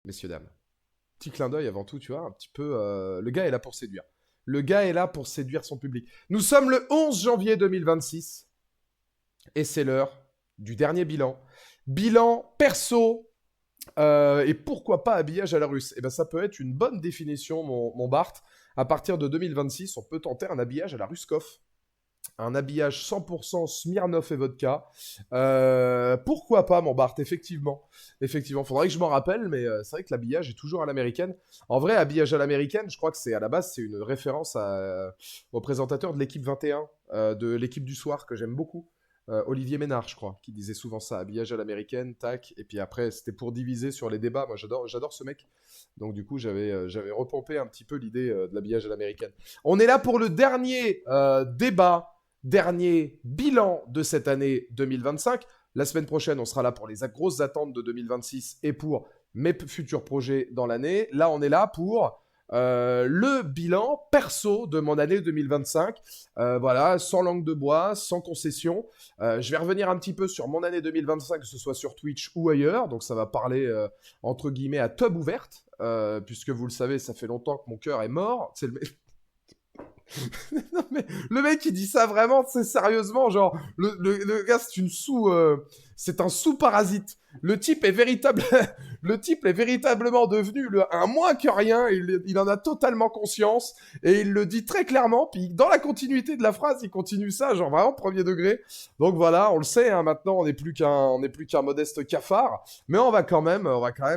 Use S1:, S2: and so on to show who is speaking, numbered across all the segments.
S1: messieurs, dames. Petit clin d'œil avant tout, tu vois, un petit peu... le gars est là pour séduire. Le gars est là pour séduire son public. Nous sommes le 11 janvier 2026 et c'est l'heure du dernier bilan. Bilan perso et pourquoi pas habillage à la russe. Eh ben ça peut être une bonne définition, mon Bart. À partir de 2026, on peut tenter un habillage à la Ruskov. Un habillage 100% Smirnoff et vodka. Pourquoi pas, mon Bart, effectivement. Effectivement, faudrait que je m'en rappelle, mais c'est vrai que l'habillage est toujours à l'américaine. En vrai, habillage à l'américaine, je crois que c'est à la base, c'est une référence au présentateur de l'équipe 21, de l'équipe du soir, que j'aime beaucoup. Olivier Ménard, je crois, qui disait souvent ça, habillage à l'américaine, tac. Et puis après, c'était pour diviser sur les débats. Moi, j'adore ce mec. Donc du coup, j'avais repompé un petit peu l'idée de l'habillage à l'américaine. On est là pour le dernier débat, dernier bilan de cette année 2025. La semaine prochaine, on sera là pour les grosses attentes de 2026 et pour mes futurs projets dans l'année. Là, on est là pour le bilan perso de mon année 2025. Voilà, sans langue de bois, sans concession. Je vais revenir un petit peu sur mon année 2025, que ce soit sur Twitch ou ailleurs. Donc ça va parler, entre guillemets, à tub ouverte. Puisque vous le savez, ça fait longtemps que mon cœur est mort. C'est le... Non, mais le mec il dit ça vraiment, c'est sérieusement, genre le gars c'est un sous-parasite. Le type est véritable, le type est véritablement devenu un moins que rien. Il en a totalement conscience et il le dit très clairement. Puis dans la continuité de la phrase, il continue ça, genre vraiment premier degré. Donc voilà, on le sait, hein, maintenant on n'est plus qu'un modeste cafard, mais on va quand même,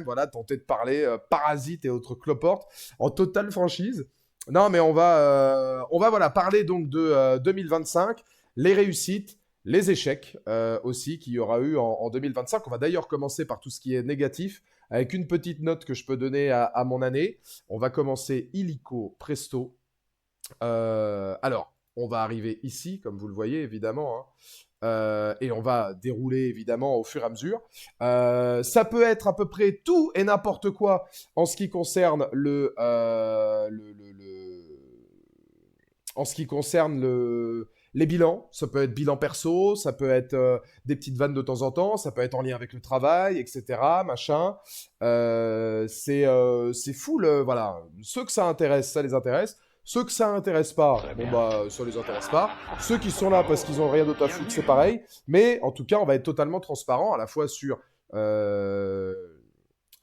S1: voilà, tenter de parler parasites et autres cloportes en totale franchise. Non, mais on va voilà, parler donc de 2025, les réussites, les échecs aussi qu'il y aura eu en 2025. On va d'ailleurs commencer par tout ce qui est négatif, avec une petite note que je peux donner à mon année. On va commencer illico presto. Alors, on va arriver ici, comme vous le voyez, évidemment, hein. Et on va dérouler évidemment au fur et à mesure. Ça peut être à peu près tout et n'importe quoi en ce qui concerne en ce qui concerne les bilans. Ça peut être bilan perso, ça peut être des petites vannes de temps en temps, ça peut être en lien avec le travail, etc. Machin. C'est full, voilà. Ceux que ça intéresse, ça les intéresse. Ceux que ça intéresse pas, bon bah ça les intéresse pas. Ceux qui sont là parce qu'ils ont rien d'autre à foutre, c'est pareil. Mais en tout cas, on va être totalement transparent à la fois sur euh,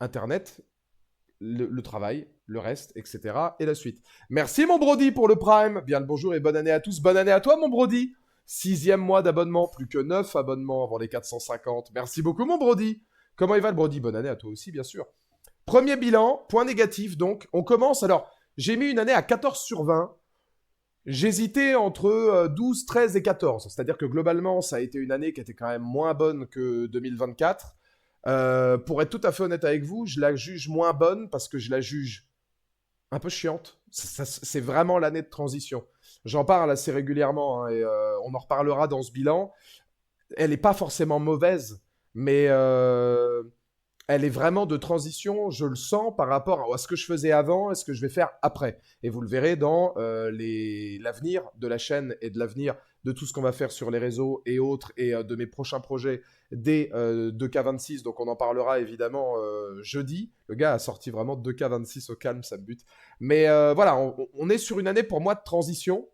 S1: Internet, le travail, le reste, etc. Et la suite. Merci mon Brody pour le Prime. Bien le bonjour et bonne année à tous. Bonne année à toi mon Brody. Sixième mois d'abonnement, plus que 9 abonnements avant les 450. Merci beaucoup mon Brody. Comment il va le Brody? Bonne année à toi aussi bien sûr. Premier bilan, point négatif donc. On commence alors. J'ai mis une année à 14 sur 20. J'hésitais entre 12, 13 et 14. C'est-à-dire que globalement, ça a été une année qui était quand même moins bonne que 2024. Pour être tout à fait honnête avec vous, je la juge moins bonne parce que je la juge un peu chiante. C'est vraiment l'année de transition. J'en parle assez régulièrement hein, et on en reparlera dans ce bilan. Elle n'est pas forcément mauvaise, mais elle est vraiment de transition, je le sens, par rapport à ce que je faisais avant et ce que je vais faire après. Et vous le verrez dans l'avenir de la chaîne et de l'avenir de tout ce qu'on va faire sur les réseaux et autres, et de mes prochains projets des 2K26. Donc on en parlera évidemment jeudi. Le gars a sorti vraiment 2K26 au calme, ça me bute. Mais voilà, on est sur une année pour moi de transition.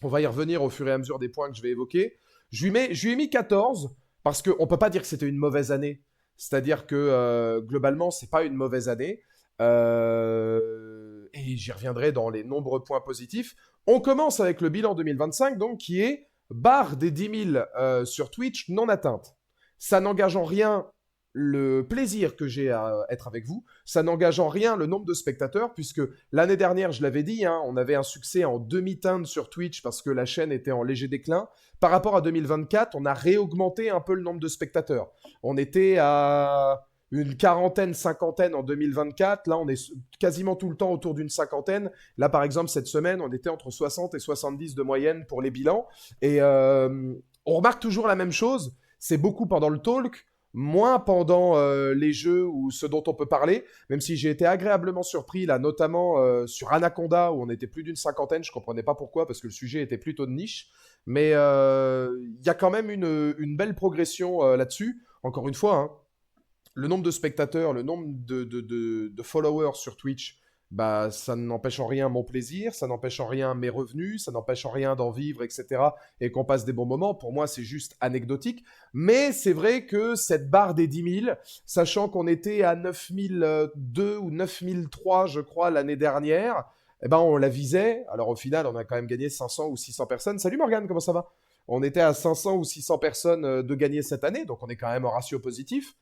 S1: On va y revenir au fur et à mesure des points que je vais évoquer. Je lui ai mis 14 parce qu'on ne peut pas dire que c'était une mauvaise année. C'est-à-dire que globalement, c'est pas une mauvaise année. Et j'y reviendrai dans les nombreux points positifs. On commence avec le bilan 2025, donc qui est barre des 10 000 sur Twitch non atteinte. Ça n'engage en rien le plaisir que j'ai à être avec vous. Ça n'engage en rien le nombre de spectateurs, puisque l'année dernière, je l'avais dit, hein, on avait un succès en demi-teinte sur Twitch parce que la chaîne était en léger déclin. Par rapport à 2024, on a réaugmenté un peu le nombre de spectateurs. On était à une quarantaine, cinquantaine en 2024. Là, on est quasiment tout le temps autour d'une cinquantaine. Là, par exemple, cette semaine, on était entre 60 et 70 de moyenne pour les bilans. Et on remarque toujours la même chose. C'est beaucoup pendant le talk, moins pendant les jeux ou ce dont on peut parler, même si j'ai été agréablement surpris, là, notamment sur Anaconda, où on était plus d'une cinquantaine. Je comprenais pas pourquoi, parce que le sujet était plutôt de niche. Mais il y a quand même une belle progression là-dessus. Encore une fois, hein, le nombre de spectateurs, le nombre de followers sur Twitch, bah, ça n'empêche en rien mon plaisir, ça n'empêche en rien mes revenus, ça n'empêche en rien d'en vivre, etc. Et qu'on passe des bons moments. Pour moi, c'est juste anecdotique. Mais c'est vrai que cette barre des 10 000, sachant qu'on était à 9002 ou 9003, je crois, l'année dernière, eh ben, on la visait. Alors au final, on a quand même gagné 500 ou 600 personnes. Salut Morgane, comment ça va? On était à 500 ou 600 personnes de gagner cette année, donc on est quand même en ratio positif.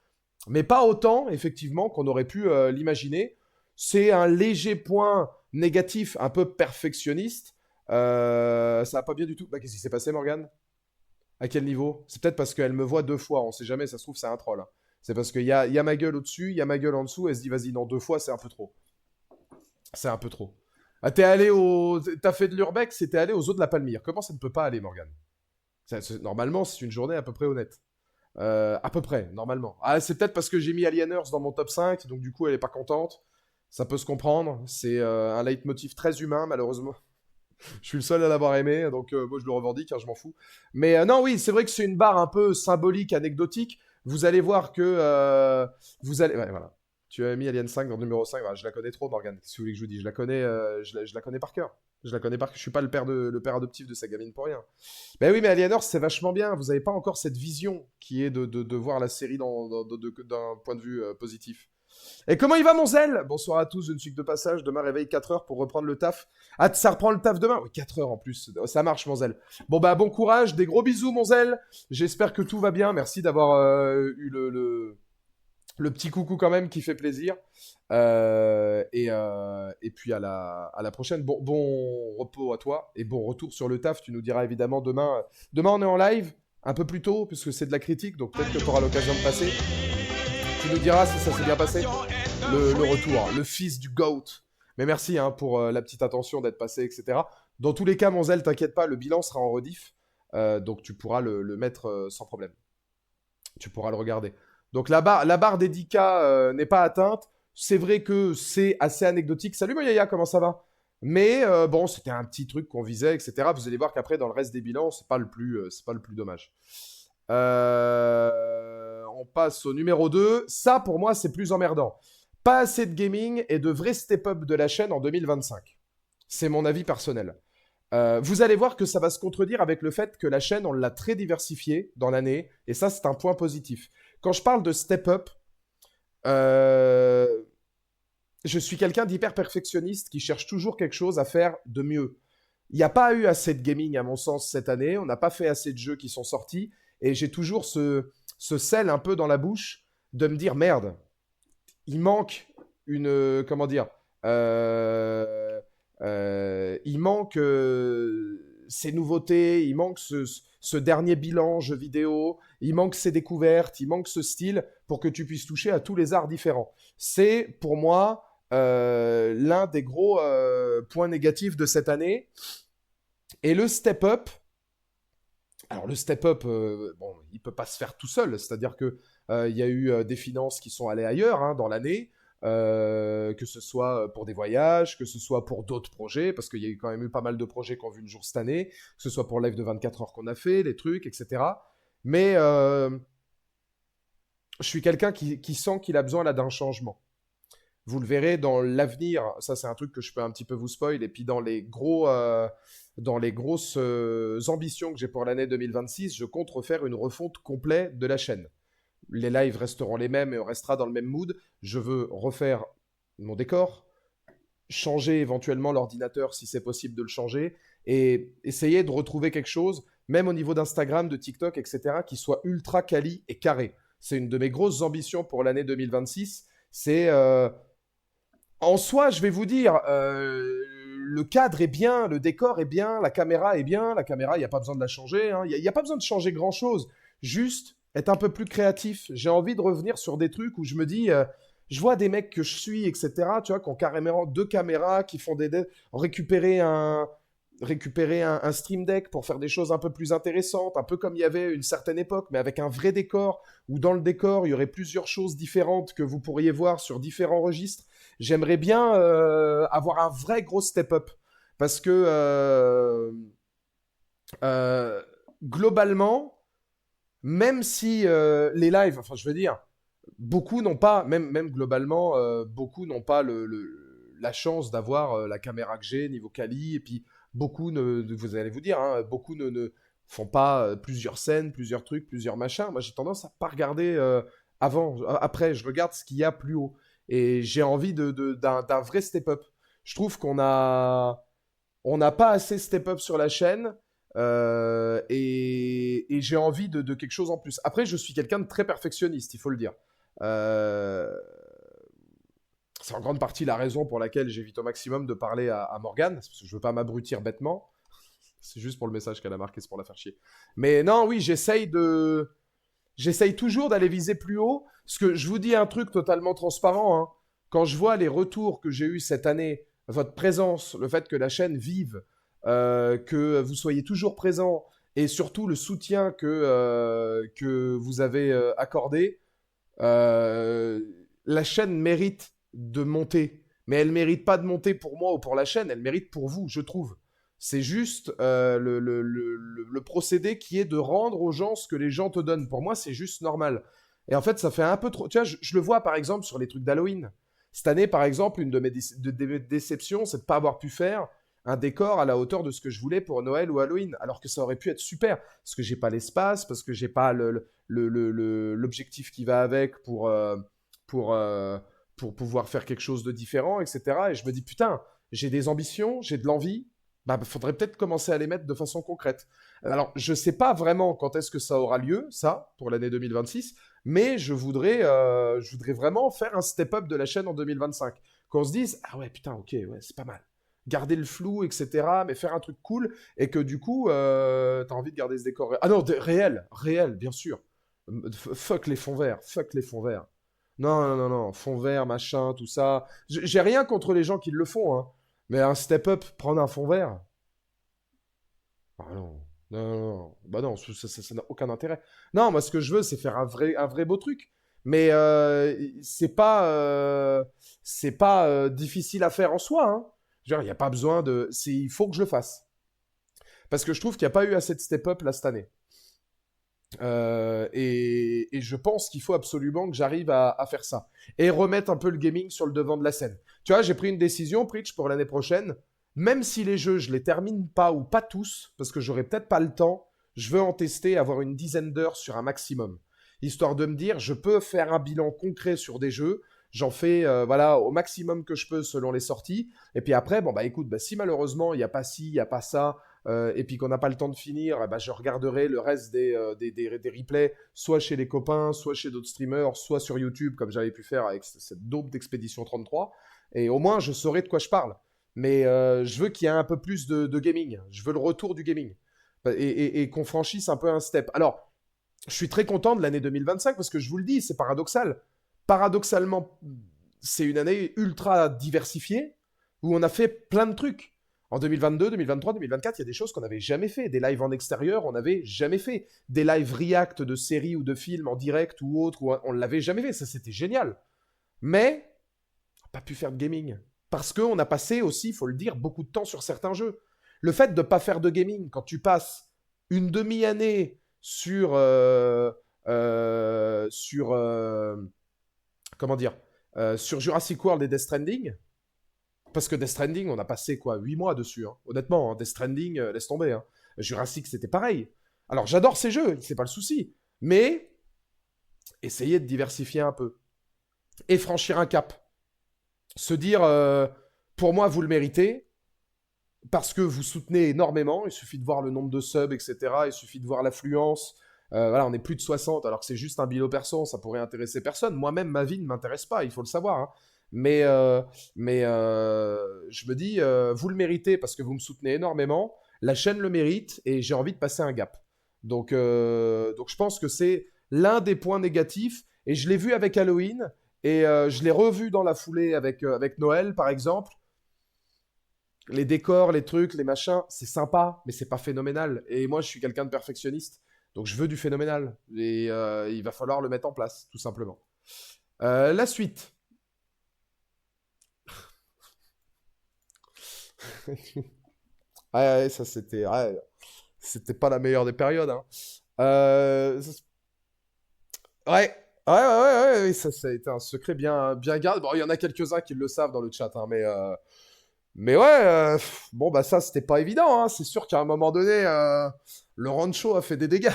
S1: Mais pas autant, effectivement, qu'on aurait pu l'imaginer. C'est un léger point négatif, un peu perfectionniste. Ça va pas bien du tout. Bah, qu'est-ce qui s'est passé, Morgane? À quel niveau? C'est peut-être parce qu'elle me voit 2 fois. On sait jamais, ça se trouve, c'est un troll, hein. C'est parce qu'il y a ma gueule au-dessus, il y a ma gueule en dessous. Elle se dit, vas-y, non, 2 fois, c'est un peu trop. C'est un peu trop. Ah, T'as fait de l'urbex, c'était allé aux eaux de la Palmyre. Comment ça ne peut pas aller, Morgane? Normalement, c'est une journée à peu près honnête. À peu près, normalement. Ah, c'est peut-être parce que j'ai mis Alieners dans mon top 5, donc du coup, elle est pas contente. Ça peut se comprendre. C'est un leitmotiv très humain, malheureusement. Je suis le seul à l'avoir aimé, donc moi je le revendique, hein, je m'en fous. Mais non, oui, c'est vrai que c'est une barre un peu symbolique, anecdotique. Vous allez voir que vous allez. Ouais, voilà. Tu as mis Alien 5 dans le numéro 5. Voilà, je la connais trop, Morgane. Si vous voulez que je vous dise, je la connais, je la connais par cœur. Je la connais par cœur. Je suis pas le père adoptif de sa gamine pour rien. Ben oui, mais Alienors, c'est vachement bien. Vous n'avez pas encore cette vision qui est de voir la série d'un point de vue positif. Et comment il va, mon zèle? Bonsoir à tous, je ne suis que de passage. Demain, réveil 4 heures pour reprendre le taf. Ah, ça reprend le taf demain? Oui, 4 heures en plus. Ça marche, mon zèle. Bon, bah, bon courage. Des gros bisous, mon zèle. J'espère que tout va bien. Merci d'avoir eu le petit coucou quand même qui fait plaisir. Et puis à la prochaine. Bon repos à toi et bon retour sur le taf. Tu nous diras évidemment demain. Demain, on est en live un peu plus tôt puisque c'est de la critique. Donc peut-être que tu auras l'occasion de passer. Tu nous diras si ça s'est bien passé. Le retour, le fils du GOAT. Mais merci hein, pour la petite attention d'être passé, etc. Dans tous les cas, mon zèle, t'inquiète pas, le bilan sera en rediff. Donc tu pourras le mettre sans problème. Tu pourras le regarder. Donc la barre des 10K n'est pas atteinte. C'est vrai que c'est assez anecdotique. Salut Moyaya, comment ça va? Mais bon, c'était un petit truc qu'on visait, etc. Vous allez voir qu'après, dans le reste des bilans, c'est pas le plus dommage. On passe au numéro 2. Ça, pour moi, c'est plus emmerdant. Pas assez de gaming et de vrai step-up de la chaîne en 2025. C'est mon avis personnel. Vous allez voir que ça va se contredire avec le fait que la chaîne, on l'a très diversifiée dans l'année, et ça, c'est un point positif. Quand je parle de step-up, je suis quelqu'un d'hyper perfectionniste qui cherche toujours quelque chose à faire de mieux. Il n'y a pas eu assez de gaming, à mon sens, cette année, on n'a pas fait assez de jeux qui sont sortis, et j'ai toujours ce sel un peu dans la bouche de me dire, merde, il manque une... comment dire il manque ces nouveautés, il manque ce dernier bilan jeu vidéo, il manque ces découvertes, il manque ce style pour que tu puisses toucher à tous les arts différents. C'est pour moi l'un des gros points négatifs de cette année. Et le step-up, alors le step-up, bon, il peut pas se faire tout seul, c'est-à-dire que y a eu des finances qui sont allées ailleurs hein, dans l'année. Que ce soit pour des voyages, que ce soit pour d'autres projets, parce qu'il y a eu quand même eu pas mal de projets qui ont vu le jour cette année, que ce soit pour le live de 24 heures qu'on a fait, les trucs, etc. Mais je suis quelqu'un qui sent qu'il a besoin là d'un changement. Vous le verrez dans l'avenir, ça c'est un truc que je peux un petit peu vous spoil, et puis dans les grosses ambitions que j'ai pour l'année 2026, je compte refaire une refonte complète de la chaîne. Les lives resteront les mêmes et on restera dans le même mood. Je veux refaire mon décor, changer éventuellement l'ordinateur si c'est possible de le changer, et essayer de retrouver quelque chose, même au niveau d'Instagram, de TikTok, etc., qui soit ultra quali et carré. C'est une de mes grosses ambitions pour l'année 2026. C'est... En soi, je vais vous dire, le cadre est bien, le décor est bien, la caméra est bien. La caméra, il n'y a pas besoin de la changer. Il n'y a pas besoin de changer grand-chose. Juste être un peu plus créatif. J'ai envie de revenir sur des trucs où je me dis, je vois des mecs que je suis, etc., tu vois, qui ont carrément 2 caméras, qui font récupérer un Stream Deck pour faire des choses un peu plus intéressantes, un peu comme il y avait une certaine époque, mais avec un vrai décor, où dans le décor, il y aurait plusieurs choses différentes que vous pourriez voir sur différents registres. J'aimerais bien avoir un vrai gros step-up. Parce que globalement, même si les lives, enfin je veux dire, Beaucoup n'ont pas, même globalement, beaucoup n'ont pas la chance d'avoir la caméra que j'ai niveau quali, et puis beaucoup vous allez vous dire, hein, beaucoup ne font pas plusieurs scènes, plusieurs trucs, plusieurs machins. Moi, j'ai tendance à pas regarder après, je regarde ce qu'il y a plus haut, et j'ai envie d'un vrai step-up. Je trouve on n'a pas assez step-up sur la chaîne. Et j'ai envie de quelque chose en plus. Après, je suis quelqu'un de très perfectionniste, il faut le dire. Euh, c'est en grande partie la raison pour laquelle j'évite au maximum de parler à Morgane, parce que je veux pas m'abrutir bêtement. C'est juste pour le message qu'elle a marqué, c'est pour la faire chier. Mais non, oui, j'essaye toujours d'aller viser plus haut, parce que je vous dis un truc totalement transparent, hein. Quand je vois les retours que j'ai eus cette année, votre présence, le fait que la chaîne vive, que vous soyez toujours présent, et surtout le soutien que vous avez accordé, euh, la chaîne mérite de monter, mais elle mérite pas de monter pour moi ou pour la chaîne, elle mérite pour vous, je trouve. C'est juste le procédé qui est de rendre aux gens ce que les gens te donnent. Pour moi, c'est juste normal. Et en fait, ça fait un peu trop. Tu vois, je le vois par exemple sur les trucs d'Halloween. Cette année, par exemple, une de mes déceptions, c'est de ne pas avoir pu faire un décor à la hauteur de ce que je voulais pour Noël ou Halloween, alors que ça aurait pu être super, parce que j'ai pas l'espace, parce que j'ai pas l'objectif qui va avec pour, euh, pour pouvoir faire quelque chose de différent, etc. Et je me dis, putain, j'ai des ambitions, j'ai de l'envie, bah, faudrait peut-être commencer à les mettre de façon concrète. Alors, je sais pas vraiment quand est-ce que ça aura lieu, ça, pour l'année 2026, mais je voudrais vraiment faire un step-up de la chaîne en 2025. Qu'on se dise, ah ouais, putain, ok, ouais, c'est pas mal. Garder le flou, etc., mais faire un truc cool, et que du coup, t'as envie de garder ce décor. Ah non, réel, réel, bien sûr. Fuck les fonds verts, fuck les fonds verts. Non, non, non, non, fond vert, machin, tout ça. J'ai rien contre les gens qui le font, hein. Mais un step-up, prendre un fond vert. Ah non. Non, non, non. Bah non, ça n'a aucun intérêt. Non, moi, ce que je veux, c'est faire un vrai beau truc. Mais c'est pas difficile à faire en soi, hein. Genre, il n'y a pas besoin de. Il faut que je le fasse. Parce que je trouve qu'il n'y a pas eu assez de step-up là cette année. Et je pense qu'il faut absolument que j'arrive à faire ça. Et remettre un peu le gaming sur le devant de la scène. Tu vois, j'ai pris une décision, Preach, pour l'année prochaine. Même si les jeux, je les termine pas ou pas tous, parce que j'aurai peut-être pas le temps, je veux en tester, avoir une dizaine d'heures sur un maximum. Histoire de me dire, je peux faire un bilan concret sur des jeux. J'en fais voilà, au maximum que je peux selon les sorties. Et puis après, bon, bah écoute, bah, si malheureusement il n'y a pas ci, il n'y a pas ça, et puis qu'on n'a pas le temps de finir, eh ben, je regarderai le reste des replays, soit chez les copains, soit chez d'autres streamers, soit sur YouTube, comme j'avais pu faire avec cette dope d'Expédition 33. Et au moins, je saurai de quoi je parle. Mais je veux qu'il y ait un peu plus de gaming. Je veux le retour du gaming. Et qu'on franchisse un peu un step. Alors, je suis très content de l'année 2025 parce que je vous le dis, c'est paradoxal. Paradoxalement, c'est une année ultra diversifiée où on a fait plein de trucs. En 2022, 2023, 2024, il y a des choses qu'on n'avait jamais fait. Des lives en extérieur, on n'avait jamais fait. Des lives react de séries ou de films en direct ou autre, on ne l'avait jamais fait. Ça, c'était génial. Mais on n'a pas pu faire de gaming. Parce qu'on a passé aussi, il faut le dire, beaucoup de temps sur certains jeux. Le fait de ne pas faire de gaming, quand tu passes une demi-année sur comment dire, sur Jurassic World et Death Stranding, parce que Death Stranding, on a passé quoi 8 mois dessus, hein. Honnêtement, hein, Death Stranding, laisse tomber, hein. Jurassic, c'était pareil. Alors, j'adore ces jeux, c'est pas le souci. Mais, essayez de diversifier un peu. Et franchir un cap. Se dire, pour moi, vous le méritez, parce que vous soutenez énormément. Il suffit de voir le nombre de subs, etc. Il suffit de voir l'affluence. Voilà, on est plus de 60, alors que c'est juste un bilan perso, ça pourrait intéresser personne. Moi-même, ma vie ne m'intéresse pas, il faut le savoir, hein. Mais, je me dis, vous le méritez parce que vous me soutenez énormément. La chaîne le mérite et j'ai envie de passer un gap. Donc je pense que c'est l'un des points négatifs. Et je l'ai vu avec Halloween et je l'ai revu dans la foulée avec Noël, par exemple. Les décors, les trucs, les machins, c'est sympa, mais c'est pas phénoménal. Et moi, je suis quelqu'un de perfectionniste. Donc je veux du phénoménal. Et il va falloir le mettre en place, tout simplement. La suite. Ouais, ça c'était. Ouais, c'était pas la meilleure des périodes, hein. Ouais, Ouais, ça a été un secret bien gardé. Bon, il y en a quelques-uns qui le savent dans le chat, hein, mais ouais, bon, bah ça, c'était pas évident, hein. C'est sûr qu'à un moment donné, le Rancho a fait des dégâts.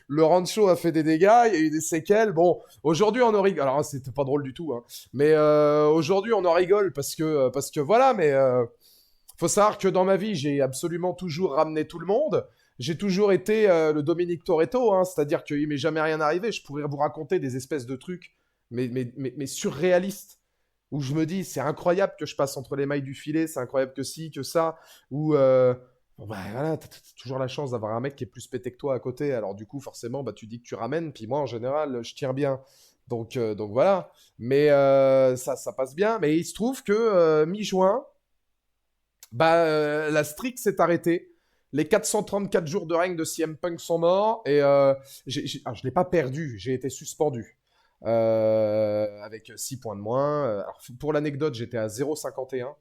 S1: Le Rancho a fait des dégâts, il y a eu des séquelles. Bon, aujourd'hui, on en rigole. Alors, c'était pas drôle du tout, hein. Mais aujourd'hui, on en rigole parce que voilà, mais faut savoir que dans ma vie, j'ai absolument toujours ramené tout le monde. J'ai toujours été le Dominique Toretto, hein, c'est-à-dire qu'il m'est jamais rien arrivé. Je pourrais vous raconter des espèces de trucs, mais surréalistes, où je me dis, c'est incroyable que je passe entre les mailles du filet, c'est incroyable que ci, que ça, ou bon, bah, voilà, t'as toujours la chance d'avoir un mec qui est plus pété que toi à côté, alors du coup, forcément, bah, tu dis que tu ramènes, puis moi, en général, je tiens bien. Donc voilà, mais ça passe bien. Mais il se trouve que mi-juin, bah, la streak s'est arrêtée. Les 434 jours de règne de CM Punk sont morts et je l'ai pas perdu, j'ai été suspendu. Avec 6 points de moins. Alors, pour l'anecdote, j'étais à 0,51.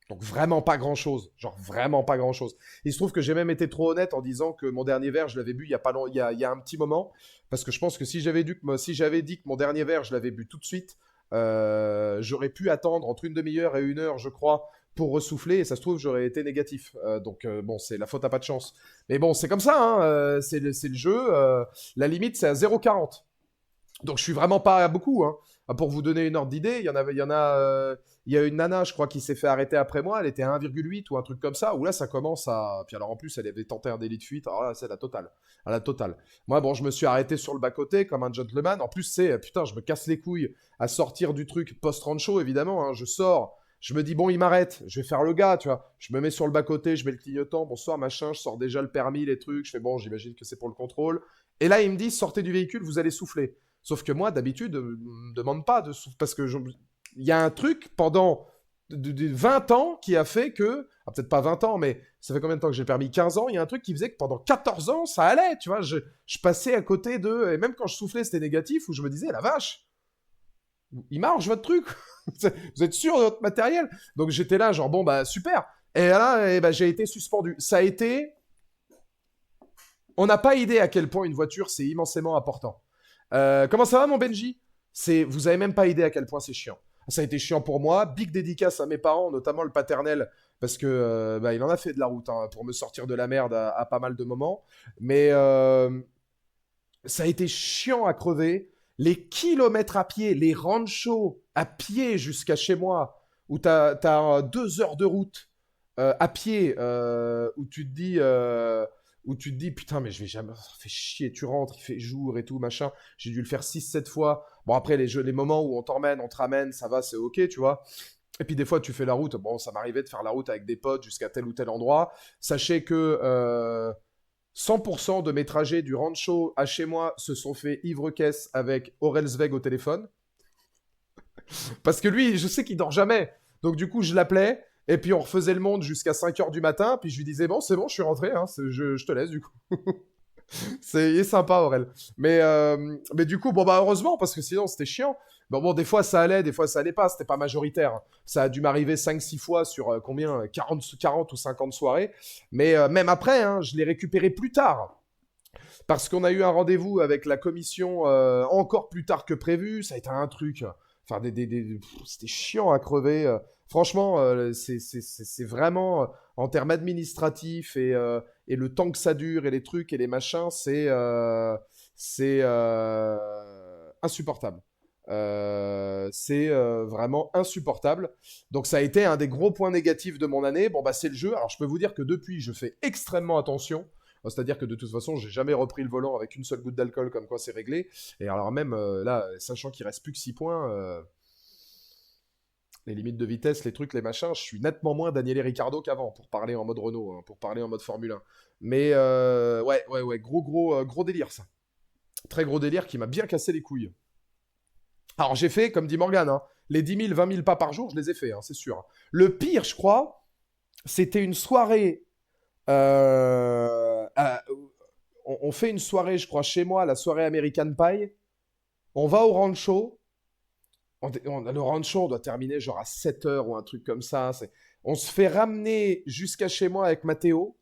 S1: Donc vraiment pas grand-chose. Genre vraiment pas grand-chose. Il se trouve que j'ai même été trop honnête en disant que mon dernier verre, je l'avais bu il y a, pas long... il y a un petit moment. Parce que je pense que si j'avais dit que mon dernier verre, je l'avais bu tout de suite, j'aurais pu attendre entre une demi-heure et une heure, je crois, pour ressouffler. Et ça se trouve, j'aurais été négatif. Bon, c'est la faute à pas de chance. Mais bon, c'est comme ça, hein, c'est le jeu. La limite, c'est à 0,40. Donc je suis vraiment pas à beaucoup, hein. Pour vous donner une ordre d'idée, il y a une nana, je crois, qui s'est fait arrêter après moi. Elle était à 1,8 ou un truc comme ça. Où là, ça commence à. Puis alors en plus, elle avait tenté un délit de fuite. Alors là, c'est la totale, à la totale. Moi, bon, je me suis arrêté sur le bas côté comme un gentleman. En plus, c'est putain, je me casse les couilles à sortir du truc post-rancho, évidemment, hein. Je sors. Je me dis, bon, il m'arrête, je vais faire le gars, tu vois. Je me mets sur le bas-côté, je mets le clignotant, bonsoir, machin, je sors déjà le permis, les trucs. Je fais, bon, j'imagine que c'est pour le contrôle. Et là, il me dit, sortez du véhicule, vous allez souffler. Sauf que moi, d'habitude, ne me demande pas de souffler. Parce que il y a un truc pendant 20 ans qui a fait que. Ah, peut-être pas 20 ans, mais ça fait combien de temps que j'ai permis 15 ans. Il y a un truc qui faisait que pendant 14 ans, ça allait. Tu vois, je passais à côté de. Et même quand je soufflais, c'était négatif, où je me disais, la vache, il marche votre truc. Vous êtes sûr de votre matériel? Donc j'étais là, genre, bon, bah super. Et là, bah, j'ai été suspendu. Ça a été. On n'a pas idée à quel point une voiture, c'est immensément important. Comment ça va, mon Benji? Vous avez même pas idée à quel point c'est chiant. Ça a été chiant pour moi. Big dédicace à mes parents, notamment le paternel, parce que bah, il en a fait de la route, hein, pour me sortir de la merde à pas mal de moments. Mais ça a été chiant à crever. Les kilomètres à pied, les ranchos à pied jusqu'à chez moi, où t'as 2 heures de route à pied, où tu te dis, putain, mais je vais jamais, ça fait chier, tu rentres, il fait jour et tout, machin. J'ai dû le faire 6 7 fois. Bon, après, les moments où on t'emmène, on te ramène, ça va, c'est ok, tu vois. Et puis des fois, tu fais la route. Bon, ça m'arrivait de faire la route avec des potes jusqu'à tel ou tel endroit. Sachez que 100% de mes trajets du rancho à chez moi se sont faits ivre-caisse avec Aurel Sveg au téléphone. Parce que lui, je sais qu'il dort jamais. Donc du coup, je l'appelais. Et puis on refaisait le monde jusqu'à 5 h du matin. Puis je lui disais, bon, c'est bon, je suis rentré. Hein, je te laisse du coup. Il est sympa, Aurel. Mais du coup, bon, bah heureusement, parce que sinon c'était chiant. Bon, des fois ça allait, des fois ça allait pas. C'était pas majoritaire. Ça a dû m'arriver 5 6 fois sur combien 40 ou 50 soirées. Mais même après, hein, je l'ai récupéré plus tard. Parce qu'on a eu un rendez-vous avec la commission encore plus tard que prévu. Ça a été un truc. Enfin, c'était chiant à crever. Franchement, c'est vraiment, en termes administratifs et le temps que ça dure et les trucs et les machins, c'est insupportable. C'est vraiment insupportable. Donc ça a été un des gros points négatifs de mon année. Bon, bah c'est le jeu. Alors je peux vous dire que depuis, je fais extrêmement attention. C'est-à-dire que de toute façon, j'ai jamais repris le volant avec une seule goutte d'alcool, comme quoi c'est réglé. Et alors même là, sachant qu'il reste plus que 6 points, les limites de vitesse, les trucs, les machins, je suis nettement moins Daniele Ricciardo qu'avant, pour parler en mode Renault, hein, pour parler en mode Formule 1. Mais ouais, gros délire ça. Très gros délire qui m'a bien cassé les couilles. Alors j'ai fait, comme dit Morgane, hein, les 10 000, 20 000 pas par jour, je les ai fait, hein, c'est sûr. Le pire, je crois, c'était une soirée. On fait une soirée, je crois, chez moi, la soirée American Pie. On va au rancho. Le rancho, on doit terminer genre à 7 heures ou un truc comme ça. On se fait ramener jusqu'à chez moi avec Mathéo.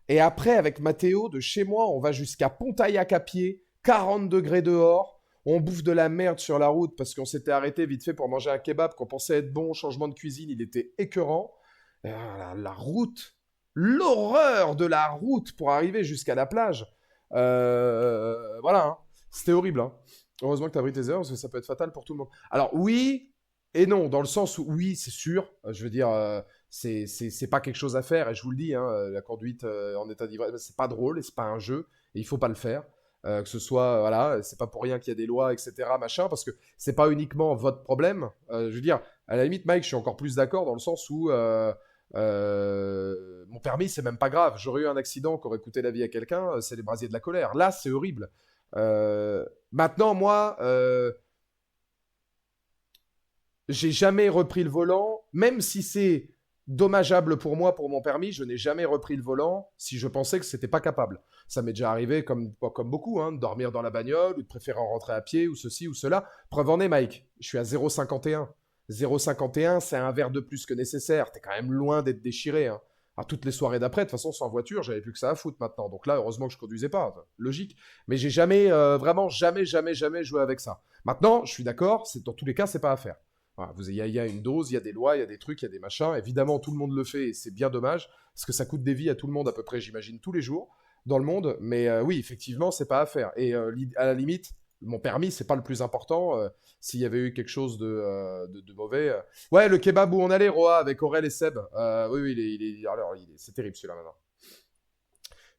S1: Et après, avec Mathéo, de chez moi, on va jusqu'à Pontaillac à pied, 40 degrés dehors. On bouffe de la merde sur la route parce qu'on s'était arrêté vite fait pour manger un kebab qu'on pensait être bon. Changement de cuisine, il était écœurant. La route, l'horreur de la route pour arriver jusqu'à la plage. Voilà, hein. C'était horrible. Hein. Heureusement que tu as pris tes heures parce que ça peut être fatal pour tout le monde. Alors oui et non, dans le sens où oui, c'est sûr. Je veux dire, c'est pas quelque chose à faire et je vous le dis, hein, la conduite en état d'ivresse, c'est pas drôle et c'est pas un jeu et il faut pas le faire. Que ce soit, voilà, c'est pas pour rien qu'il y a des lois, etc., machin, parce que c'est pas uniquement votre problème. Je veux dire, à la limite, Mike, je suis encore plus d'accord dans le sens où mon permis, c'est même pas grave. J'aurais eu un accident qui aurait coûté la vie à quelqu'un, c'est les brasiers de la colère. Là, c'est horrible. Maintenant, moi, j'ai jamais repris le volant, même si c'est dommageable pour moi, pour mon permis, je n'ai jamais repris le volant si je pensais que c'était pas capable. Ça m'est déjà arrivé, comme beaucoup, hein, de dormir dans la bagnole ou de préférer en rentrer à pied ou ceci ou cela. Preuve en est, Mike, je suis à 0,51. 0,51, c'est un verre de plus que nécessaire. T'es quand même loin d'être déchiré. Hein. À toutes les soirées d'après, de toute façon, sans voiture, j'avais plus que ça à foutre maintenant. Donc là, heureusement que je conduisais pas. Logique. Mais j'ai jamais, vraiment, jamais joué avec ça. Maintenant, je suis d'accord, dans tous les cas, c'est pas à faire. Voilà, y a une dose, il y a des lois, il y a des trucs, il y a des machins. Évidemment, tout le monde le fait et c'est bien dommage parce que ça coûte des vies à tout le monde à peu près, j'imagine, tous les jours dans le monde. Mais oui, effectivement, c'est pas à faire. Et à la limite, mon permis, c'est pas le plus important. S'il y avait eu quelque chose de mauvais. Ouais, le kebab où on allait, Roa, avec Aurel et Seb. Oui, c'est terrible celui-là maintenant.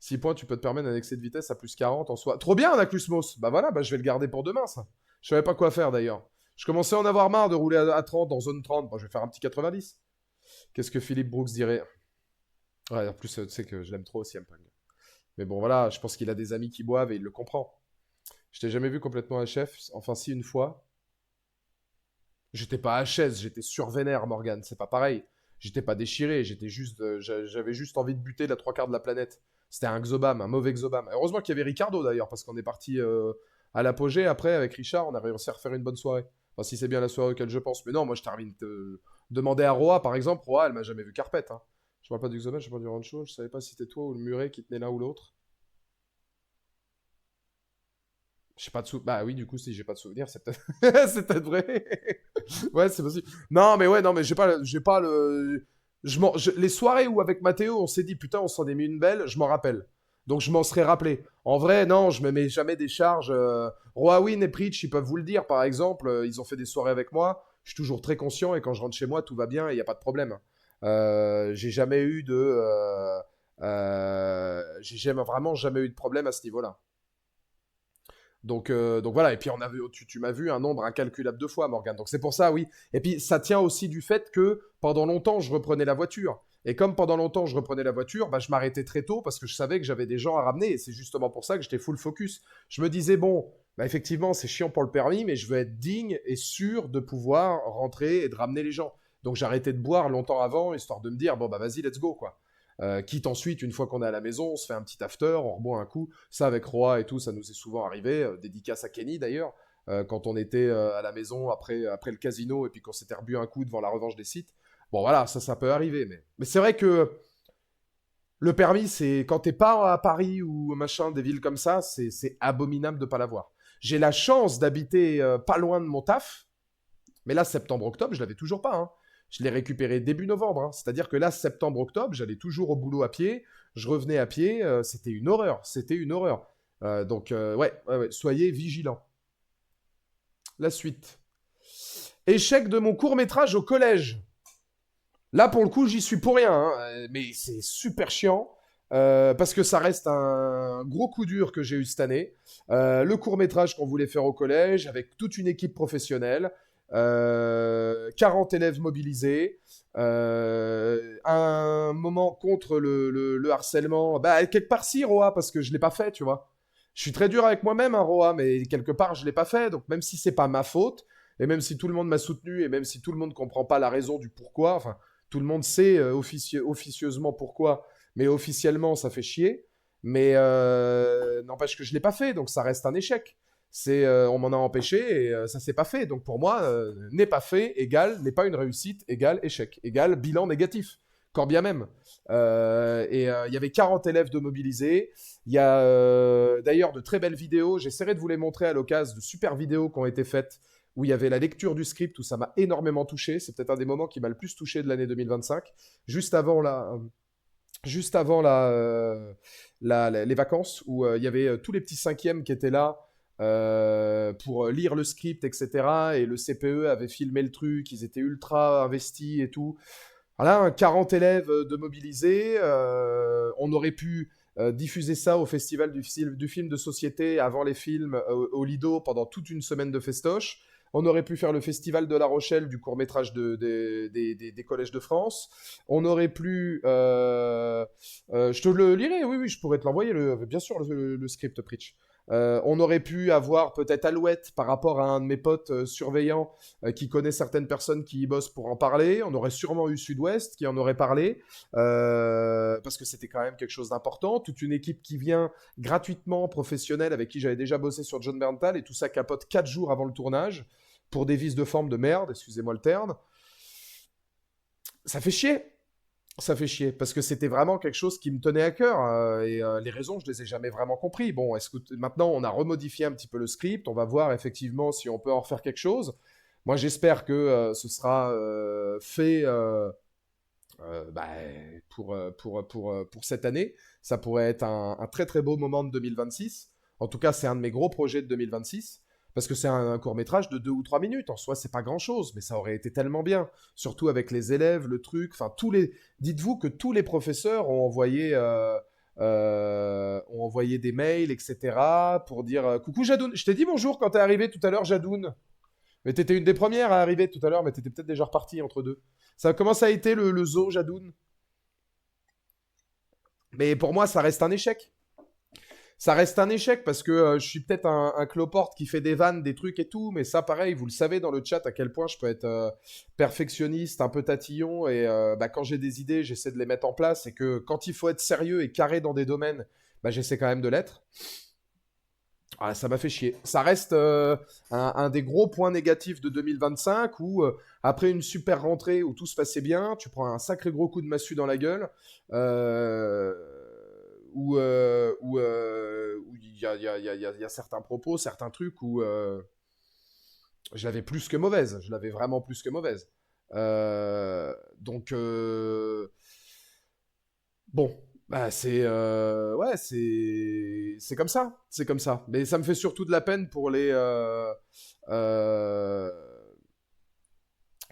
S1: 6 points, tu peux te permettre un excès de vitesse à plus 40 en soi. Trop bien, Anaclusmos. Bah voilà, bah, je vais le garder pour demain, ça. Je savais pas quoi faire d'ailleurs. Je commençais à en avoir marre de rouler à 30 en zone 30. Bon, je vais faire un petit 90. Qu'est-ce que Philippe Brooks dirait? Ouais, en plus, tu sais que je l'aime trop aussi, Punk. Mais bon, voilà, je pense qu'il a des amis qui boivent et il le comprend. Je t'ai jamais vu complètement HF. Enfin, si, une fois. J'étais pas HS, j'étais survénère, Morgan. C'est pas pareil. J'étais pas déchiré, j'avais juste envie de buter la trois quarts de la planète. C'était un Xobam, un mauvais Xobam. Heureusement qu'il y avait Ricardo d'ailleurs, parce qu'on est parti à l'apogée. Après, avec Richard, on a réussi à refaire une bonne soirée. Enfin, si c'est bien la soirée auquel je pense. Mais non, moi je termine. Demander à Roa, par exemple, Roa, elle m'a jamais vu carpette. Hein. Je parle pas du Xobam, je parle du Rancho. Je savais pas si c'était toi ou le Muret qui tenait l'un ou l'autre. J'ai pas de souvenir. Bah oui, du coup, si j'ai pas de souvenir, c'est peut-être c'est peut-être vrai. Ouais, c'est possible. Non, mais ouais, non, mais j'ai pas le. Les soirées où avec Mathéo, on s'est dit putain, on s'en est mis une belle, je m'en rappelle. Donc je m'en serais rappelé. En vrai, non, je me mets jamais des charges. Roawin et Preach, ils peuvent vous le dire, par exemple, ils ont fait des soirées avec moi. Je suis toujours très conscient et quand je rentre chez moi, tout va bien et il n'y a pas de problème. J'ai jamais eu de. Vraiment jamais eu de problème à ce niveau-là. Donc voilà, et puis tu m'as vu un nombre incalculable de fois, Morgan. Donc c'est pour ça, oui. Et puis ça tient aussi du fait que pendant longtemps, je reprenais la voiture. Et comme pendant longtemps, je reprenais la voiture, bah, je m'arrêtais très tôt parce que je savais que j'avais des gens à ramener. Et c'est justement pour ça que j'étais full focus. Je me disais, bon, bah, effectivement, c'est chiant pour le permis, mais je veux être digne et sûr de pouvoir rentrer et de ramener les gens. Donc j'arrêtais de boire longtemps avant, histoire de me dire, bon, bah vas-y, let's go, quoi. Quitte ensuite, une fois qu'on est à la maison, on se fait un petit after, on reboit un coup. Ça, avec Roa et tout, ça nous est souvent arrivé. Dédicace à Kenny d'ailleurs, quand on était à la maison après le casino et puis qu'on s'était rebu un coup devant la revanche des sites. Bon, voilà, ça peut arriver. Mais c'est vrai que le permis, c'est quand t'es pas à Paris ou machin, des villes comme ça, c'est abominable de pas l'avoir. J'ai la chance d'habiter pas loin de mon taf, mais là, septembre-octobre, je l'avais toujours pas. Hein. Je l'ai récupéré début novembre. Hein. C'est-à-dire que là, septembre-octobre, j'allais toujours au boulot à pied. Je revenais à pied. C'était une horreur. C'était une horreur. Donc, ouais, soyez vigilants. La suite. Échec de mon court-métrage au collège. Là, pour le coup, j'y suis pour rien. Hein. Mais c'est super chiant. Parce que ça reste un gros coup dur que j'ai eu cette année. Le court-métrage qu'on voulait faire au collège avec toute une équipe professionnelle. 40 élèves mobilisés, un moment contre le harcèlement. Bah, quelque part si, Roa, parce que je l'ai pas fait, tu vois. Je suis très dur avec moi-même, hein, Roa, mais quelque part, je l'ai pas fait. Donc, même si c'est pas ma faute, et même si tout le monde m'a soutenu, et même si tout le monde comprend pas la raison du pourquoi, enfin, tout le monde sait officieusement pourquoi, mais officiellement, ça fait chier. Mais n'empêche que je l'ai pas fait, donc ça reste un échec. On m'en a empêché et ça s'est pas fait. Donc pour moi, n'est pas fait égale n'est pas une réussite égale échec égale bilan négatif. quand bien même. Il y avait 40 élèves de mobilisés. Il y a d'ailleurs de très belles vidéos. J'essaierai de vous les montrer à l'occasion, de super vidéos qui ont été faites où il y avait la lecture du script, où ça m'a énormément touché. C'est peut-être un des moments qui m'a le plus touché de l'année 2025. Juste avant juste avant les vacances, où il y avait tous les petits cinquièmes qui étaient là pour lire le script, etc. Et le CPE avait filmé le truc, ils étaient ultra investis et tout. Voilà, 40 élèves de mobilisés. On aurait pu diffuser ça au festival du film de société avant les films au Lido pendant toute une semaine de festoche. On aurait pu faire le festival de La Rochelle du court-métrage des collèges de France. On aurait pu... je te le lirai, oui, oui, je pourrais te l'envoyer, bien sûr, le script, Preach. On aurait pu avoir peut-être Alouette par rapport à un de mes potes surveillants qui connaît certaines personnes qui y bossent pour en parler. On aurait sûrement eu Sud-Ouest qui en aurait parlé, parce que c'était quand même quelque chose d'important. Toute une équipe qui vient gratuitement, professionnelle, avec qui j'avais déjà bossé sur John Berntal, et tout ça capote 4 jours avant le tournage, pour des vices de forme de merde, excusez-moi le terme. Ça fait chier. Ça fait chier, parce que c'était vraiment quelque chose qui me tenait à cœur, les raisons, je les ai jamais vraiment compris. Bon, est-ce que maintenant, on a remodifié un petit peu le script, on va voir effectivement si on peut en refaire quelque chose. Moi, j'espère que ce sera fait bah, pour cette année. Ça pourrait être un très très beau moment de 2026. En tout cas, c'est un de mes gros projets de 2026. Parce que c'est un court-métrage de 2 ou 3 minutes. En soi, c'est pas grand-chose, mais ça aurait été tellement bien. Surtout avec les élèves, le truc. Enfin, dites-vous que tous les professeurs ont envoyé des mails, etc. pour dire coucou Jadoun. Je t'ai dit bonjour quand t'es arrivé tout à l'heure, Jadoun. Mais t'étais une des premières à arriver tout à l'heure, mais t'étais peut-être déjà reparti entre deux. Comment ça a été le zoo, Jadoun? Mais pour moi, ça reste un échec. Ça reste un échec parce que je suis peut-être un cloporte qui fait des vannes, des trucs et tout, mais ça, pareil, vous le savez dans le chat à quel point je peux être perfectionniste, un peu tatillon, et bah, quand j'ai des idées, j'essaie de les mettre en place, et que quand il faut être sérieux et carré dans des domaines, bah, j'essaie quand même de l'être. Ah, ça m'a fait chier. Ça reste un des gros points négatifs de 2025 où, après une super rentrée où tout se passait bien, tu prends un sacré gros coup de massue dans la gueule, euh, où il y a certains propos, certains trucs où je l'avais plus que mauvaise. Je l'avais vraiment plus que mauvaise. Donc, bon, bah ouais, c'est comme ça, c'est comme ça. Mais ça me fait surtout de la peine pour euh,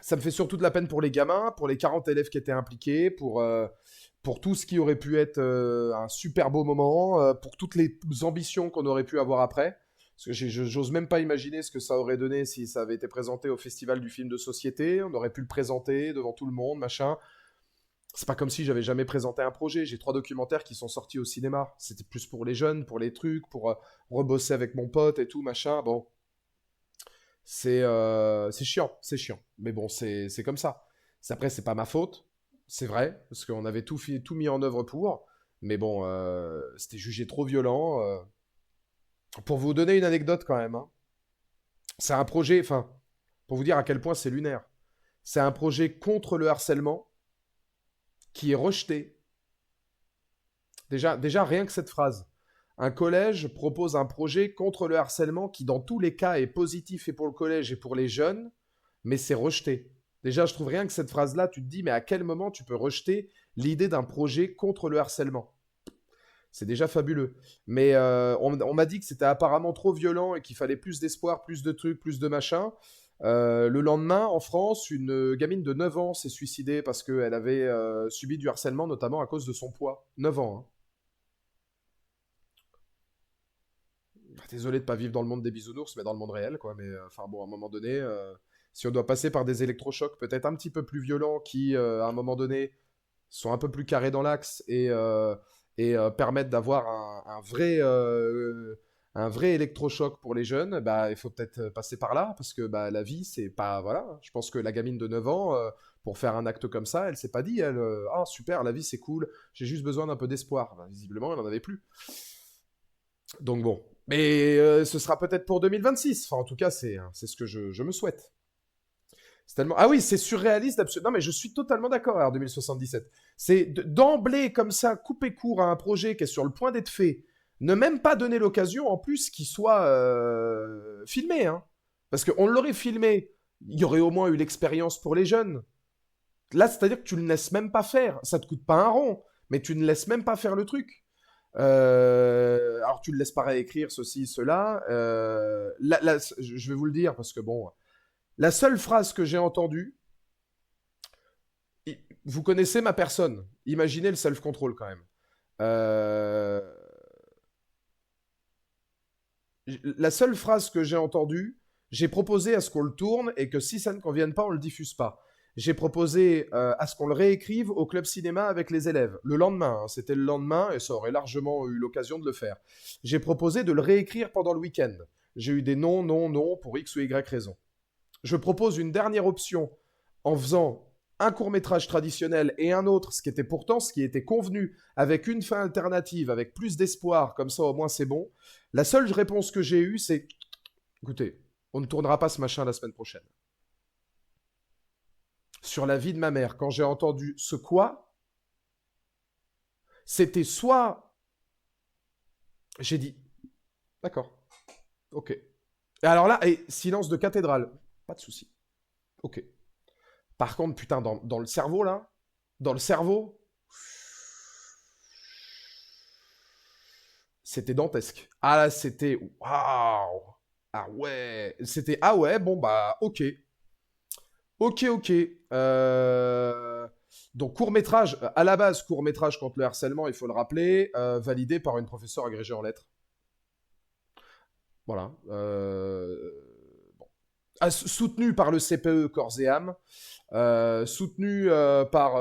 S1: ça me fait surtout de la peine pour les gamins, pour les 40 élèves qui étaient impliqués, pour tout ce qui aurait pu être un super beau moment, pour toutes les ambitions qu'on aurait pu avoir après. Parce que j'ose même pas imaginer ce que ça aurait donné si ça avait été présenté au Festival du film de société. On aurait pu le présenter devant tout le monde, machin. C'est pas comme si j'avais jamais présenté un projet. J'ai 3 documentaires qui sont sortis au cinéma. C'était plus pour les jeunes, pour les trucs, pour rebosser avec mon pote et tout, machin. Bon, c'est chiant, c'est chiant. Mais bon, c'est comme ça. Après, c'est pas ma faute, c'est vrai, parce qu'on avait tout mis en œuvre pour. Mais bon, c'était jugé trop violent. Pour vous donner une anecdote quand même, hein, c'est un projet, enfin, pour vous dire à quel point c'est lunaire. C'est un projet contre le harcèlement qui est rejeté. Déjà, rien que cette phrase. Un collège propose un projet contre le harcèlement qui, dans tous les cas, est positif et pour le collège et pour les jeunes, mais c'est rejeté. Déjà, je trouve rien que cette phrase-là, tu te dis, mais à quel moment tu peux rejeter l'idée d'un projet contre le harcèlement? C'est déjà fabuleux. Mais on m'a dit que c'était apparemment trop violent et qu'il fallait plus d'espoir, plus de trucs, plus de machin. Le lendemain, en France, une gamine de 9 ans s'est suicidée parce qu'elle avait subi du harcèlement, notamment à cause de son poids. 9 ans, hein. Désolé de pas vivre dans le monde des bisounours, mais dans le monde réel, quoi. Mais enfin bon, à un moment donné, si on doit passer par des électrochocs peut-être un petit peu plus violents qui, à un moment donné, sont un peu plus carrés dans l'axe et permettent d'avoir un vrai électrochoc pour les jeunes, bah, il faut peut-être passer par là, parce que bah, la vie, c'est pas... Voilà, je pense que la gamine de 9 ans, pour faire un acte comme ça, elle s'est pas dit, elle, ah super, la vie c'est cool, j'ai juste besoin d'un peu d'espoir. Bah, visiblement, elle en avait plus. Donc bon. Mais ce sera peut-être pour 2026. Enfin, en tout cas, c'est ce que je me souhaite. C'est tellement... Ah oui, c'est surréaliste, absolument. Non, mais je suis totalement d'accord, R 2077. C'est d'emblée, comme ça, couper court à un projet qui est sur le point d'être fait, ne même pas donner l'occasion, en plus, qu'il soit filmé. Hein. Parce qu'on l'aurait filmé, il y aurait au moins eu l'expérience pour les jeunes. Là, c'est-à-dire que tu ne le laisses même pas faire. Ça te coûte pas un rond, mais tu ne laisses même pas faire le truc. Alors, tu le laisses pas réécrire ceci, cela. Je vais vous le dire, parce que bon... La seule phrase que j'ai entendue, vous connaissez ma personne. Imaginez le self-control quand même. Euh, la seule phrase que j'ai entendue, j'ai proposé à ce qu'on le tourne et que si ça ne convienne pas, on le diffuse pas. J'ai proposé à ce qu'on le réécrive au club cinéma avec les élèves. Le lendemain, hein, c'était le lendemain et ça aurait largement eu l'occasion de le faire. J'ai proposé de le réécrire pendant le week-end. J'ai eu des non, non, non pour X ou Y raison. Je propose une dernière option en faisant un court-métrage traditionnel et un autre, ce qui était pourtant ce qui était convenu, avec une fin alternative, avec plus d'espoir, comme ça au moins c'est bon. La seule réponse que j'ai eue, c'est écoutez, on ne tournera pas ce machin la semaine prochaine. Sur la vie de ma mère, quand j'ai entendu ce quoi, c'était soit j'ai dit d'accord, ok. Et alors là, et silence de cathédrale, pas de souci, ok. Par contre, putain, dans le cerveau, là, dans le cerveau, c'était dantesque. Ah là, c'était waouh. Ah ouais, c'était ah ouais, bon bah ok. Ok, ok. Donc court-métrage, à la base, court-métrage contre le harcèlement, il faut le rappeler, validé par une professeure agrégée en lettres. Voilà. Bon. Ah, soutenu par le CPE corps et âme, soutenu par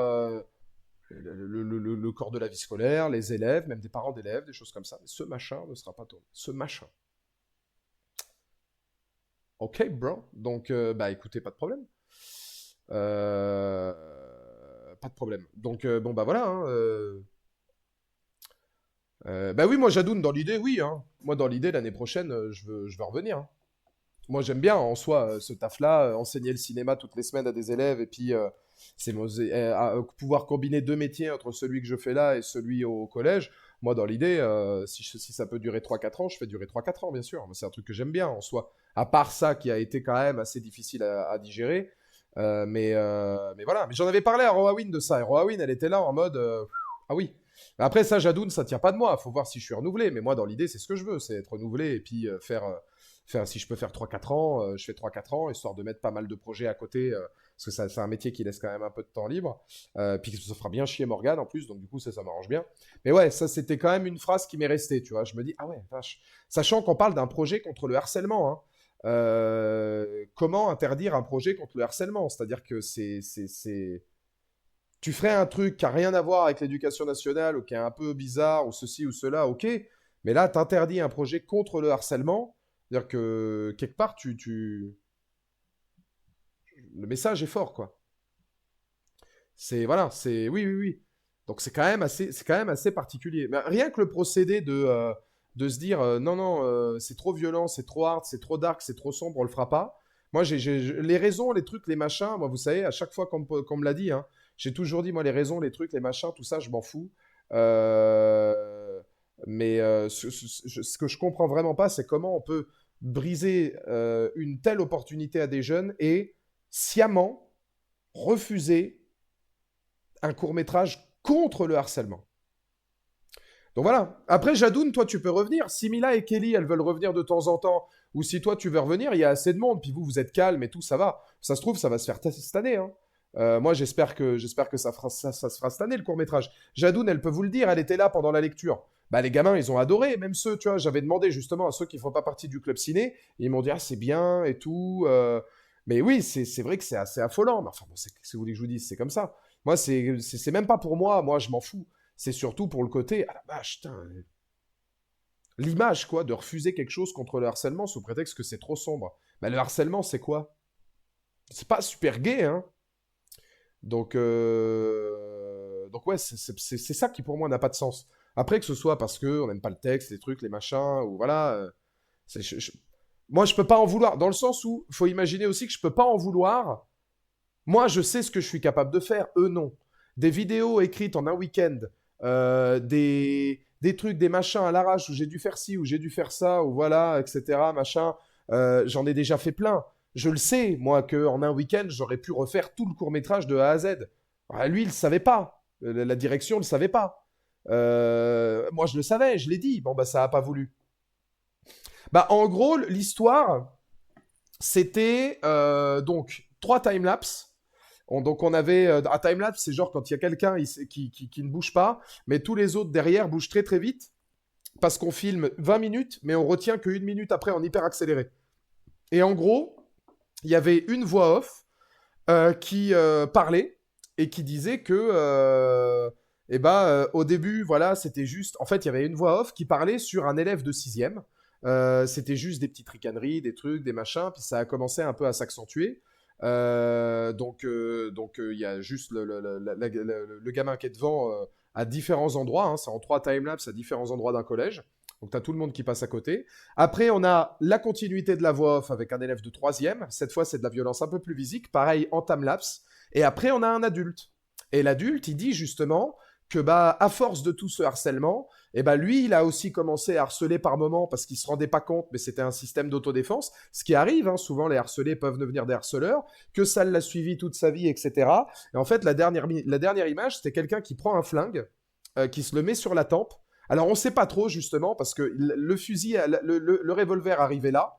S1: le corps de la vie scolaire, les élèves, même des parents d'élèves, des choses comme ça. Mais ce machin ne sera pas tourné. Ce machin. Ok, bro. Donc, bah écoutez, pas de problème. Pas de problème. Donc, bon, bah voilà. Hein, bah oui, moi, Jadoun, dans l'idée, oui. Hein. Moi, dans l'idée, l'année prochaine, je veux revenir. Hein. Moi, j'aime bien en soi ce taf-là, enseigner le cinéma toutes les semaines à des élèves et puis pouvoir combiner deux métiers entre celui que je fais là et celui au collège. Moi, dans l'idée, si ça peut durer 3 4 ans, je fais durer 3 4 ans, bien sûr. C'est un truc que j'aime bien en soi. À part ça, qui a été quand même assez difficile à digérer. Mais voilà. Mais j'en avais parlé à Roawin de ça. Et Roawin, elle était là en mode ah oui. Mais après, ça, Jadoun, ça tient pas de moi. Faut voir si je suis renouvelé. Mais moi, dans l'idée, c'est ce que je veux. C'est être renouvelé et puis si je peux faire 3 4 ans, je fais 3 4 ans, histoire de mettre pas mal de projets à côté, parce que c'est un métier qui laisse quand même un peu de temps libre. Puis ça fera bien chier Morgane en plus, donc du coup ça m'arrange bien. Mais ouais, ça c'était quand même une phrase qui m'est restée, tu vois. Je me dis, ah ouais, vache. Sachant qu'on parle d'un projet contre le harcèlement, hein. Comment interdire un projet contre le harcèlement? C'est-à-dire que tu ferais un truc qui a rien à voir avec l'éducation nationale ou qui est un peu bizarre ou ceci ou cela, ok. Mais là, t'interdis un projet contre le harcèlement. C'est-à-dire que quelque part, le message est fort, quoi. C'est voilà, c'est oui, oui, oui. Donc c'est quand même assez particulier. Mais rien que le procédé de se dire non, non, c'est trop violent, c'est trop hard, c'est trop dark, c'est trop sombre, on le fera pas. Moi, les raisons, les trucs, les machins. Moi, vous savez, à chaque fois qu'on me l'a dit, hein, j'ai toujours dit moi les raisons, les trucs, les machins, tout ça, je m'en fous. Mais ce que je comprends vraiment pas, c'est comment on peut briser une telle opportunité à des jeunes et sciemment refuser un court-métrage contre le harcèlement. Donc voilà. Après, Jadoun, toi, tu peux revenir. Si Mila et Kelly, elles veulent revenir de temps en temps, ou si toi, tu veux revenir, il y a assez de monde, puis vous êtes calme et tout, ça va. Ça se trouve, ça va se faire cette année. Hein. Moi, j'espère que ça se fera cette année, le court-métrage. Jadoun, elle peut vous le dire, elle était là pendant la lecture. Bah, les gamins, ils ont adoré, même ceux, tu vois, j'avais demandé justement à ceux qui ne font pas partie du club ciné, et ils m'ont dit, ah, c'est bien et tout. Mais oui, c'est vrai que c'est assez affolant. Mais enfin, bon, c'est ce que vous voulez que je vous dise, c'est comme ça. Moi, c'est même pas pour moi, je m'en fous. C'est surtout pour le côté, ah la vache, putain, l'image, quoi, de refuser quelque chose contre le harcèlement sous prétexte que c'est trop sombre. Bah, le harcèlement, c'est quoi? C'est pas super gay, hein. Donc ouais, c'est ça qui pour moi n'a pas de sens. Après, que ce soit parce qu'on n'aime pas le texte, les trucs, les machins, ou voilà. C'est- je- je- Moi, je peux pas en vouloir. Dans le sens où, faut imaginer aussi que je peux pas en vouloir Moi, je sais ce que je suis capable de faire, eux non. Des vidéos écrites en un week-end, des trucs, des machins à l'arrache où j'ai dû faire ci, où j'ai dû faire ça, ou voilà, etc. Machin. J'en ai déjà fait plein. Je le sais, moi, qu'en un week-end, j'aurais pu refaire tout le court-métrage de A à Z. Ah, lui, il le savait pas. La direction ne le savait pas. Moi, je le savais, je l'ai dit. Bon, bah, ça a pas voulu. Bah, en gros, l'histoire, c'était donc 3 timelapses. Donc on avait un timelapse, c'est genre quand il y a quelqu'un qui ne bouge pas, mais tous les autres derrière bougent très très vite parce qu'on filme 20 minutes, mais on retient qu'une minute après en hyper accéléré. Et en gros, il y avait une voix off qui parlait et qui disait que au début, voilà, c'était juste. En fait, il y avait une voix off qui parlait sur un élève de sixième. C'était juste des petites ricaneries, des trucs, des machins, puis ça a commencé un peu à s'accentuer. Il y a juste le gamin qui est devant à différents endroits, hein, c'est en 3 timelapses à différents endroits d'un collège. Donc tu as tout le monde qui passe à côté. Après, on a la continuité de la voix off avec un élève de troisième. Cette fois, c'est de la violence un peu plus physique. Pareil, en timelapse. Et après, on a un adulte. Et l'adulte, il dit justement que bah, à force de tout ce harcèlement, et bah, lui, il a aussi commencé à harceler par moments parce qu'il se rendait pas compte, mais c'était un système d'autodéfense. Ce qui arrive, hein, souvent les harcelés peuvent devenir des harceleurs, que ça l'a suivi toute sa vie, etc. Et en fait, la dernière image, c'était quelqu'un qui prend un flingue, qui se le met sur la tempe. Alors, on ne sait pas trop, justement, parce que le fusil, le revolver arrivait là.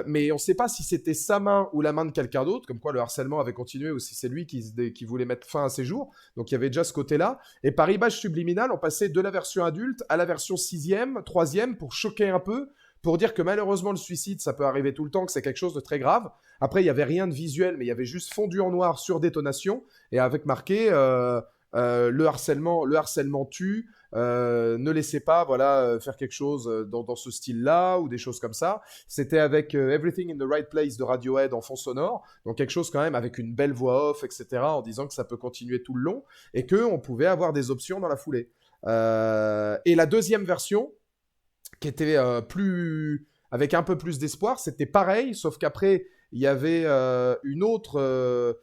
S1: Mais on ne sait pas si c'était sa main ou la main de quelqu'un d'autre, comme quoi le harcèlement avait continué ou si c'est lui qui voulait mettre fin à ses jours. Donc il y avait déjà ce côté-là. Et par image subliminale, on passait de la version adulte à la version sixième, troisième, pour choquer un peu, pour dire que malheureusement le suicide, ça peut arriver tout le temps, que c'est quelque chose de très grave. Après, il n'y avait rien de visuel, mais il y avait juste fondu en noir sur détonation, et avec marqué le harcèlement tue, ne laissez pas voilà, faire quelque chose dans ce style-là ou des choses comme ça. C'était avec Everything in the Right Place de Radiohead en fond sonore, donc quelque chose quand même avec une belle voix off, etc., en disant que ça peut continuer tout le long et qu'on pouvait avoir des options dans la foulée. Et la deuxième version, qui était plus avec un peu plus d'espoir, c'était pareil, sauf qu'après il y avait une autre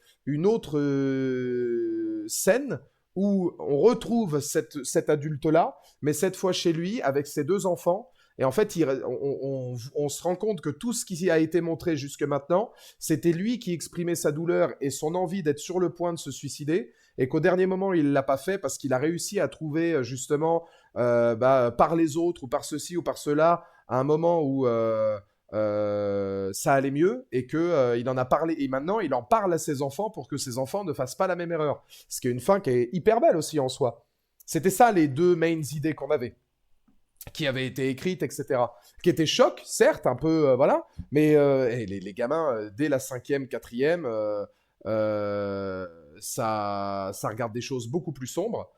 S1: scène où on retrouve cet adulte-là, mais cette fois chez lui, avec ses 2 enfants. Et en fait, on se rend compte que tout ce qui a été montré jusque maintenant, c'était lui qui exprimait sa douleur et son envie d'être sur le point de se suicider, et qu'au dernier moment, il ne l'a pas fait parce qu'il a réussi à trouver justement, par les autres ou par ceci ou par cela, à un moment où ça allait mieux et que il en a parlé et maintenant il en parle à ses enfants pour que ses enfants ne fassent pas la même erreur. Ce qui est une fin qui est hyper belle aussi en soi. C'était ça les deux main idées qu'on avait, qui avaient été écrites, etc. Qui étaient chocs, certes, un peu, voilà, mais les gamins, dès la cinquième, quatrième, ça regarde des choses beaucoup plus sombres.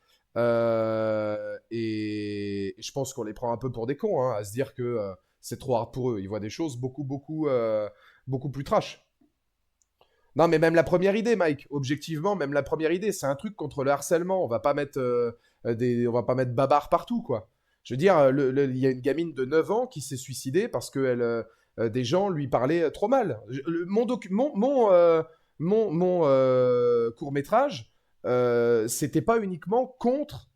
S1: Et je pense qu'on les prend un peu pour des cons, hein, à se dire que c'est trop hard pour eux. Ils voient des choses beaucoup plus trash. Non, mais même la première idée, Mike, objectivement, même la première idée, c'est un truc contre le harcèlement. On va pas mettre babar partout, quoi. Je veux dire, il y a une gamine de 9 ans qui s'est suicidée parce que des gens lui parlaient trop mal. Mon court-métrage, c'était pas uniquement contre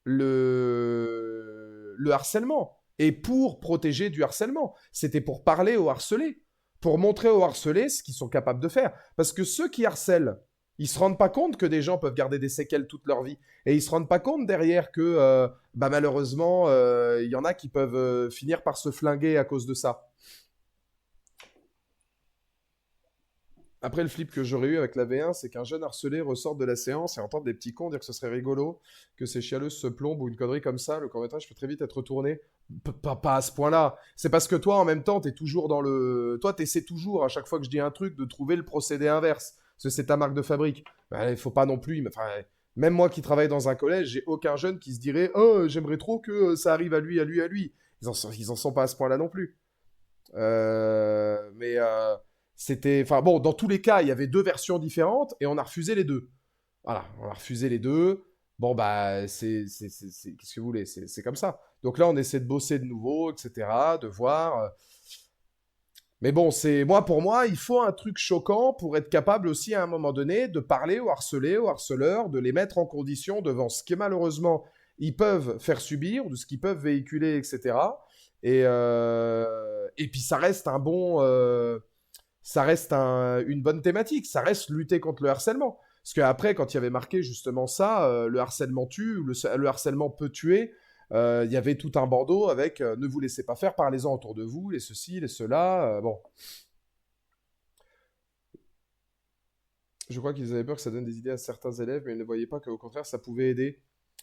S1: le harcèlement et pour protéger du harcèlement. C'était pour parler aux harcelés, pour montrer aux harcelés ce qu'ils sont capables de faire. Parce que ceux qui harcèlent, ils se rendent pas compte que des gens peuvent garder des séquelles toute leur vie. Et ils se rendent pas compte derrière que, malheureusement, il y en a qui peuvent finir par se flinguer à cause de ça. Après, le flip que j'aurais eu avec la V1, c'est qu'un jeune harcelé ressorte de la séance et entende des petits cons dire que ce serait rigolo, que ces chialeuses se plombent ou une connerie comme ça. Le court-métrage peut très vite être retourné. Pas à ce point-là. C'est parce que toi, en même temps, t'es toujours dans le. Toi, t'essaies toujours, à chaque fois que je dis un truc, de trouver le procédé inverse. Parce que c'est ta marque de fabrique. Il faut pas non plus. Enfin, même moi qui travaille dans un collège, j'ai aucun jeune qui se dirait oh, j'aimerais trop que ça arrive à lui, à lui, à lui. Ils en sont pas à ce point-là non plus. Mais c'était. Enfin bon, dans tous les cas, il y avait 2 versions différentes et on a refusé les deux. Voilà, on a refusé les deux. Bon, bah, qu'est-ce que vous voulez? C'est comme ça. Donc là, on essaie de bosser de nouveau, etc., de voir. Mais bon, pour moi, il faut un truc choquant pour être capable aussi à un moment donné de parler aux harcelés, aux harceleurs, de les mettre en condition devant ce que malheureusement ils peuvent faire subir, de ce qu'ils peuvent véhiculer, etc. Et puis ça reste une bonne thématique, ça reste lutter contre le harcèlement. Parce qu'après, quand il y avait marqué justement ça, le harcèlement tue, le harcèlement peut tuer, il y avait tout un bandeau avec ne vous laissez pas faire, parlez-en autour de vous, les ceci, les cela. Bon, je crois qu'ils avaient peur que ça donne des idées à certains élèves, mais ils ne voyaient pas qu'au contraire, ça pouvait aider.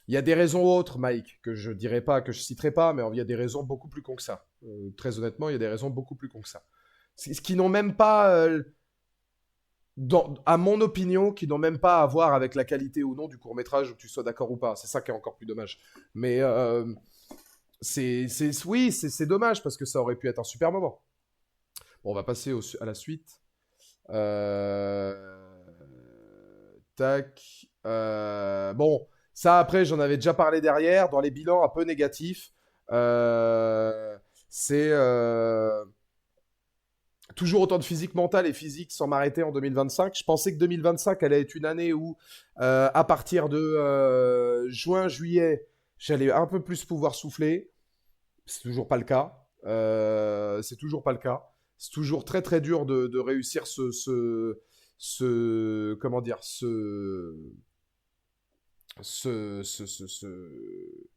S1: Il y a des raisons autres, Mike, que je dirais pas, que je citerai pas, mais il y a des raisons beaucoup plus con que ça. Très honnêtement, il y a des raisons beaucoup plus con que ça. Ce qui n'ont même pas, à mon opinion, qui n'ont même pas à voir avec la qualité ou non du court-métrage, que tu sois d'accord ou pas. C'est ça qui est encore plus dommage. Mais oui, c'est dommage parce que ça aurait pu être un super moment. Bon, on va passer à la suite. Tac. Bon, ça après, j'en avais déjà parlé derrière. Dans les bilans un peu négatifs, c'est toujours autant de physique mentale et physique sans m'arrêter en 2025. Je pensais que 2025 allait être une année où, à partir de juin, juillet, j'allais un peu plus pouvoir souffler. C'est toujours pas le cas. C'est toujours pas le cas. C'est toujours très très dur de réussir comment dire, ce, ce, ce, ce,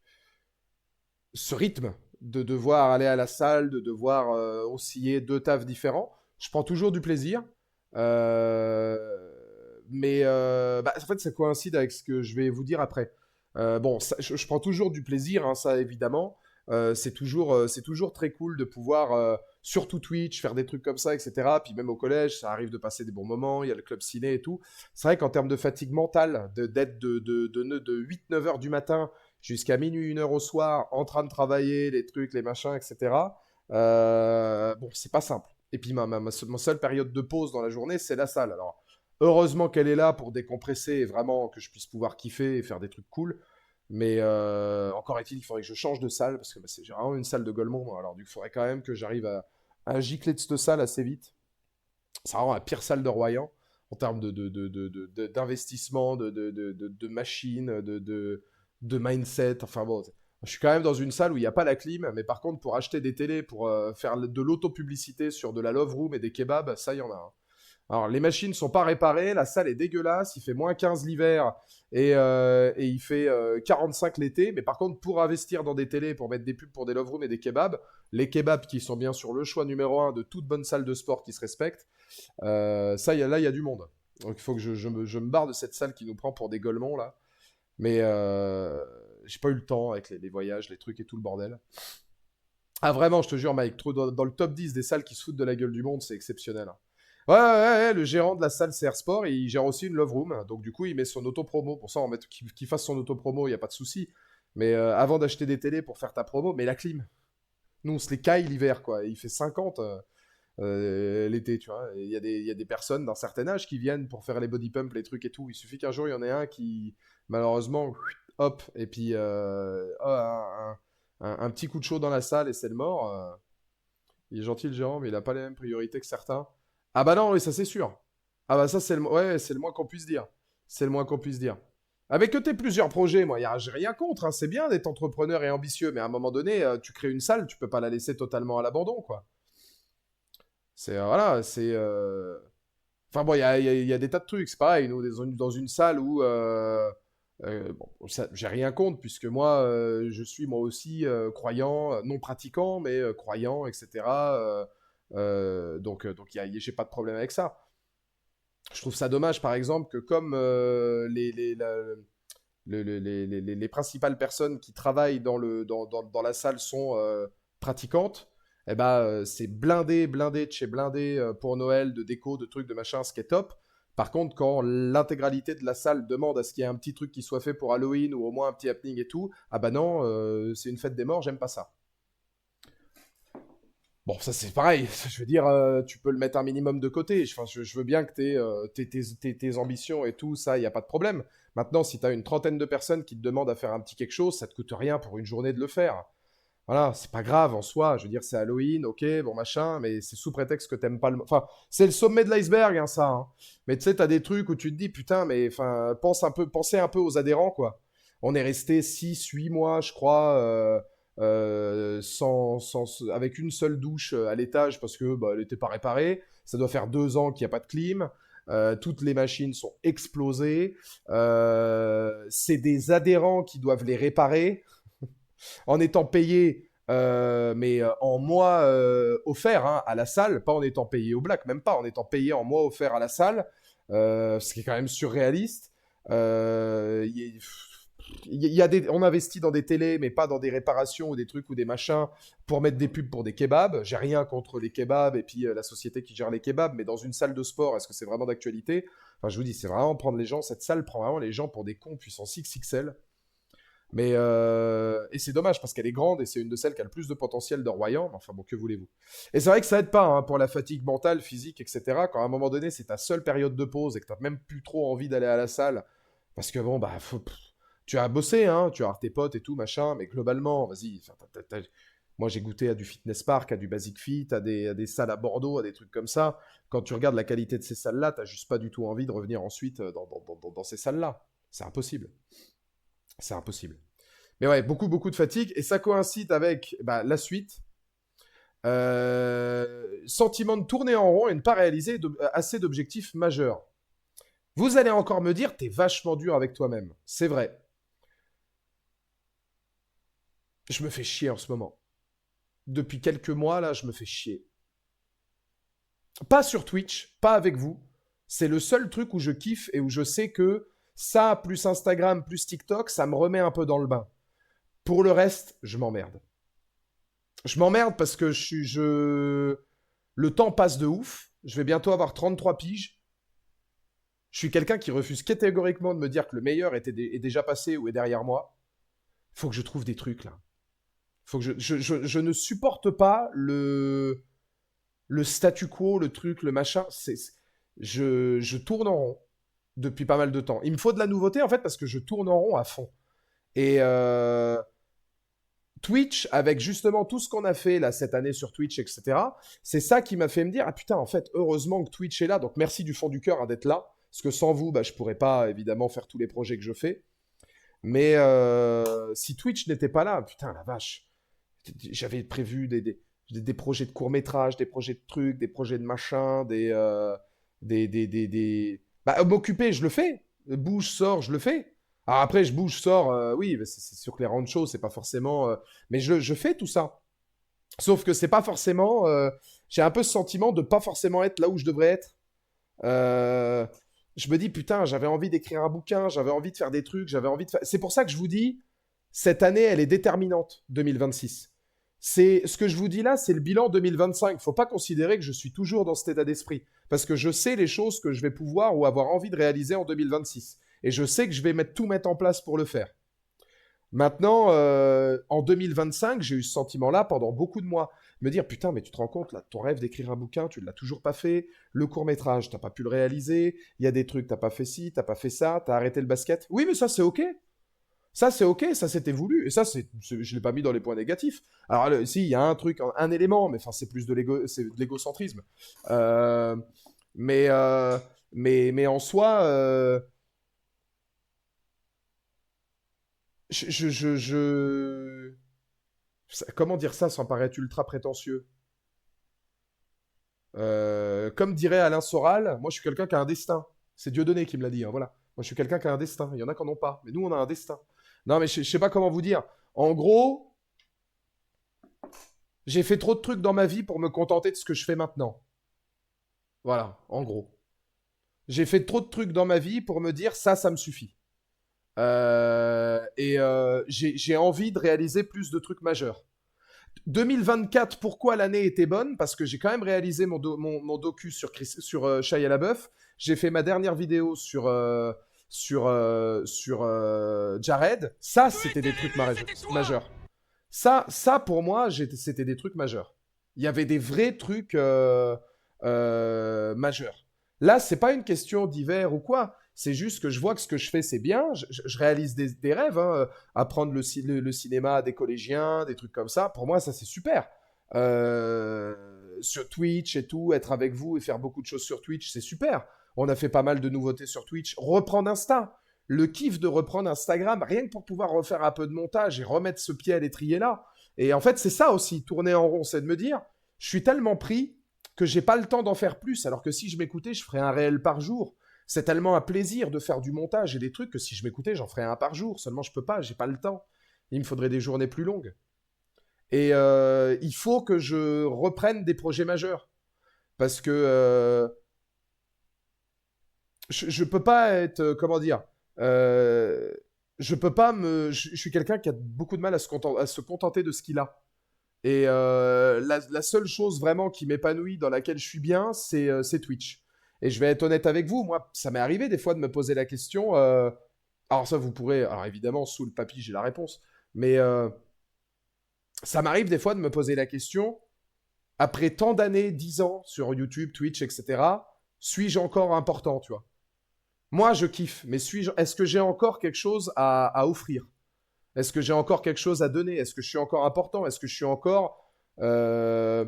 S1: ce rythme de devoir aller à la salle, de devoir osciller deux tafs différents. Je prends toujours du plaisir. Euh, en fait, ça coïncide avec ce que je vais vous dire après. Bon, je prends toujours du plaisir, hein, ça évidemment. C'est toujours très cool de pouvoir, surtout Twitch, faire des trucs comme ça, etc. Puis même au collège, ça arrive de passer des bons moments, il y a le club ciné et tout. C'est vrai qu'en termes de fatigue mentale, d'être de 8-9 heures du matin jusqu'à minuit, 1 heure au soir, en train de travailler, les trucs, les machins, etc. Bon, c'est pas simple. Et puis ma seule période de pause dans la journée, c'est la salle. Alors, heureusement qu'elle est là pour décompresser et vraiment que je puisse pouvoir kiffer et faire des trucs cool. Mais encore est-il qu'il faudrait que je change de salle parce que j'ai vraiment une salle de Golemont. Moi. Alors, il faudrait quand même que j'arrive à gicler de cette salle assez vite. C'est vraiment la pire salle de Royan en termes d'investissement, de machines, de mindset. Enfin bon, je suis quand même dans une salle où il n'y a pas la clim, mais par contre, pour acheter des télés, pour faire de l'auto-publicité sur de la love room et des kebabs, ça, il y en a. Hein. Alors, les machines sont pas réparées, la salle est dégueulasse, il fait moins 15 l'hiver et il fait 45 l'été. Mais par contre, pour investir dans des télés, pour mettre des pubs pour des love rooms et des kebabs, les kebabs qui sont bien sûr le choix numéro un de toute bonne salle de sport qui se respecte, là, il y a du monde. Donc, il faut que je me barre de cette salle qui nous prend pour des golemons, là. Mais j'ai pas eu le temps avec les voyages, les trucs et tout le bordel. Ah, vraiment, je te jure, Mike, trop dans le top 10 des salles qui se foutent de la gueule du monde, c'est exceptionnel. Hein. Ouais, le gérant de la salle CR Sport, il gère aussi une Love Room. Donc, du coup, il met son auto-promo. Pour ça, qu'il fasse son auto-promo, il n'y a pas de souci. Mais avant d'acheter des télés pour faire ta promo, mais la clim. Nous, on se les caille l'hiver, quoi. Il fait 50 l'été, tu vois. Il y a des personnes d'un certain âge qui viennent pour faire les body pumps, les trucs et tout. Il suffit qu'un jour, il y en ait un qui, malheureusement, hop, et puis un petit coup de chaud dans la salle et c'est le mort. Il est gentil, le gérant, mais il n'a pas les mêmes priorités que certains. Ah bah non, oui, ça c'est sûr. Ah bah ça, c'est le moins qu'on puisse dire. C'est le moins qu'on puisse dire. Avec que t'aies plusieurs projets, moi, j'ai rien contre. Hein. C'est bien d'être entrepreneur et ambitieux, mais à un moment donné, tu crées une salle, tu peux pas la laisser totalement à l'abandon, quoi. Voilà, c'est. Enfin bon, il y a des tas de trucs. C'est pareil, nous, dans une salle où. Bon, j'ai rien contre, puisque moi, je suis moi aussi croyant, non pratiquant, mais croyant, etc. Donc j'ai pas de problème avec ça. Je trouve ça dommage, par exemple, que comme les principales personnes qui travaillent dans la salle sont pratiquantes, eh ben, c'est blindé de chez blindé pour Noël, de déco, de trucs, de machin, ce qui est top. Par contre, quand l'intégralité de la salle demande à ce qu'il y ait un petit truc qui soit fait pour Halloween ou au moins un petit happening et tout, ah bah non, c'est une fête des morts, j'aime pas ça. Bon, ça c'est pareil, je veux dire, tu peux le mettre un minimum de côté. Enfin, je veux bien que tes ambitions et tout, ça, il n'y a pas de problème. Maintenant, si tu as une trentaine de personnes qui te demandent à faire un petit quelque chose, ça te coûte rien pour une journée de le faire. Voilà, c'est pas grave en soi. Je veux dire, c'est Halloween, ok, bon machin, mais c'est sous prétexte que t'aimes pas le. Enfin, c'est le sommet de l'iceberg, hein, ça. Hein. Mais tu sais, t'as des trucs où tu te dis, putain, mais enfin, pensez un peu aux adhérents, quoi. On est resté 6, 8 mois, je crois, avec une seule douche à l'étage parce que bah, elle n'était pas réparée. Ça doit faire 2 ans qu'il n'y a pas de clim. Toutes les machines sont explosées. C'est des adhérents qui doivent les réparer en étant payé, mais en mois offert hein, à la salle, pas en étant payé au black, même pas, en étant payé en mois offert à la salle, ce qui est quand même surréaliste. On investit dans des télés, mais pas dans des réparations ou des trucs ou des machins pour mettre des pubs pour des kebabs. J'ai rien contre les kebabs et puis la société qui gère les kebabs, mais dans une salle de sport, est-ce que c'est vraiment d'actualité? Enfin, je vous dis, c'est vraiment prendre les gens, cette salle prend vraiment les gens pour des cons puissance XXL. Mais et c'est dommage parce qu'elle est grande et c'est une de celles qui a le plus de potentiel de Royan. Enfin bon, que voulez-vous? Et c'est vrai que ça aide pas hein, pour la fatigue mentale, physique, etc. Quand à un moment donné c'est ta seule période de pause et que t'as même plus trop envie d'aller à la salle parce que bon bah tu as bossé, hein, tu as tes potes et tout machin, mais globalement, vas-y. Moi j'ai goûté à du fitness park, à du basic fit, à des salles à Bordeaux, à des trucs comme ça. Quand tu regardes la qualité de ces salles-là, t'as juste pas du tout envie de revenir ensuite dans ces salles-là. C'est impossible. C'est impossible. Mais ouais, beaucoup, beaucoup de fatigue. Et ça coïncide avec bah, la suite. Sentiment de tourner en rond et ne pas réaliser assez d'objectifs majeurs. Vous allez encore me dire, t'es vachement dur avec toi-même. C'est vrai. Je me fais chier en ce moment. Depuis quelques mois, là, je me fais chier. Pas sur Twitch, pas avec vous. C'est le seul truc où je kiffe et où je sais que ça, plus Instagram, plus TikTok, ça me remet un peu dans le bain. Pour le reste, je m'emmerde. Je m'emmerde parce que le temps passe de ouf. Je vais bientôt avoir 33 piges. Je suis quelqu'un qui refuse catégoriquement de me dire que le meilleur est déjà passé ou est derrière moi. Faut que je trouve des trucs là. Faut que je ne supporte pas le statu quo, le truc, le machin. Je tourne en rond depuis pas mal de temps. Il me faut de la nouveauté en fait parce que je tourne en rond à fond. Et Twitch, avec justement tout ce qu'on a fait là cette année sur Twitch, etc., c'est ça qui m'a fait me dire, ah putain, en fait, heureusement que Twitch est là, donc merci du fond du cœur hein, d'être là, parce que sans vous, bah, je pourrais pas évidemment faire tous les projets que je fais. Mais si Twitch n'était pas là, putain, la vache, j'avais prévu des projets de court-métrage, des projets de trucs, des projets de machin, Bah, m'occuper, je le fais. Bouge, sors, je le fais. Alors après, je bouge, sors, oui, c'est sûr que les round shows, c'est pas forcément... mais je fais tout ça. Sauf que c'est pas forcément... j'ai un peu ce sentiment de pas forcément être là où je devrais être. Euh, je me dis, putain, j'avais envie d'écrire un bouquin, j'avais envie de faire des trucs, j'avais envie de faire... C'est pour ça que je vous dis, cette année, elle est déterminante, 2026. C'est ce que je vous dis là, c'est le bilan 2025. Faut pas considérer que je suis toujours dans cet état d'esprit, parce que je sais les choses que je vais pouvoir ou avoir envie de réaliser en 2026, et je sais que je vais tout mettre en place pour le faire. Maintenant, en 2025, j'ai eu ce sentiment-là pendant beaucoup de mois. Me dire, putain, mais tu te rends compte, là, ton rêve d'écrire un bouquin, tu ne l'as toujours pas fait. Le court-métrage, t'as pas pu le réaliser. Il y a des trucs, t'as pas fait ci, t'as pas fait ça, t'as arrêté le basket. Oui, mais ça, c'est OK. Ça, c'est OK, ça, c'était voulu. Et ça, je l'ai pas mis dans les points négatifs. Alors, si, il y a un truc, un élément, mais enfin, c'est plus de l'égocentrisme. Euh, mais, euh, mais en soi, je, je, je, je- comment dire ça sans paraître ultra prétentieux? Comme dirait Alain Soral, moi je suis quelqu'un qui a un destin. C'est Dieudonné qui me l'a dit, hein, voilà. Moi je suis quelqu'un qui a un destin. Il y en a qui n'en ont pas. Mais nous on a un destin. Non mais je sais pas comment vous dire. En gros, j'ai fait trop de trucs dans ma vie pour me contenter de ce que je fais maintenant. Voilà, en gros. J'ai fait trop de trucs dans ma vie pour me dire ça me suffit. J'ai envie de réaliser plus de trucs majeurs. 2024, pourquoi l'année était bonne? Parce que j'ai quand même réalisé mon docu sur Shia LaBeouf. J'ai fait ma dernière vidéo sur Jared. Ça, c'était des trucs majeurs. Ça pour moi, c'était des trucs majeurs. Il y avait des vrais trucs majeurs. Là, c'est pas une question d'hiver ou quoi. C'est juste que je vois que ce que je fais, c'est bien. Je réalise des rêves, hein. Apprendre le cinéma à des collégiens, des trucs comme ça. Pour moi, ça, c'est super. Sur Twitch et tout, être avec vous et faire beaucoup de choses sur Twitch, c'est super. On a fait pas mal de nouveautés sur Twitch. Reprendre Insta. Le kiff de reprendre Instagram, rien que pour pouvoir refaire un peu de montage et remettre ce pied à l'étrier là. Et en fait, c'est ça aussi, tourner en rond, c'est de me dire, je suis tellement pris que j'ai pas le temps d'en faire plus, alors que si je m'écoutais, je ferais un réel par jour. C'est tellement un plaisir de faire du montage et des trucs que si je m'écoutais, j'en ferais un par jour. Seulement, je peux pas, j'ai pas le temps. Il me faudrait des journées plus longues. Et il faut que je reprenne des projets majeurs. Parce que je peux pas être, comment dire, euh, je peux pas me, je suis quelqu'un qui a beaucoup de mal à se contenter de ce qu'il a. Et la seule chose vraiment qui m'épanouit, dans laquelle je suis bien, c'est Twitch. Et je vais être honnête avec vous, moi, ça m'est arrivé des fois de me poser la question. Alors ça, vous pourrez, alors évidemment, sous le papy, j'ai la réponse. Mais ça m'arrive des fois de me poser la question, après tant d'années, 10 ans sur YouTube, Twitch, etc., suis-je encore important, tu vois? Moi, je kiffe, mais est-ce que j'ai encore quelque chose à offrir? Est-ce que j'ai encore quelque chose à donner? Est-ce que je suis encore important? Est-ce que je suis encore, euh,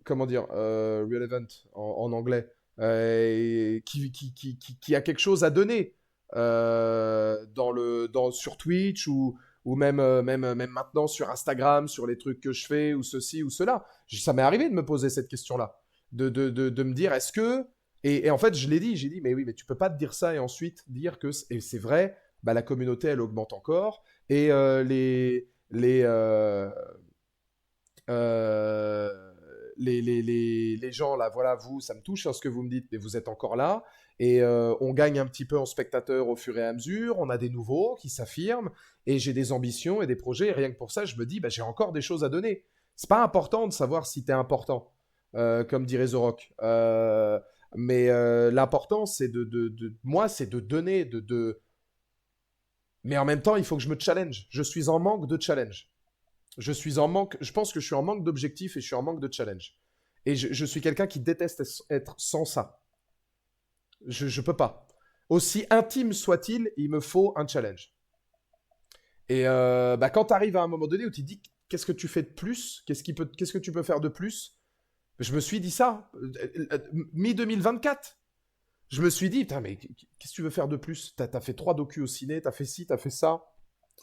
S1: comment dire, relevant en anglais, qui a quelque chose à donner sur Twitch ou même maintenant sur Instagram, sur les trucs que je fais ou ceci ou cela. Ça m'est arrivé de me poser cette question-là, de me dire est-ce que et en fait je l'ai dit, j'ai dit mais oui mais tu peux pas te dire ça et ensuite dire que et c'est vrai, bah, la communauté elle augmente encore et euh, les gens là, voilà, vous, ça me touche hein, ce que vous me dites, mais vous êtes encore là. Et on gagne un petit peu en spectateurs au fur et à mesure. On a des nouveaux qui s'affirment. Et j'ai des ambitions et des projets. Et rien que pour ça, je me dis, bah, j'ai encore des choses à donner. C'est pas important de savoir si t'es important, comme dirait The Rock. Mais l'important, c'est moi, c'est de donner, mais en même temps, il faut que je me challenge. Je suis en manque de challenge. Je suis en manque, je pense que je suis en manque d'objectifs et je suis en manque de challenge. Et je suis quelqu'un qui déteste être sans ça. Je peux pas. Aussi intime soit-il, il me faut un challenge. Et bah, quand tu arrives à un moment donné où tu te dis qu'est-ce que tu fais de plus, qu'est-ce que tu peux faire de plus, je me suis dit ça, mi-2024. Je me suis dit, putain, mais qu'est-ce que tu veux faire de plus? T'as fait 3 docus au ciné, t'as fait ci, t'as fait ça,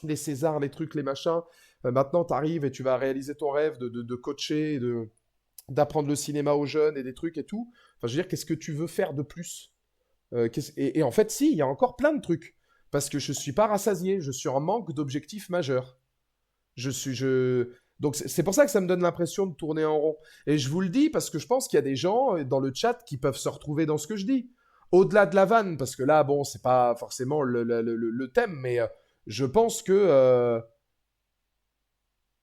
S1: les Césars, les trucs, les machins. Maintenant, t'arrives et tu vas réaliser ton rêve de coacher, d'apprendre le cinéma aux jeunes et des trucs et tout. Enfin, je veux dire, qu'est-ce que tu veux faire de plus? Et en fait, si, il y a encore plein de trucs. Parce que je suis pas rassasié, je suis en manque d'objectifs majeurs. Donc c'est pour ça que ça me donne l'impression de tourner en rond. Et je vous le dis parce que je pense qu'il y a des gens dans le chat qui peuvent se retrouver dans ce que je dis. Au-delà de la vanne, parce que là, bon, c'est pas forcément le thème, mais je pense que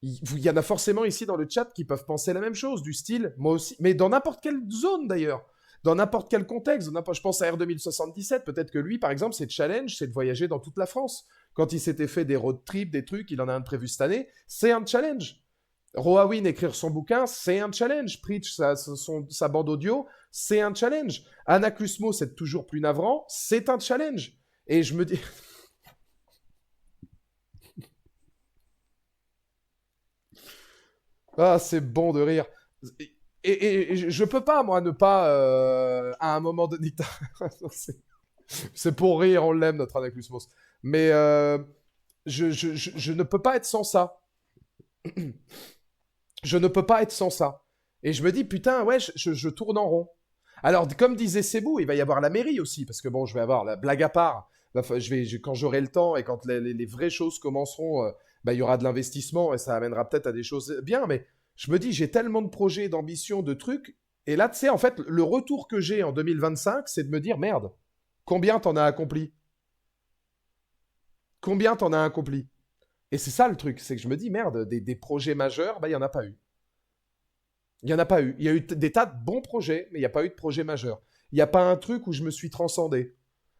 S1: il y en a forcément ici dans le chat qui peuvent penser la même chose, du style, moi aussi, mais dans n'importe quelle zone d'ailleurs, dans n'importe quel contexte. Je pense à R2077, peut-être que lui, par exemple, ses challenges, c'est de voyager dans toute la France. Quand il s'était fait des road trips, des trucs, il en a un de prévu cette année, c'est un challenge. Roawin écrire son bouquin, c'est un challenge. Preach sa bande audio, c'est un challenge. Anaclusmo, c'est toujours plus navrant, c'est un challenge. Et je me dis, ah, c'est bon de rire. Et je peux pas, moi, ne pas, à un moment donné, c'est pour rire, on l'aime, notre Anaclusmos. Mais je ne peux pas être sans ça. Je ne peux pas être sans ça. Et je me dis, putain, ouais, je tourne en rond. Alors, comme disait Sebou, il va y avoir la mairie aussi, parce que bon, je vais avoir la blague à part. Enfin, quand j'aurai le temps et quand les vraies choses commenceront, bah, il y aura de l'investissement et ça amènera peut-être à des choses bien. Mais je me dis, j'ai tellement de projets, d'ambitions, de trucs. Et là, tu sais, en fait, le retour que j'ai en 2025, c'est de me dire, merde, combien t'en as accompli? Combien t'en as accompli? Et c'est ça le truc, c'est que je me dis, merde, des projets majeurs, bah, il n'y en a pas eu. Il n'y en a pas eu. Il y a eu des tas de bons projets, mais il n'y a pas eu de projet majeur. Il n'y a pas un truc où je me suis transcendé.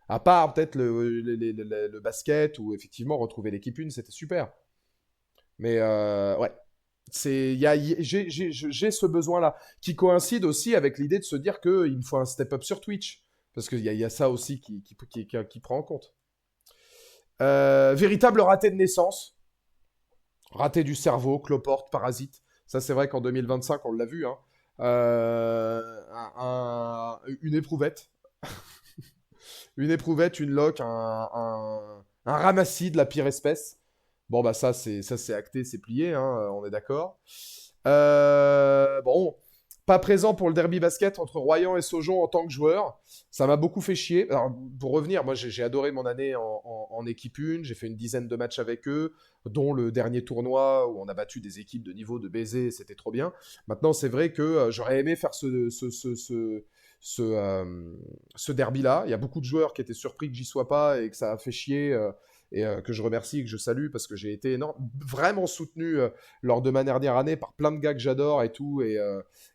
S1: À part peut-être le basket, où effectivement retrouver l'équipe une, c'était super. Mais ouais, j'ai ce besoin-là, qui coïncide aussi avec l'idée de se dire qu'il me faut un step-up sur Twitch. Parce qu'il y a ça aussi qui prend en compte. Véritable raté de naissance. Raté du cerveau, cloporte, parasite. Ça, c'est vrai qu'en 2025, on l'a vu. Hein. Une éprouvette. Une éprouvette, une loque, un ramassis de la pire espèce. Bon, bah ça, c'est acté, c'est plié, hein, on est d'accord. Bon, pas présent pour le derby basket entre Royan et Sojon en tant que joueur. Ça m'a beaucoup fait chier. Alors, pour revenir, moi, j'ai adoré mon année en équipe 1. J'ai fait une dizaine de matchs avec eux, dont le dernier tournoi où on a battu des équipes de niveau de baiser. C'était trop bien. Maintenant, c'est vrai que j'aurais aimé faire ce derby-là. Il y a beaucoup de joueurs qui étaient surpris que j'y sois pas et que ça a fait chier. Que je remercie et que je salue parce que j'ai été vraiment soutenu lors de ma dernière année par plein de gars que j'adore et tout.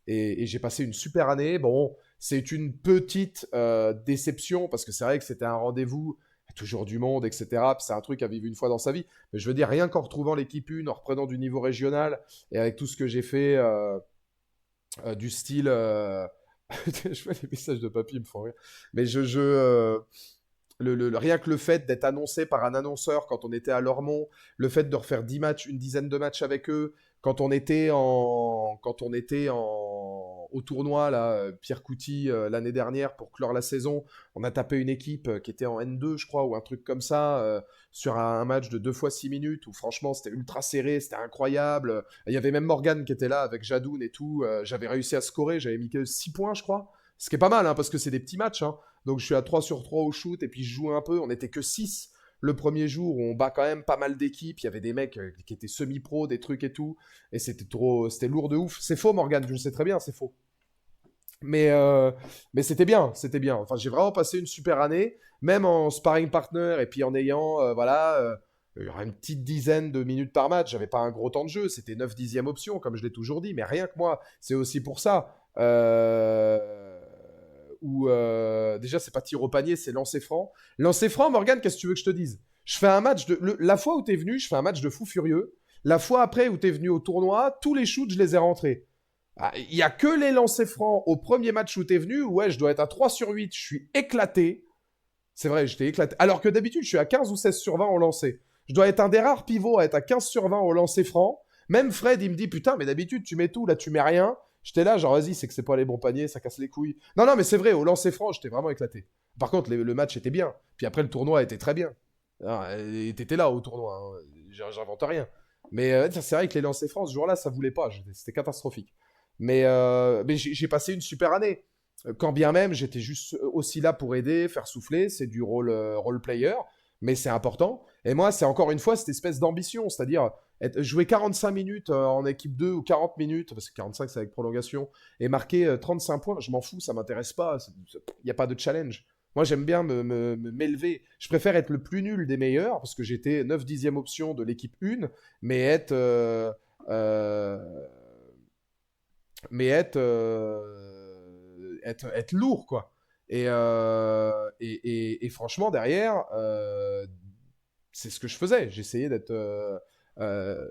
S1: Et j'ai passé une super année. Bon, c'est une petite déception parce que c'est vrai que c'était un rendez-vous, toujours du monde, etc. Puis c'est un truc à vivre une fois dans sa vie. Mais je veux dire, rien qu'en retrouvant l'équipe 1, en reprenant du niveau régional et avec tout ce que j'ai fait du style. Je vois les messages de papy, ils me font rire. Mais rien que le fait d'être annoncé par un annonceur quand on était à Lormont, le fait de refaire 10 matchs, une dizaine de matchs avec eux, quand on était au tournoi, là, Pierre Couty, l'année dernière, pour clore la saison, on a tapé une équipe qui était en N2, je crois, ou un truc comme ça, sur un match de 2 fois 6 minutes, où franchement, c'était ultra serré, c'était incroyable. Il y avait même Morgan qui était là, avec Jadoun et tout. J'avais réussi à scorer, j'avais mis que 6 points, je crois. Ce qui est pas mal, hein, parce que c'est des petits matchs, hein. Donc je suis à 3 sur 3 au shoot et puis je joue un peu. On n'était que 6 le premier jour où on bat quand même pas mal d'équipes. Il y avait des mecs qui étaient semi-pro, des trucs et tout. Et c'était lourd de ouf. C'est faux, Morgan, je le sais très bien, c'est faux. Mais c'était bien, c'était bien. Enfin, j'ai vraiment passé une super année, même en sparring partner et puis en ayant, il y aura une petite dizaine de minutes par match. J'avais pas un gros temps de jeu, c'était 9 dixième option, comme je l'ai toujours dit, mais rien que moi, c'est aussi pour ça. Où déjà c'est pas tir au panier, c'est lancer franc. Lancer franc, Morgan, qu'est-ce que tu veux que je te dise? Je fais un match la fois où t'es venu, je fais un match de fou furieux. La fois après où t'es venu au tournoi, tous les shoots, je les ai rentrés. Il y a que les lancers francs au premier match où t'es venu, ouais, je dois être à 3 sur 8, je suis éclaté. C'est vrai, j'étais éclaté. Alors que d'habitude, je suis à 15 ou 16 sur 20 au lancer. Je dois être un des rares pivots à être à 15 sur 20 au lancer franc. Même Fred, il me dit, putain, mais d'habitude, tu mets tout, là, tu mets rien. J'étais là, genre, vas-y, c'est que c'est pas les bons paniers, ça casse les couilles. Non, non, mais c'est vrai, au lancer franc, j'étais vraiment éclaté. Par contre, le match était bien. Puis après, le tournoi était très bien. Et t'étais là au tournoi, hein. J'invente rien. Mais c'est vrai que les lancers francs, ce jour-là, ça voulait pas. C'était catastrophique. Mais j'ai passé une super année. Quand bien même, j'étais juste aussi là pour aider, faire souffler. C'est du role player, mais c'est important. Et moi, c'est encore une fois cette espèce d'ambition, c'est-à-dire jouer 45 minutes en équipe 2 ou 40 minutes, parce que 45 c'est avec prolongation, et marquer 35 points, je m'en fous, ça m'intéresse pas. Il n'y a pas de challenge. Moi, j'aime bien m'élever. Je préfère être le plus nul des meilleurs, parce que j'étais 9 dixième option de l'équipe 1, mais être lourd, quoi. Et franchement, derrière, c'est ce que je faisais. Euh,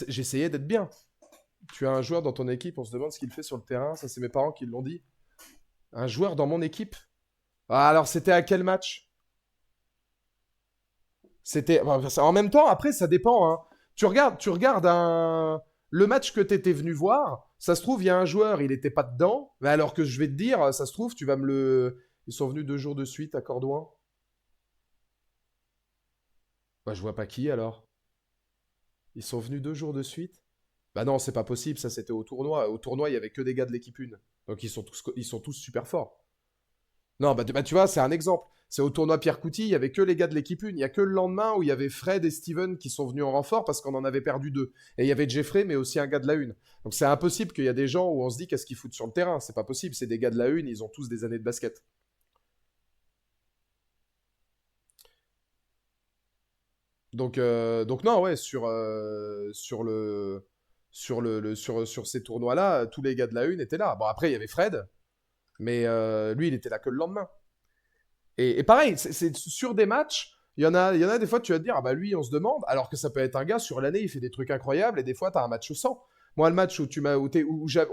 S1: j'essayais d'être bien. Tu as un joueur dans ton équipe, on se demande ce qu'il fait sur le terrain. Ça, c'est mes parents qui l'ont dit. Un joueur dans mon équipe. Ah, alors, c'était à quel match? C'était. En même temps, après, ça dépend. Hein. Tu regardes le match que tu étais venu voir. Ça se trouve, il y a un joueur, il n'était pas dedans. Mais alors que je vais te dire, ça se trouve, tu vas me le. Ils sont venus 2 jours de suite à Cordouan. Bah, je vois pas qui alors. Ils sont venus 2 jours de suite. Bah non, c'est pas possible, ça c'était au tournoi. Au tournoi, il y avait que des gars de l'équipe 1. Donc ils sont tous super forts. Non, bah, tu vois, c'est un exemple. C'est au tournoi Pierre Couty, il y avait que les gars de l'équipe 1. Il y a que le lendemain où il y avait Fred et Steven qui sont venus en renfort parce qu'on en avait perdu 2. Et il y avait Jeffrey, mais aussi un gars de la 1. Donc c'est impossible qu'il y a des gens où on se dit qu'est-ce qu'ils foutent sur le terrain. C'est pas possible, c'est des gars de la 1, ils ont tous des années de basket. Donc non, ouais, sur ces tournois-là, tous les gars de la 1 étaient là. Bon, après, il y avait Fred, mais lui, il était là que le lendemain. Et pareil, c'est sur des matchs, il y en a des fois, tu vas te dire, ah bah lui, on se demande, alors que ça peut être un gars, sur l'année, il fait des trucs incroyables, et des fois, tu as un match sans. Moi, le match où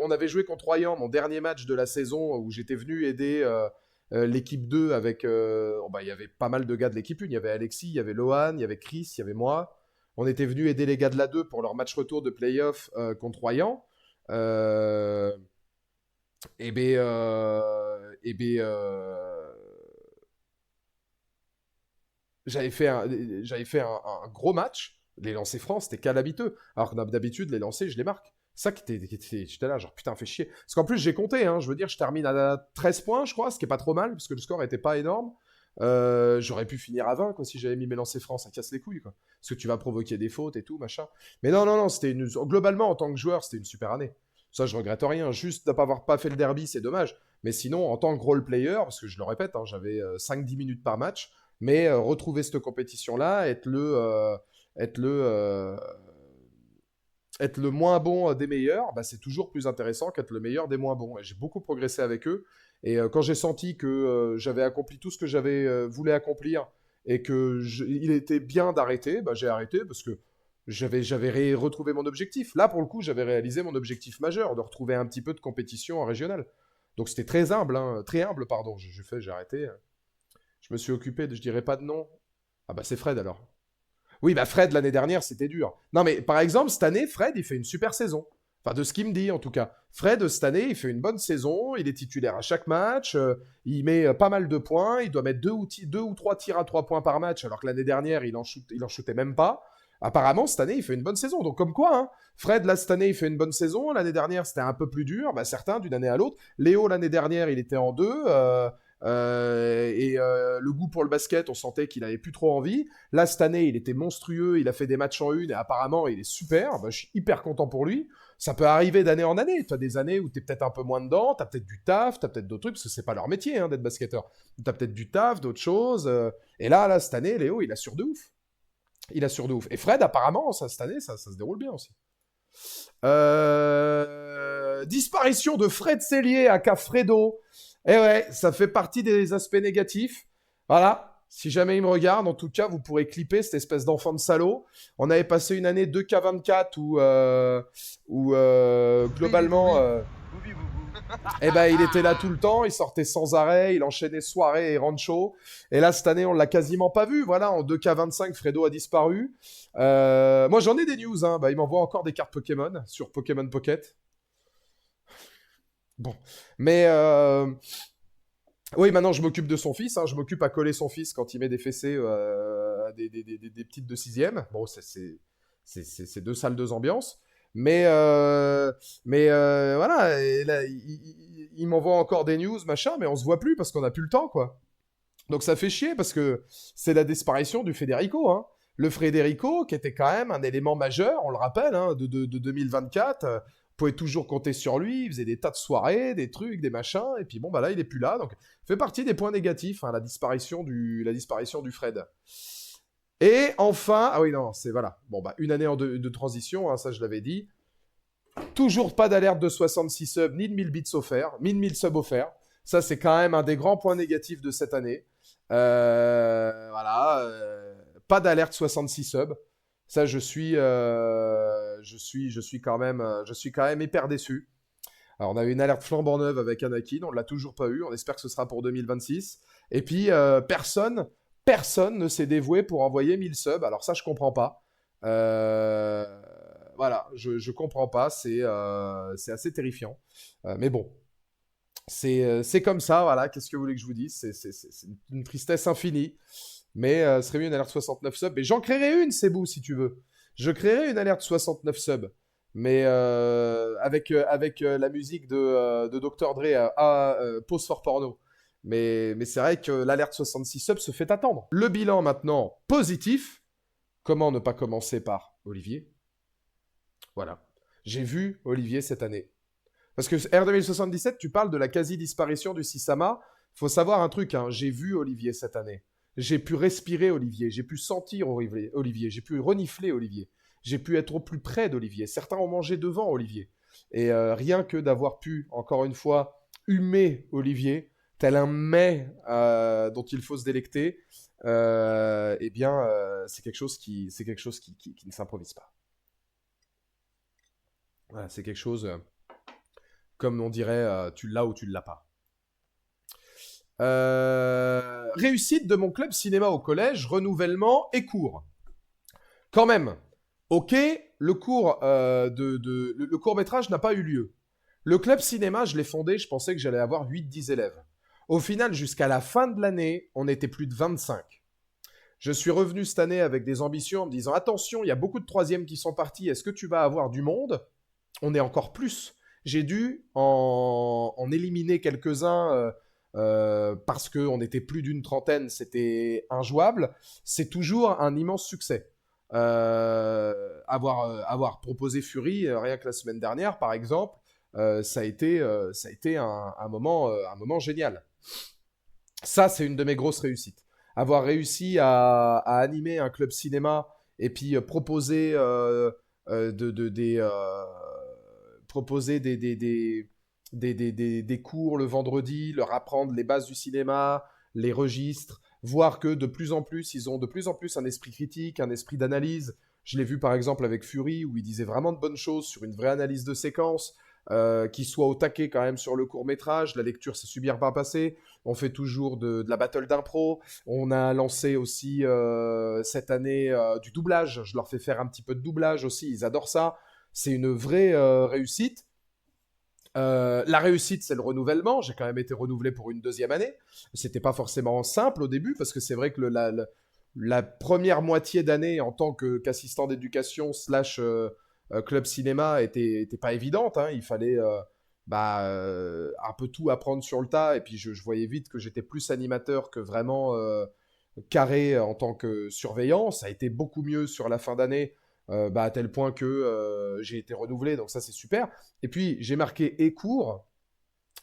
S1: on avait joué contre Royan, mon dernier match de la saison, où j'étais venu aider l'équipe 2 avec... il y avait pas mal de gars de l'équipe 1. Il y avait Alexis, il y avait Lohan, il y avait Chris, il y avait moi. On était venus aider les gars de la 2 pour leur match retour de playoff contre Royan. Euh, et ben... et ben... j'avais fait un gros match. Les lancers francs, c'était calamiteux. Alors que d'habitude, les lancers, je les marque. Ça j'étais là, genre putain, fait chier. Parce qu'en plus, j'ai compté, hein, je veux dire, je termine à 13 points, je crois, ce qui est pas trop mal, parce que le score était pas énorme. J'aurais pu finir à 20, quoi, si j'avais mis mes lancers francs, ça casse les couilles, quoi. Parce que tu vas provoquer des fautes et tout, machin. Mais non, non, non, globalement, en tant que joueur, c'était une super année. Ça, je regrette rien. Juste de ne pas avoir pas fait le derby, c'est dommage. Mais sinon, en tant que role player, parce que je le répète, hein, j'avais 5-10 minutes par match, mais retrouver cette compétition-là, être le, euh, être le moins bon des meilleurs, bah, c'est toujours plus intéressant qu'être le meilleur des moins bons. Et j'ai beaucoup progressé avec eux. Et quand j'ai senti que j'avais accompli tout ce que j'avais voulu accomplir et il était bien d'arrêter, bah, j'ai arrêté parce que j'avais retrouvé mon objectif. Là, pour le coup, j'avais réalisé mon objectif majeur, de retrouver un petit peu de compétition en régional. Donc c'était très humble, hein, très humble, pardon. J'ai arrêté. Je me suis occupé je dirais pas de nom. Ah bah c'est Fred alors. Oui, bah Fred, l'année dernière, c'était dur. Non, mais par exemple, cette année, Fred, il fait une super saison. Enfin, de ce qu'il me dit, en tout cas. Fred, cette année, il fait une bonne saison. Il est titulaire à chaque match. Il met pas mal de points. Il doit mettre deux ou trois tirs à 3 points par match, alors que l'année dernière, il en shootait même pas. Apparemment, cette année, il fait une bonne saison. Donc, comme quoi, hein, Fred, là, cette année, il fait une bonne saison. L'année dernière, c'était un peu plus dur. Bah, certains, d'une année à l'autre. Léo, l'année dernière, il était en 2. Le goût pour le basket, on sentait qu'il avait plus trop envie. Là, cette année, il était monstrueux, il a fait des matchs en 1 et apparemment, il est super. Bah, je suis hyper content pour lui. Ça peut arriver d'année en année. Tu as des années où tu es peut-être un peu moins dedans, tu as peut-être du taf, tu as peut-être d'autres trucs, parce que c'est pas leur métier hein, d'être basketteur. Tu as peut-être du taf, d'autres choses. Et là, cette année, Léo, il assure de ouf. Il assure de ouf. Et Fred, apparemment, cette année, ça se déroule bien aussi. Disparition de Fred Cellier à Cafredo. Et ouais, ça fait partie des aspects négatifs. Voilà. Si jamais il me regarde, en tout cas, vous pourrez clipper cette espèce d'enfant de salaud. On avait passé une année 2K24 où globalement, eh ben, il était là tout le temps, il sortait sans arrêt, il enchaînait soirée et rancho. Et là, cette année, on l'a quasiment pas vu. Voilà, en 2K25, Fredo a disparu. Moi, j'en ai des news. Hein. Bah, il m'envoie encore des cartes Pokémon sur Pokémon Pocket. Bon. Mais oui, maintenant, je m'occupe de son fils. Hein. Je m'occupe à coller son fils quand il met des fessées à des petites de 6e. Bon, c'est deux salles, deux ambiances. Mais, voilà, et là, il m'envoie encore des news, machin, mais on se voit plus parce qu'on a plus le temps, quoi. Donc ça fait chier parce que c'est la disparition du Federico, hein. Le Federico, qui était quand même un élément majeur, on le rappelle, hein, de 2024. Vous pouvez toujours compter sur lui, il faisait des tas de soirées, des trucs, des machins, et puis bon, bah là, il est plus là, donc fait partie des points négatifs, hein, la disparition du Fred. Et enfin, ah oui, non, c'est voilà. Bon, bah, une année de transition, hein, ça je l'avais dit. Toujours pas d'alerte de 66 subs, ni de 1000 bits offerts, ni de 1000 subs offerts. Ça, c'est quand même un des grands points négatifs de cette année. Voilà. Pas d'alerte 66 subs. Ça, je suis je suis quand même hyper déçu. Alors, on a eu une alerte flambant neuve avec Anakin, on ne l'a toujours pas eu. On espère que ce sera pour 2026. Et puis, personne ne s'est dévoué pour envoyer 1000 subs. Alors ça, je comprends pas. Voilà, je comprends pas. C'est assez terrifiant. Mais bon, c'est comme ça. Voilà, qu'est-ce que vous voulez que je vous dise? C'est une tristesse infinie. Mais ce serait mieux une alerte 69 subs. Mais j'en créerai une, c'est beau, si tu veux. Je créerai une alerte 69 subs. Mais avec la musique de Dr. Dre Pause for Porno. Mais c'est vrai que l'alerte 66 subs se fait attendre. Le bilan maintenant positif. Comment ne pas commencer par Olivier? Voilà. J'ai vu Olivier cette année. Parce que R 2077, tu parles de la quasi-disparition du Sisama. Faut savoir un truc, hein. J'ai vu Olivier cette année. J'ai pu respirer Olivier. J'ai pu sentir Olivier. J'ai pu renifler Olivier. J'ai pu être au plus près d'Olivier. Certains ont mangé devant Olivier. Et rien que d'avoir pu, encore une fois, humer Olivier, tel un mets dont il faut se délecter, eh bien, c'est quelque chose qui ne s'improvise pas. Voilà, c'est quelque chose, comme on dirait, tu l'as ou tu ne l'as pas. Réussite de mon club cinéma au collège, renouvellement et cours. Quand même, ok, le court-métrage n'a pas eu lieu. Le club cinéma, je l'ai fondé, je pensais que j'allais avoir 8-10 élèves. Au final, jusqu'à la fin de l'année, on était plus de 25. Je suis revenu cette année avec des ambitions en me disant attention, il y a beaucoup de troisièmes qui sont partis, est-ce que tu vas avoir du monde? On est encore plus. J'ai dû en éliminer quelques-uns parce qu'on était plus d'une trentaine, c'était injouable. C'est toujours un immense succès. Avoir proposé Fury, rien que la semaine dernière, par exemple, ça a été un moment génial. Ça, c'est une de mes grosses réussites. Avoir réussi à animer un club cinéma et puis proposer des cours le vendredi, leur apprendre les bases du cinéma, les registres, voir que de plus en plus, ils ont de plus en plus un esprit critique, un esprit d'analyse. Je l'ai vu par exemple avec Fury, où il disait vraiment de bonnes choses sur une vraie analyse de séquence, qui soit au taquet quand même sur le court métrage. La lecture s'est super bien passée. On fait toujours de la battle d'impro. On a lancé aussi cette année du doublage. Je leur fais faire un petit peu de doublage aussi. Ils adorent ça. C'est une vraie réussite. La réussite, c'est le renouvellement. J'ai quand même été renouvelé pour une deuxième année. C'était pas forcément simple au début parce que c'est vrai que la première moitié d'année en tant qu'assistant d'éducation slash club cinéma était pas évidente. Hein. Il fallait un peu tout apprendre sur le tas et puis je voyais vite que j'étais plus animateur que vraiment carré en tant que surveillant. Ça a été beaucoup mieux sur la fin d'année, à tel point que j'ai été renouvelé, donc ça c'est super. Et puis j'ai marqué et cours.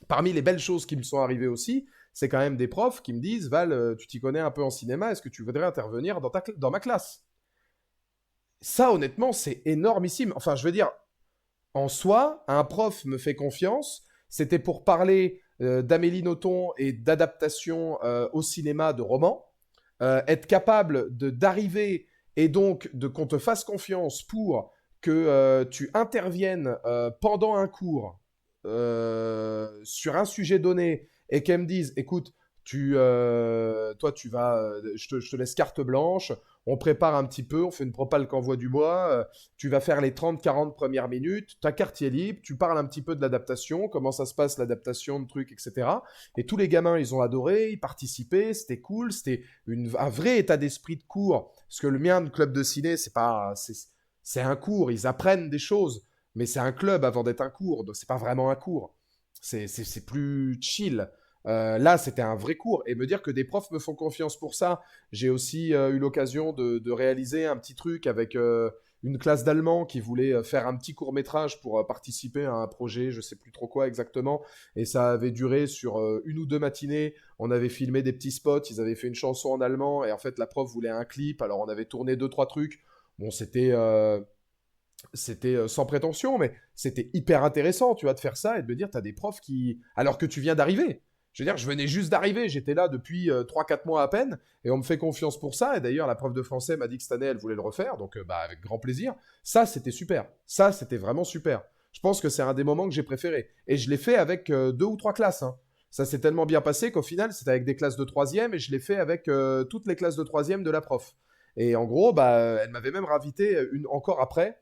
S1: Parmi les belles choses qui me sont arrivées aussi, c'est quand même des profs qui me disent Val, tu t'y connais un peu en cinéma, est-ce que tu voudrais intervenir dans ma classe? Ça, honnêtement, c'est énormissime. Enfin, je veux dire, en soi, un prof me fait confiance. C'était pour parler d'Amélie Nothomb et d'adaptation au cinéma de romans. Être capable d'arriver et donc qu'on te fasse confiance pour que tu interviennes pendant un cours sur un sujet donné et qu'elle me dise, écoute, toi, je te laisse carte blanche, on prépare un petit peu, on fait une propale qu'envoie du bois, tu vas faire les 30-40 premières minutes, ta carte est libre, tu parles un petit peu de l'adaptation, comment ça se passe l'adaptation de trucs, etc. Et tous les gamins, ils ont adoré, ils participaient, c'était cool, c'était un vrai état d'esprit de cours. Parce que le mien de club de ciné, c'est un cours, ils apprennent des choses, mais c'est un club avant d'être un cours, donc c'est pas vraiment un cours. C'est plus chill. Là, c'était un vrai cours. Et me dire que des profs me font confiance pour ça. J'ai aussi eu l'occasion de réaliser un petit truc avec une classe d'allemand qui voulait faire un petit court-métrage pour participer à un projet, je sais plus trop quoi exactement. Et ça avait duré sur une ou deux matinées. On avait filmé des petits spots, ils avaient fait une chanson en allemand. Et en fait, la prof voulait un clip. Alors, on avait tourné deux, trois trucs. Bon, c'était sans prétention, mais c'était hyper intéressant, tu vois, de faire ça et de me dire, t'as des profs qui... Alors que tu viens d'arriver. Je veux dire, je venais juste d'arriver, j'étais là depuis 3-4 mois à peine, et on me fait confiance pour ça, et d'ailleurs, la prof de français m'a dit que cette année, elle voulait le refaire, donc avec grand plaisir. Ça, c'était super. Ça, c'était vraiment super. Je pense que c'est un des moments que j'ai préféré. Et je l'ai fait avec deux ou trois classes, hein. Ça s'est tellement bien passé qu'au final, c'était avec des classes de troisième, et je l'ai fait avec toutes les classes de troisième de la prof. Et en gros, elle m'avait même invité encore après,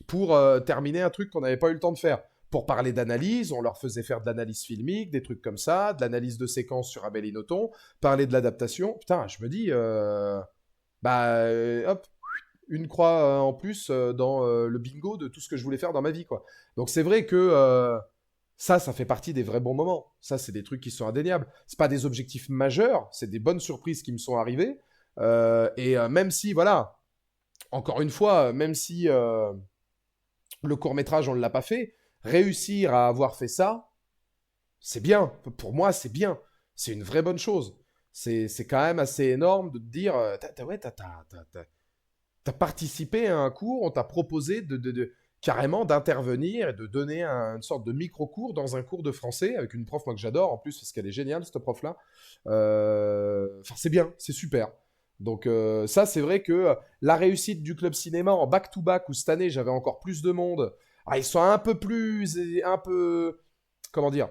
S1: pour terminer un truc qu'on n'avait pas eu le temps de faire. Pour parler d'analyse, on leur faisait faire de l'analyse filmique, des trucs comme ça, de l'analyse de séquence sur Amélie Nothomb, parler de l'adaptation. Putain, je me dis, hop, une croix en plus dans le bingo de tout ce que je voulais faire dans ma vie, quoi. Donc c'est vrai que ça fait partie des vrais bons moments. Ça, c'est des trucs qui sont indéniables. C'est pas des objectifs majeurs, c'est des bonnes surprises qui me sont arrivées. Même si, voilà, encore une fois, même si le court-métrage, on ne l'a pas fait. Réussir à avoir fait ça, c'est bien. Pour moi, c'est bien. C'est une vraie bonne chose. C'est quand même assez énorme de te dire, t'as participé à un cours, on t'a proposé carrément d'intervenir et de donner une sorte de micro-cours dans un cours de français avec une prof, moi, que j'adore en plus, parce qu'elle est géniale, cette prof-là. Enfin, c'est bien, c'est super. Donc ça, c'est vrai que la réussite du club cinéma en back-to-back, où cette année, j'avais encore plus de monde, ils sont un peu plus... comment dire,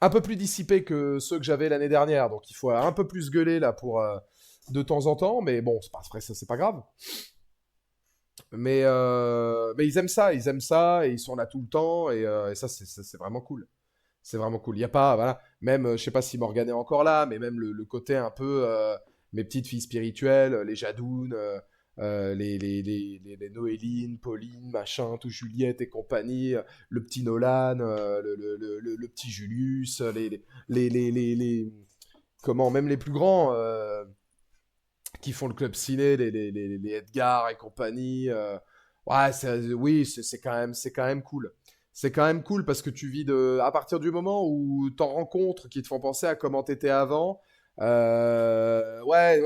S1: un peu plus dissipés que ceux que j'avais l'année dernière. Donc il faut un peu plus gueuler là pour de temps en temps. Mais bon, après ça, c'est pas grave. Mais ils aiment ça, et ils sont là tout le temps, et ça, c'est vraiment cool. C'est vraiment cool. Il y a pas, voilà, même, je sais pas si Morgane est encore là, mais même le côté un peu, mes petites filles spirituelles, les Jadounes, les Noéline, Pauline, machin, tout Juliette et compagnie, le petit Nolan, le petit Julius, comment, même les plus grands, qui font le club ciné, les Edgar et compagnie. Ouais, oui, c'est quand même cool. C'est quand même cool parce que tu vis de, à partir du moment où t'en rencontres qui te font penser à comment t'étais avant. Ouais,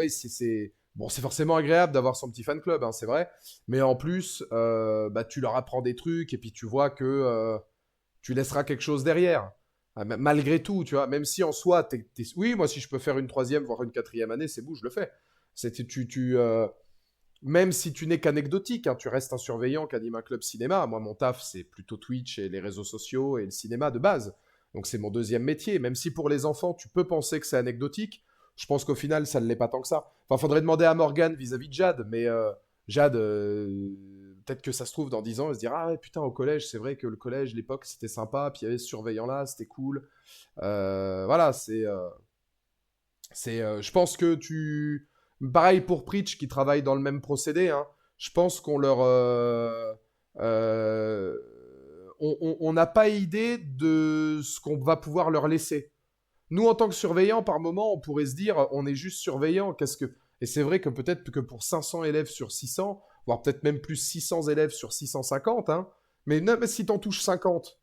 S1: bon, c'est forcément agréable d'avoir son petit fan club, hein, c'est vrai. Mais en plus, bah, tu leur apprends des trucs et puis tu vois que tu laisseras quelque chose derrière. Malgré tout, tu vois, même si en soi, oui, moi, si je peux faire une troisième, voire une quatrième année, c'est bon, je le fais. Même si tu n'es qu'anecdotique, hein, tu restes un surveillant qui anime un club cinéma. Moi, mon taf, c'est plutôt Twitch et les réseaux sociaux et le cinéma de base. Donc, c'est mon deuxième métier. Même si pour les enfants, tu peux penser que c'est anecdotique, je pense qu'au final, ça ne l'est pas tant que ça. Enfin, faudrait demander à Morgane vis-à-vis de Jade, mais Jade, peut-être que ça se trouve dans 10 ans, elle se dira: ah ouais, putain, au collège, c'est vrai que le collège, l'époque, c'était sympa, puis il y avait ce surveillant là, c'était cool. Voilà, je pense que tu. Pareil pour Preach qui travaille dans le même procédé, hein. Je pense qu'on leur. Euh, on n'a pas idée de ce qu'on va pouvoir leur laisser. Nous, en tant que surveillants, par moment, on pourrait se dire, on est juste surveillants. Qu'est-ce que. Et c'est vrai que peut-être que pour 500 élèves sur 600, voire peut-être même plus 600 élèves sur 650, hein, mais si t'en touches 50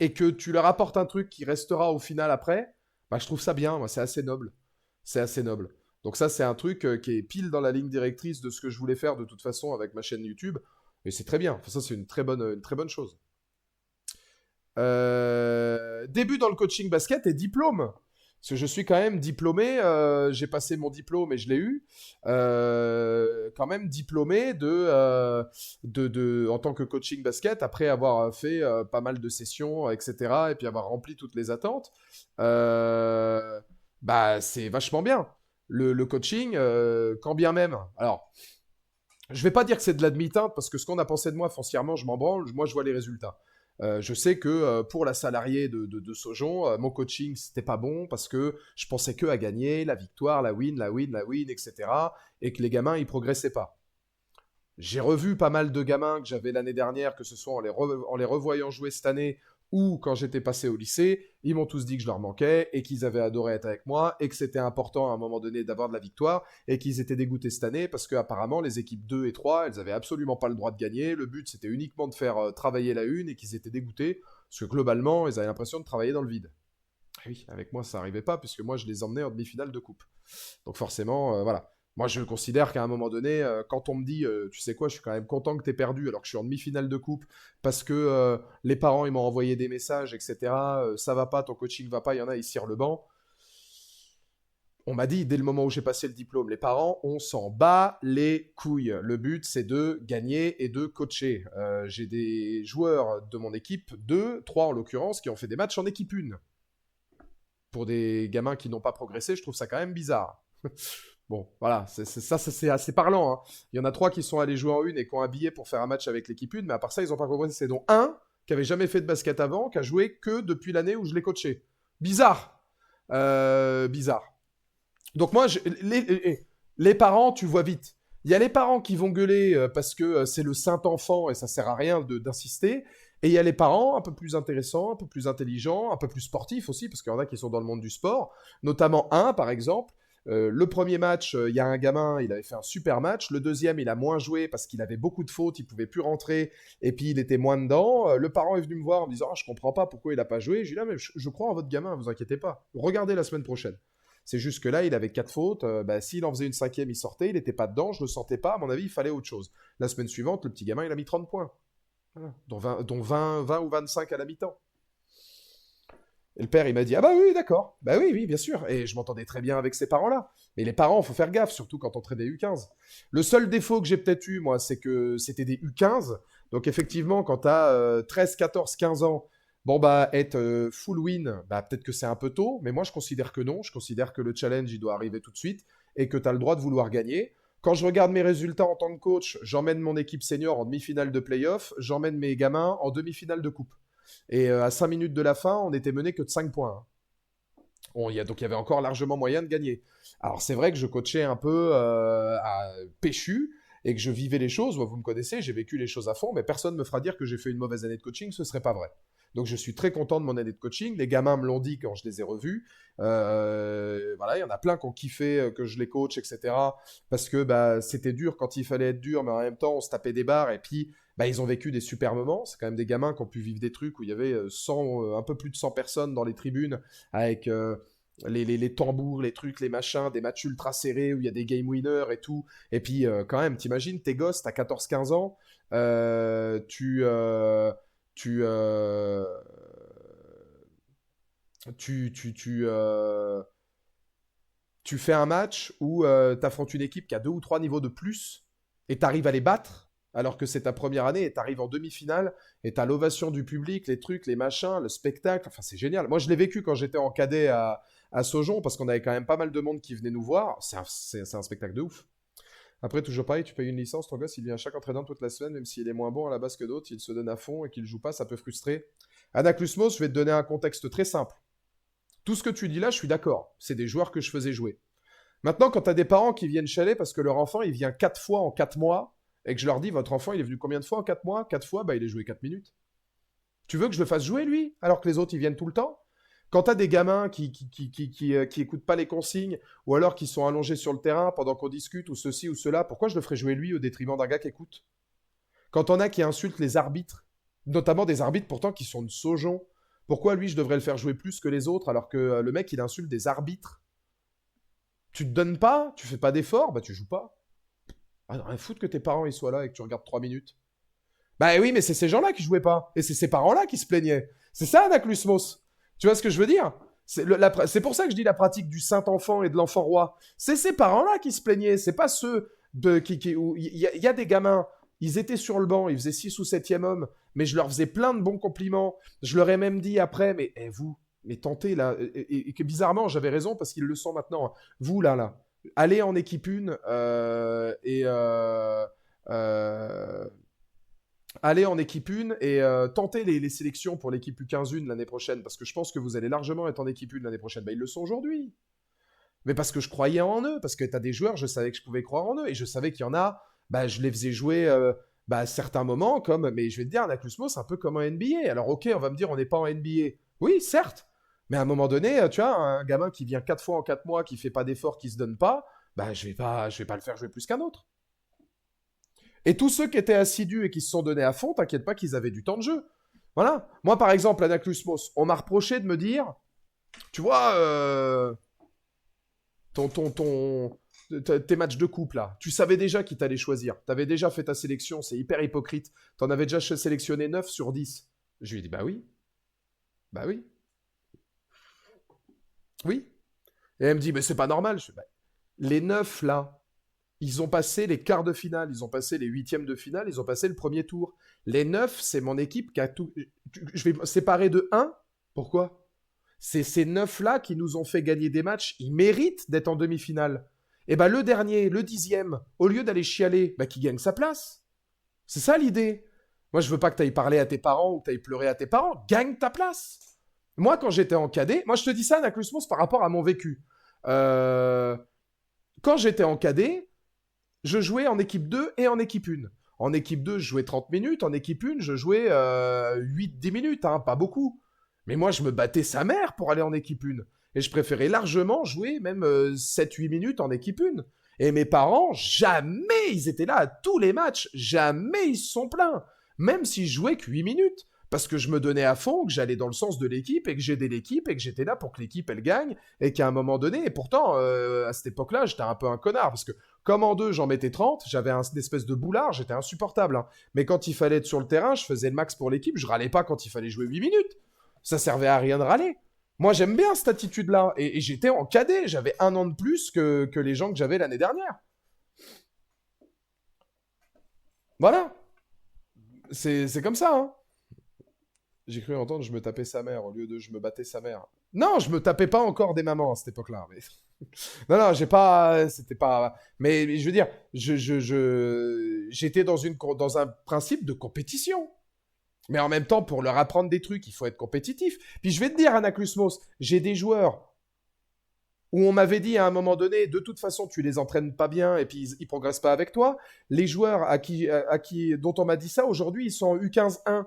S1: et que tu leur apportes un truc qui restera au final après, bah, je trouve ça bien, moi, c'est assez noble. C'est assez noble. Donc ça, c'est un truc qui est pile dans la ligne directrice de ce que je voulais faire de toute façon avec ma chaîne YouTube. Et c'est très bien. Enfin, ça, c'est une très bonne chose. Début dans le coaching basket et diplôme. Parce que je suis quand même diplômé, j'ai passé mon diplôme et je l'ai eu. Quand même diplômé en tant que coaching basket, après avoir fait pas mal de sessions, etc. Et puis avoir rempli toutes les attentes. Bah, c'est vachement bien. Le coaching, quand bien même. Alors, je vais pas dire que c'est de la demi-teinte, parce que ce qu'on a pensé de moi foncièrement, je m'en branle. Moi, je vois les résultats. Je sais que pour la salariée de Sojon, mon coaching, c'était pas bon parce que je pensais que à gagner, la victoire, la win, la win, la win, etc. Et que les gamins, ils progressaient pas. J'ai revu pas mal de gamins que j'avais l'année dernière, que ce soit en les revoyant jouer cette année ou quand j'étais passé au lycée. Ils m'ont tous dit que je leur manquais et qu'ils avaient adoré être avec moi et que c'était important à un moment donné d'avoir de la victoire et qu'ils étaient dégoûtés cette année parce qu'apparemment les équipes 2 et 3, elles avaient absolument pas le droit de gagner. Le but, c'était uniquement de faire travailler la une et qu'ils étaient dégoûtés parce que globalement, ils avaient l'impression de travailler dans le vide. Et oui, avec moi, ça n'arrivait pas puisque moi, je les emmenais en demi-finale de coupe. Donc forcément, voilà. Moi, je considère qu'à un moment donné, quand on me dit, tu sais quoi, je suis quand même content que t'aies perdu alors que je suis en demi-finale de coupe parce que les parents, ils m'ont envoyé des messages, etc. Ça va pas, ton coaching va pas, il y en a, ils cirent le banc. On m'a dit, dès le moment où j'ai passé le diplôme, les parents, on s'en bat les couilles. Le but, c'est de gagner et de coacher. J'ai des joueurs de mon équipe, deux, trois en l'occurrence, qui ont fait des matchs en équipe 1. Pour des gamins qui n'ont pas progressé, je trouve ça quand même bizarre. Bon, voilà, c'est assez parlant, hein. Il y en a trois qui sont allés jouer en une et qui ont un billet pour faire un match avec l'équipe 1, mais à part ça, ils n'ont pas progressé. Dont un qui avait jamais fait de basket avant, qui a joué que depuis l'année où je l'ai coaché. Bizarre. Bizarre. Donc moi, les parents, tu vois vite. Il y a les parents qui vont gueuler parce que c'est le saint enfant et ça sert à rien d'insister. Et il y a les parents un peu plus intéressants, un peu plus intelligents, un peu plus sportifs aussi, parce qu'il y en a qui sont dans le monde du sport. Notamment un, par exemple. Le premier match, il y a un gamin, il avait fait un super match. Le deuxième, il a moins joué parce qu'il avait beaucoup de fautes, il pouvait plus rentrer et puis il était moins dedans. Le parent est venu me voir en me disant: ah, je comprends pas pourquoi il a pas joué. J'ai dit: là, mais je crois en votre gamin, vous inquiétez pas. Regardez la semaine prochaine. C'est juste que là, il avait 4 fautes. Bah, s'il en faisait une cinquième, il sortait. Il n'était pas dedans. Je ne le sentais pas. À mon avis, il fallait autre chose. La semaine suivante, le petit gamin, il a mis 30 points. Voilà. Dont 20 ou 25 à la mi-temps. Et le père, il m'a dit: ah bah oui, d'accord. Bah oui, oui, bien sûr. Et je m'entendais très bien avec ces parents-là. Mais les parents, il faut faire gaffe, surtout quand on traite des U15. Le seul défaut que j'ai peut-être eu, moi, c'est que c'était des U15. Donc effectivement, quand tu as 13, 14, 15 ans, Bon, bah, être full win, bah, peut-être que c'est un peu tôt, mais moi, je considère que non. Je considère que le challenge, il doit arriver tout de suite et que tu as le droit de vouloir gagner. Quand je regarde mes résultats en tant que coach, j'emmène mon équipe senior en demi-finale de playoff, j'emmène mes gamins en demi-finale de coupe. Et à 5 minutes de la fin, on était mené que de 5 points, hein. Donc il y avait encore largement moyen de gagner. Alors c'est vrai que je coachais un peu à péchu et que je vivais les choses. Moi, vous me connaissez, j'ai vécu les choses à fond, mais personne ne me fera dire que j'ai fait une mauvaise année de coaching, ce serait pas vrai. Donc je suis très content de mon année de coaching. Les gamins me l'ont dit quand je les ai revus. Voilà, il y en a plein qui ont kiffé que je les coach, etc. Parce que bah, c'était dur quand il fallait être dur, mais en même temps on se tapait des barres et puis bah, ils ont vécu des super moments. C'est quand même des gamins qui ont pu vivre des trucs où il y avait 100, un peu plus de 100 personnes dans les tribunes avec les tambours, les trucs, les machins, des matchs ultra serrés où il y a des game winners et tout. Et puis, quand même, t'imagines, tes gosses, t'as 14-15 ans, tu, tu, tu fais un match où t'affrontes une équipe qui a 2 ou 3 niveaux de plus et t'arrives à les battre alors que c'est ta première année et t'arrives en demi-finale et t'as l'ovation du public, les trucs, les machins, le spectacle. Enfin, c'est génial. Moi, je l'ai vécu quand j'étais en cadet à Saujon parce qu'on avait quand même pas mal de monde qui venait nous voir. C'est un spectacle de ouf. Après, toujours pareil, tu payes une licence, ton gosse, il vient à chaque entraînement toute la semaine, même s'il est moins bon à la base que d'autres, il se donne à fond et qu'il joue pas, ça peut frustrer. Anaklusmos, je vais te donner un contexte très simple. Tout ce que tu dis là, je suis d'accord. C'est des joueurs que je faisais jouer. Maintenant, quand tu as des parents qui viennent chialer parce que leur enfant, il vient 4 fois en 4 mois, et que je leur dis, votre enfant, il est venu combien de fois en 4 mois? 4 fois, bah il est joué 4 minutes. Tu veux que je le fasse jouer, lui, alors que les autres, ils viennent tout le temps? Quand tu as des gamins qui écoutent pas les consignes, ou alors qui sont allongés sur le terrain pendant qu'on discute, ou ceci ou cela, pourquoi je le ferais jouer lui au détriment d'un gars qui écoute? Quand on a qui insultent les arbitres, notamment des arbitres pourtant qui sont de Saujon, pourquoi lui, je devrais le faire jouer plus que les autres, alors que le mec, il insulte des arbitres? Tu te donnes pas, tu fais pas d'effort, bah tu joues pas. Ah non, rien foutre que tes parents ils soient là et que tu regardes 3 minutes. Bah oui, mais c'est ces gens-là qui jouaient pas. Et c'est ces parents-là qui se plaignaient. C'est ça, Anaclusmos. Tu vois ce que je veux dire? C'est pour ça que je dis la pratique du Saint-Enfant et de l'Enfant Roi. C'est ces parents-là qui se plaignaient. C'est pas ceux où il y a des gamins, ils étaient sur le banc, ils faisaient 6 ou 7e homme, mais je leur faisais plein de bons compliments. Je leur ai même dit après, mais vous, mais tentez là, et que bizarrement, j'avais raison parce qu'ils le sont maintenant, hein. Vous là, allez en équipe 1 euh, allez en équipe 1 et tentez les sélections pour l'équipe U15 1 l'année prochaine, parce que je pense que vous allez largement être en équipe 1 l'année prochaine. Bah, ils le sont aujourd'hui. Mais parce que je croyais en eux, parce que tu as des joueurs, je savais que je pouvais croire en eux, et je savais qu'il y en a, bah, je les faisais jouer bah, à certains moments, comme, mais je vais te dire, Anaclusmo, c'est un peu comme en NBA. Alors ok, on va me dire, on n'est pas en NBA. Oui, certes, mais à un moment donné, tu vois, un gamin qui vient 4 fois en 4 mois, qui fait pas d'efforts, qui se donne pas, bah, je vais pas le faire jouer plus qu'un autre. Et tous ceux qui étaient assidus et qui se sont donnés à fond, t'inquiète pas qu'ils avaient du temps de jeu. Voilà. Moi, par exemple, Anaclusmos, on m'a reproché de me dire, tu vois, ton, ton, ton, tes matchs de couple là, tu savais déjà qui t'allait choisir. T'avais déjà fait ta sélection, c'est hyper hypocrite. T'en avais déjà sélectionné 9 sur 10. Je lui ai dit, bah oui, bah oui, oui. Et elle me dit, mais c'est pas normal. Je fais, bah, les 9 là, ils ont passé les quarts de finale, ils ont passé les huitièmes de finale, ils ont passé le premier tour. Les 9, c'est mon équipe qui a tout. Je vais me séparer de un. Pourquoi? C'est ces 9 là qui nous ont fait gagner des matchs. Ils méritent d'être en demi-finale. Et ben le dernier, le 10e, au lieu d'aller chialer, bah, qui gagne sa place. C'est ça l'idée. Moi, je veux pas que tu ailles parler à tes parents ou que tu ailles pleurer à tes parents. Gagne ta place. Moi, quand j'étais en cadet, moi, je te dis ça, Naclusmos, par rapport à mon vécu. Euh, Quand j'étais en cadet, je jouais en équipe 2 et en équipe 1. En équipe 2, je jouais 30 minutes. En équipe 1, je jouais 8-10 minutes, hein, pas beaucoup. Mais moi, je me battais sa mère pour aller en équipe 1. Et je préférais largement jouer même 7-8 minutes en équipe 1. Et mes parents, jamais ils étaient là à tous les matchs. Jamais ils se sont plaints. Même si je jouais que 8 minutes. Parce que je me donnais à fond, que j'allais dans le sens de l'équipe et que j'aidais l'équipe et que j'étais là pour que l'équipe elle gagne et qu'à un moment donné, et pourtant à cette époque-là, j'étais un peu un connard parce que comme en 2, j'en mettais 30, j'avais une espèce de boulard, j'étais insupportable, hein. Mais quand il fallait être sur le terrain, je faisais le max pour l'équipe, je râlais pas quand il fallait jouer 8 minutes. Ça servait à rien de râler. Moi, j'aime bien cette attitude-là. Et j'étais en cadet, j'avais 1 an de plus que les gens que j'avais l'année dernière. Voilà, c'est comme ça, hein. J'ai cru entendre je me tapais sa mère au lieu de je me battais sa mère. Non, je me tapais pas encore des mamans à cette époque-là. Mais... non, non, j'ai pas. C'était pas. Mais je veux dire, j'étais dans un principe de compétition. Mais en même temps, pour leur apprendre des trucs, il faut être compétitif. Puis je vais te dire, Anaklusmos, j'ai des joueurs où on m'avait dit à un moment donné, de toute façon, tu les entraînes pas bien et puis ils progressent pas avec toi. Les joueurs dont on m'a dit ça, aujourd'hui, ils sont en U15-1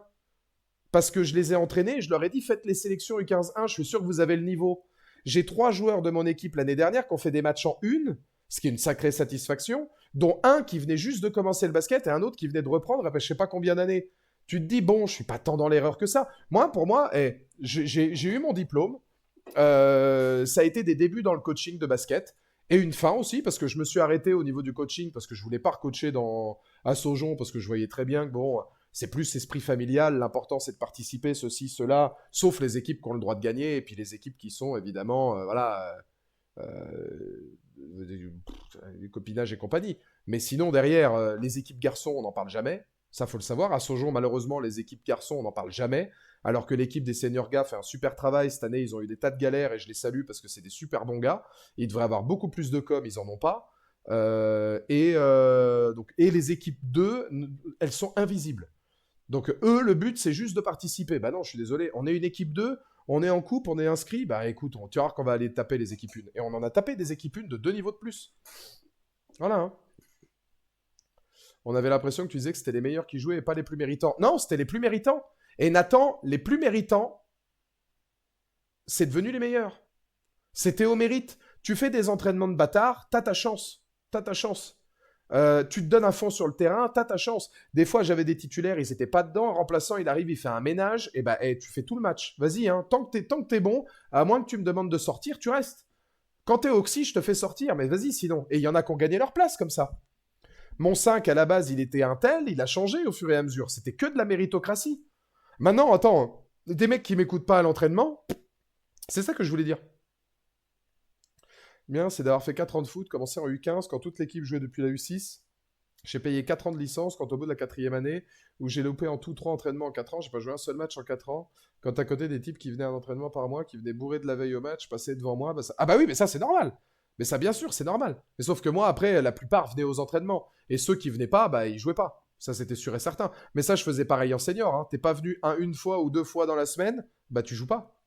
S1: parce que je les ai entraînés. Je leur ai dit, faites les sélections U15-1, je suis sûr que vous avez le niveau. J'ai 3 joueurs de mon équipe l'année dernière qui ont fait des matchs en une, ce qui est une sacrée satisfaction, dont un qui venait juste de commencer le basket et un autre qui venait de reprendre après je sais pas combien d'années. Tu te dis, bon, je suis pas tant dans l'erreur que ça. Moi, pour moi, j'ai eu mon diplôme. Ça a été des débuts dans le coaching de basket et une fin aussi parce que je me suis arrêté au niveau du coaching parce que je voulais pas recoacher à Saujon parce que je voyais très bien que bon, c'est plus esprit familial, l'important c'est de participer, ceci, cela, sauf les équipes qui ont le droit de gagner et puis les équipes qui sont évidemment, voilà, du copinage et compagnie. Mais sinon, derrière, les équipes garçons, on n'en parle jamais. Ça, faut le savoir. À Saujon, malheureusement, les équipes garçons, on n'en parle jamais. Alors que l'équipe des seniors gars fait un super travail. Cette année, ils ont eu des tas de galères et je les salue parce que c'est des super bons gars. Ils devraient avoir beaucoup plus de com, ils en ont pas. Et les équipes 2, elles sont invisibles. Donc eux, le but, c'est juste de participer. Bah non, je suis désolé. On est une équipe 2, on est en coupe, on est inscrit. Bah écoute, tu vas voir qu'on va aller taper les équipes 1. Et on en a tapé des équipes 1 de 2 niveaux de plus. Voilà. Hein. On avait l'impression que tu disais que c'était les meilleurs qui jouaient et pas les plus méritants. Non, c'était les plus méritants. Et Nathan, les plus méritants, c'est devenu les meilleurs. C'était au mérite. Tu fais des entraînements de bâtard, t'as ta chance. T'as ta chance. Tu te donnes à fond sur le terrain, t'as ta chance. Des fois, j'avais des titulaires, ils étaient pas dedans. Remplaçant, il arrive, il fait un ménage, et tu fais tout le match. Vas-y, hein, tant que t'es bon, à moins que tu me demandes de sortir, tu restes. Quand t'es oxy, je te fais sortir, mais vas-y sinon. Et il y en a qui ont gagné leur place comme ça. Mon 5, à la base, il était un tel, il a changé au fur et à mesure. C'était que de la méritocratie. Maintenant, attends, des mecs qui m'écoutent pas à l'entraînement, c'est ça que je voulais dire. Bien, c'est d'avoir fait 4 ans de foot, commencé en U15 quand toute l'équipe jouait depuis la U6. J'ai payé 4 ans de licence quand au bout de la quatrième année, où j'ai loupé en tout 3 entraînements en 4 ans, j'ai pas joué un seul match en 4 ans. Quand à côté des types qui venaient à un entraînement par mois, qui venaient bourrer de la veille au match, passaient devant moi, bah ça... ah bah oui, mais ça c'est normal. Mais ça bien sûr, c'est normal. Mais sauf que moi, après, la plupart venaient aux entraînements. Et ceux qui venaient pas, bah ils jouaient pas. Ça c'était sûr et certain. Mais ça, je faisais pareil en senior. Hein. T'es pas venu une fois ou 2 fois dans la semaine, bah tu joues pas.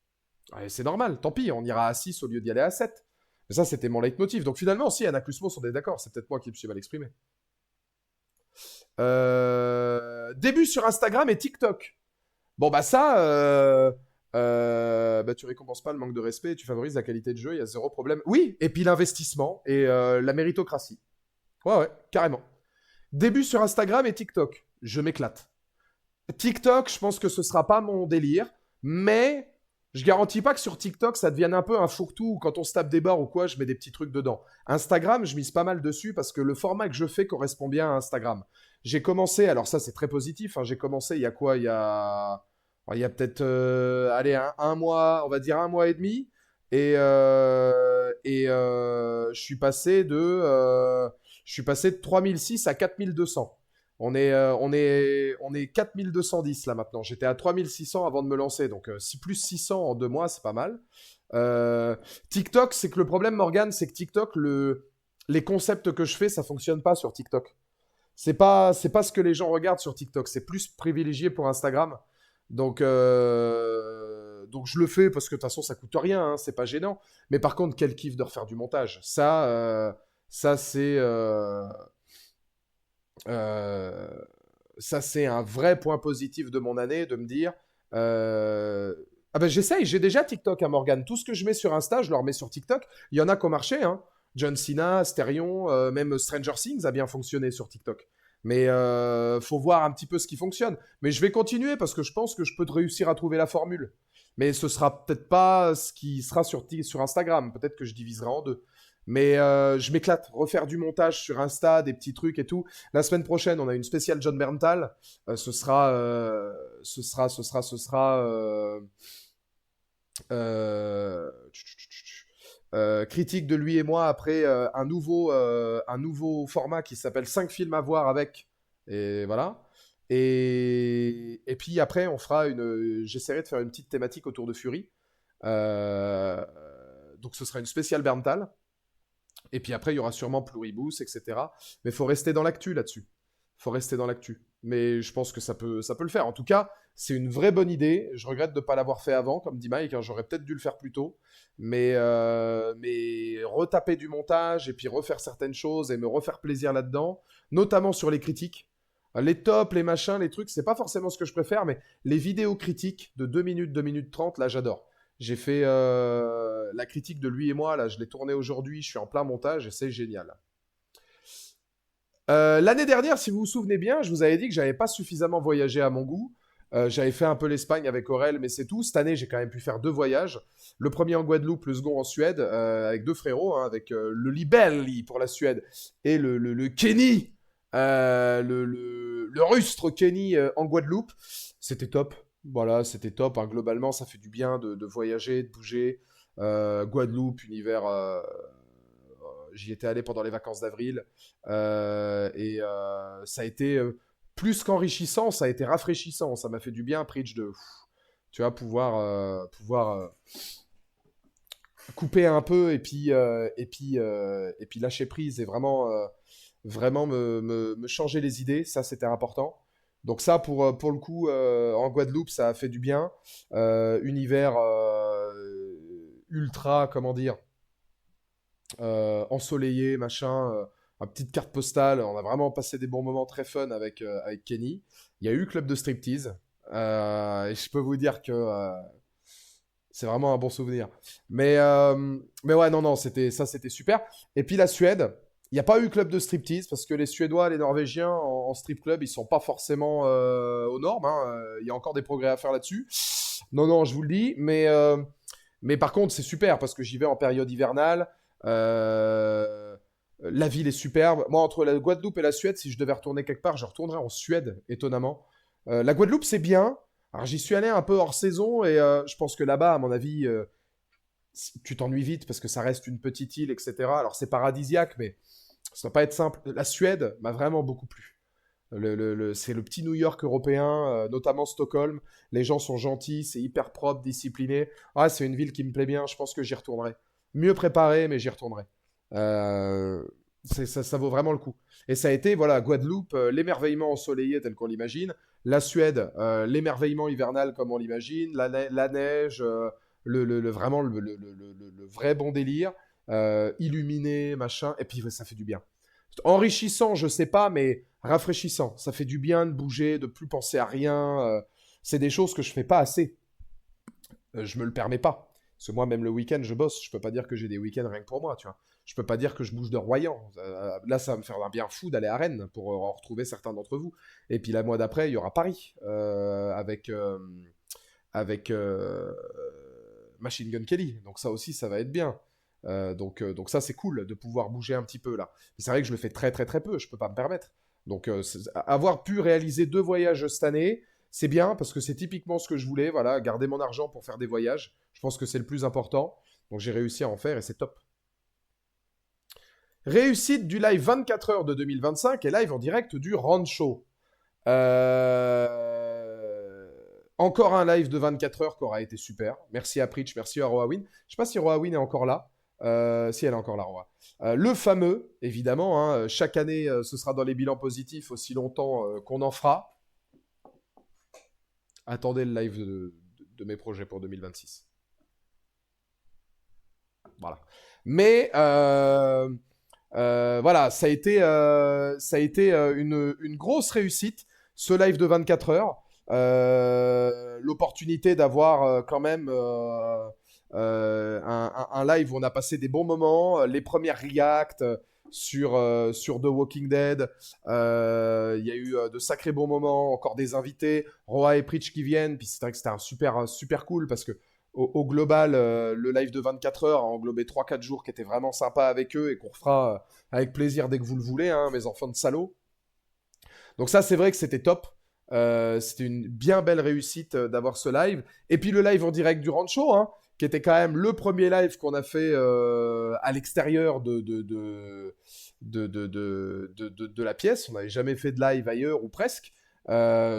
S1: Ouais, c'est normal, tant pis, on ira à 6 au lieu d'y aller à 7. Mais ça, c'était mon leitmotiv. Donc finalement, si, Anaclusmos, on est d'accord, c'est peut-être moi qui me suis mal exprimé. Début sur Instagram et TikTok. Bon, bah ça, bah, tu récompenses pas le manque de respect, tu favorises la qualité de jeu, il y a zéro problème. Oui, et puis l'investissement et la méritocratie. Ouais, ouais, carrément. Début sur Instagram et TikTok. Je m'éclate. TikTok, je pense que ce sera pas mon délire, mais je garantis pas que sur TikTok ça devienne un peu un fourre-tout où quand on se tape des barres ou quoi, je mets des petits trucs dedans. Instagram, je mise pas mal dessus parce que le format que je fais correspond bien à Instagram. J'ai commencé, alors ça c'est très positif, hein, j'ai commencé il y a quoi il y a peut-être allez, un mois, on va dire un mois et demi, je suis passé de 3006 à 4200. On est 4210 là maintenant. J'étais à 3600 avant de me lancer. Donc, si plus 600 en 2 mois, c'est pas mal. Euh, TikTok, c'est que le problème, Morgan, c'est que TikTok, les concepts que je fais, ça fonctionne pas sur TikTok. C'est pas ce que les gens regardent sur TikTok. C'est plus privilégié pour Instagram. Donc je le fais parce que de toute façon, ça coûte rien. Hein, c'est pas gênant. Mais par contre, quel kiff de refaire du montage. Ça c'est. Euh, Ça, c'est un vrai point positif de mon année, de me dire... Ah ben j'essaye, j'ai déjà TikTok à Morgan. Tout ce que je mets sur Insta, je le remets sur TikTok. Il y en a qui ont marché, hein. John Cena, Sterion, même Stranger Things a bien fonctionné sur TikTok. Mais faut voir un petit peu ce qui fonctionne. Mais je vais continuer parce que je pense que je peux réussir à trouver la formule. Mais ce sera peut-être pas ce qui sera sur Instagram. Peut-être que je diviserai en deux. Mais je m'éclate. Refaire du montage sur Insta, des petits trucs et tout. La semaine prochaine, on a une spéciale John Berntal. Ce sera euh, critique de lui et moi après un nouveau format qui s'appelle 5 films à voir avec. Et voilà. Et puis après, j'essaierai de faire une petite thématique autour de Fury. Euh, donc ce sera une spéciale Berntal. Et puis après, il y aura sûrement Pluribus, etc. Mais il faut rester dans l'actu là-dessus. Faut rester dans l'actu. Mais je pense que ça peut le faire. En tout cas, c'est une vraie bonne idée. Je regrette de ne pas l'avoir fait avant, comme dit Mike, hein. J'aurais peut-être dû le faire plus tôt. Mais retaper du montage et puis refaire certaines choses et me refaire plaisir là-dedans, notamment sur les critiques. Les tops, les machins, les trucs, c'est pas forcément ce que je préfère, mais les vidéos critiques de 2 minutes, 2 minutes 30, là, j'adore. J'ai fait la critique de lui et moi, là, je l'ai tourné aujourd'hui, je suis en plein montage et c'est génial. L'année dernière, si vous vous souvenez bien, je vous avais dit que j'avais pas suffisamment voyagé à mon goût. J'avais fait un peu l'Espagne avec Aurel, mais c'est tout. Cette année, j'ai quand même pu faire 2 voyages. Le premier en Guadeloupe, le second en Suède, avec 2 frérots, hein, avec le Libelli pour la Suède et le Kenny, le rustre Kenny en Guadeloupe. C'était top. Voilà, c'était top, hein. Globalement, ça fait du bien de voyager, de bouger. Guadeloupe, univers. J'y étais allé pendant les vacances d'avril. Ça a été plus qu'enrichissant, ça a été rafraîchissant. Ça m'a fait du bien, Pritch, tu vois, pouvoir couper un peu et puis lâcher prise et vraiment me changer les idées. Ça, c'était important. Donc ça, pour le coup, en Guadeloupe, ça a fait du bien. Univers ultra, comment dire, ensoleillé, machin, une petite carte postale. On a vraiment passé des bons moments très fun avec Kenny. Il y a eu Club de Striptease. Et je peux vous dire que c'est vraiment un bon souvenir. Mais ouais, non, non, c'était super. Et puis la Suède, il n'y a pas eu Club de Striptease parce que les Suédois, les Norvégiens en strip club, ils sont pas forcément aux normes, hein. Il y a encore des progrès à faire là-dessus. Non, non, je vous le dis. Mais par contre, c'est super parce que j'y vais en période hivernale. La ville est superbe. Moi, entre la Guadeloupe et la Suède, si je devais retourner quelque part, je retournerais en Suède, étonnamment. La Guadeloupe, c'est bien. Alors, j'y suis allé un peu hors saison et je pense que là-bas, à mon avis, tu t'ennuies vite parce que ça reste une petite île, etc. Alors, c'est paradisiaque, mais ça va pas être simple. La Suède m'a vraiment beaucoup plu. C'est le petit New York européen, notamment Stockholm. Les gens sont gentils, c'est hyper propre, discipliné. Ah, c'est une ville qui me plaît bien, je pense que j'y retournerai. Mieux préparé, mais j'y retournerai. Euh, ça vaut vraiment le coup. Et ça a été, voilà, Guadeloupe, l'émerveillement ensoleillé tel qu'on l'imagine. La Suède, l'émerveillement hivernal comme on l'imagine. La neige, vraiment le vrai bon délire. Illuminé, machin. Et puis, ouais, ça fait du bien. Enrichissant, je sais pas, mais rafraîchissant. Ça fait du bien de bouger, de plus penser à rien. C'est des choses que je fais pas assez. Je me le permets pas. Parce que moi, même le week-end, je bosse. Je peux pas dire que j'ai des week-ends rien que pour moi, tu vois. Je peux pas dire que je bouge de Royan. Là, ça va me faire un bien fou d'aller à Rennes pour en retrouver certains d'entre vous. Et puis, la mois d'après, il y aura Paris avec Machine Gun Kelly. Donc, ça aussi, ça va être bien. Donc ça, c'est cool de pouvoir bouger un petit peu là. Mais c'est vrai que je le fais très, très, très peu. Je peux pas me permettre. Donc, avoir pu réaliser 2 voyages cette année, c'est bien parce que c'est typiquement ce que je voulais. Voilà, garder mon argent pour faire des voyages. Je pense que c'est le plus important. Donc, j'ai réussi à en faire et c'est top. Réussite du live 24 heures de 2025 et live en direct du Rancho. Encore un live de 24 heures qui aura été super. Merci à Pritch, merci à Roawin. Je sais pas si Roawin est encore là. Si elle est encore là, Roa. Le fameux, évidemment, hein, chaque année, ce sera dans les bilans positifs aussi longtemps qu'on en fera. Attendez le live de mes projets pour 2026. Voilà. Mais voilà, ça a été une grosse réussite, ce live de 24 heures. L'opportunité d'avoir quand même un live où on a passé des bons moments, les premières reacts sur The Walking Dead. Il y a eu de sacrés bons moments, encore des invités, Roa et Pritch qui viennent. Puis c'est vrai que c'était un super cool parce que au global, le live de 24 heures a englobé 3-4 jours qui étaient vraiment sympas avec eux et qu'on refera avec plaisir dès que vous le voulez, hein, mes enfants de salauds. Donc ça, c'est vrai que c'était top. C'était une bien belle réussite d'avoir ce live. Et puis le live en direct du Rancho, hein, qui était quand même le premier live qu'on a fait à l'extérieur de la pièce. On n'avait jamais fait de live ailleurs ou presque.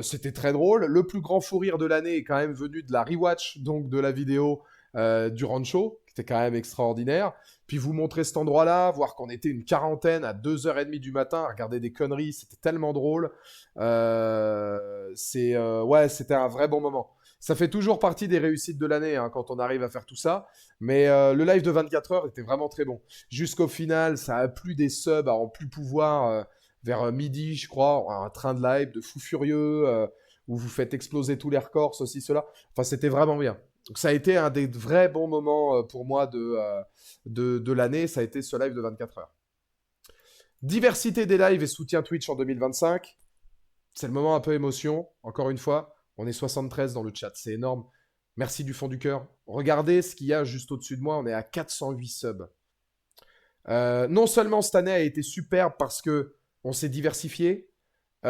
S1: C'était très drôle. Le plus grand fou rire de l'année est quand même venu de la rewatch, donc de la vidéo du Rancho, qui était quand même extraordinaire. Puis vous montrer cet endroit-là, voir qu'on était une quarantaine à 2h30 du matin à regarder des conneries, c'était tellement drôle. Ouais, c'était un vrai bon moment. Ça fait toujours partie des réussites de l'année hein, quand on arrive à faire tout ça. Mais le live de 24 heures était vraiment très bon. Jusqu'au final, ça a plu des subs à en plus pouvoir vers midi, je crois. Un train de live de fou furieux où vous faites exploser tous les records, ceci, cela. Enfin, c'était vraiment bien. Donc ça a été un des vrais bons moments pour moi de l'année. Ça a été ce live de 24 heures. Diversité des lives et soutien Twitch en 2025. C'est le moment un peu émotion. Encore une fois, on est 73 dans le chat. C'est énorme. Merci du fond du cœur. Regardez ce qu'il y a juste au-dessus de moi. On est à 408 subs. Non seulement cette année a été superbe parce que on s'est diversifié. On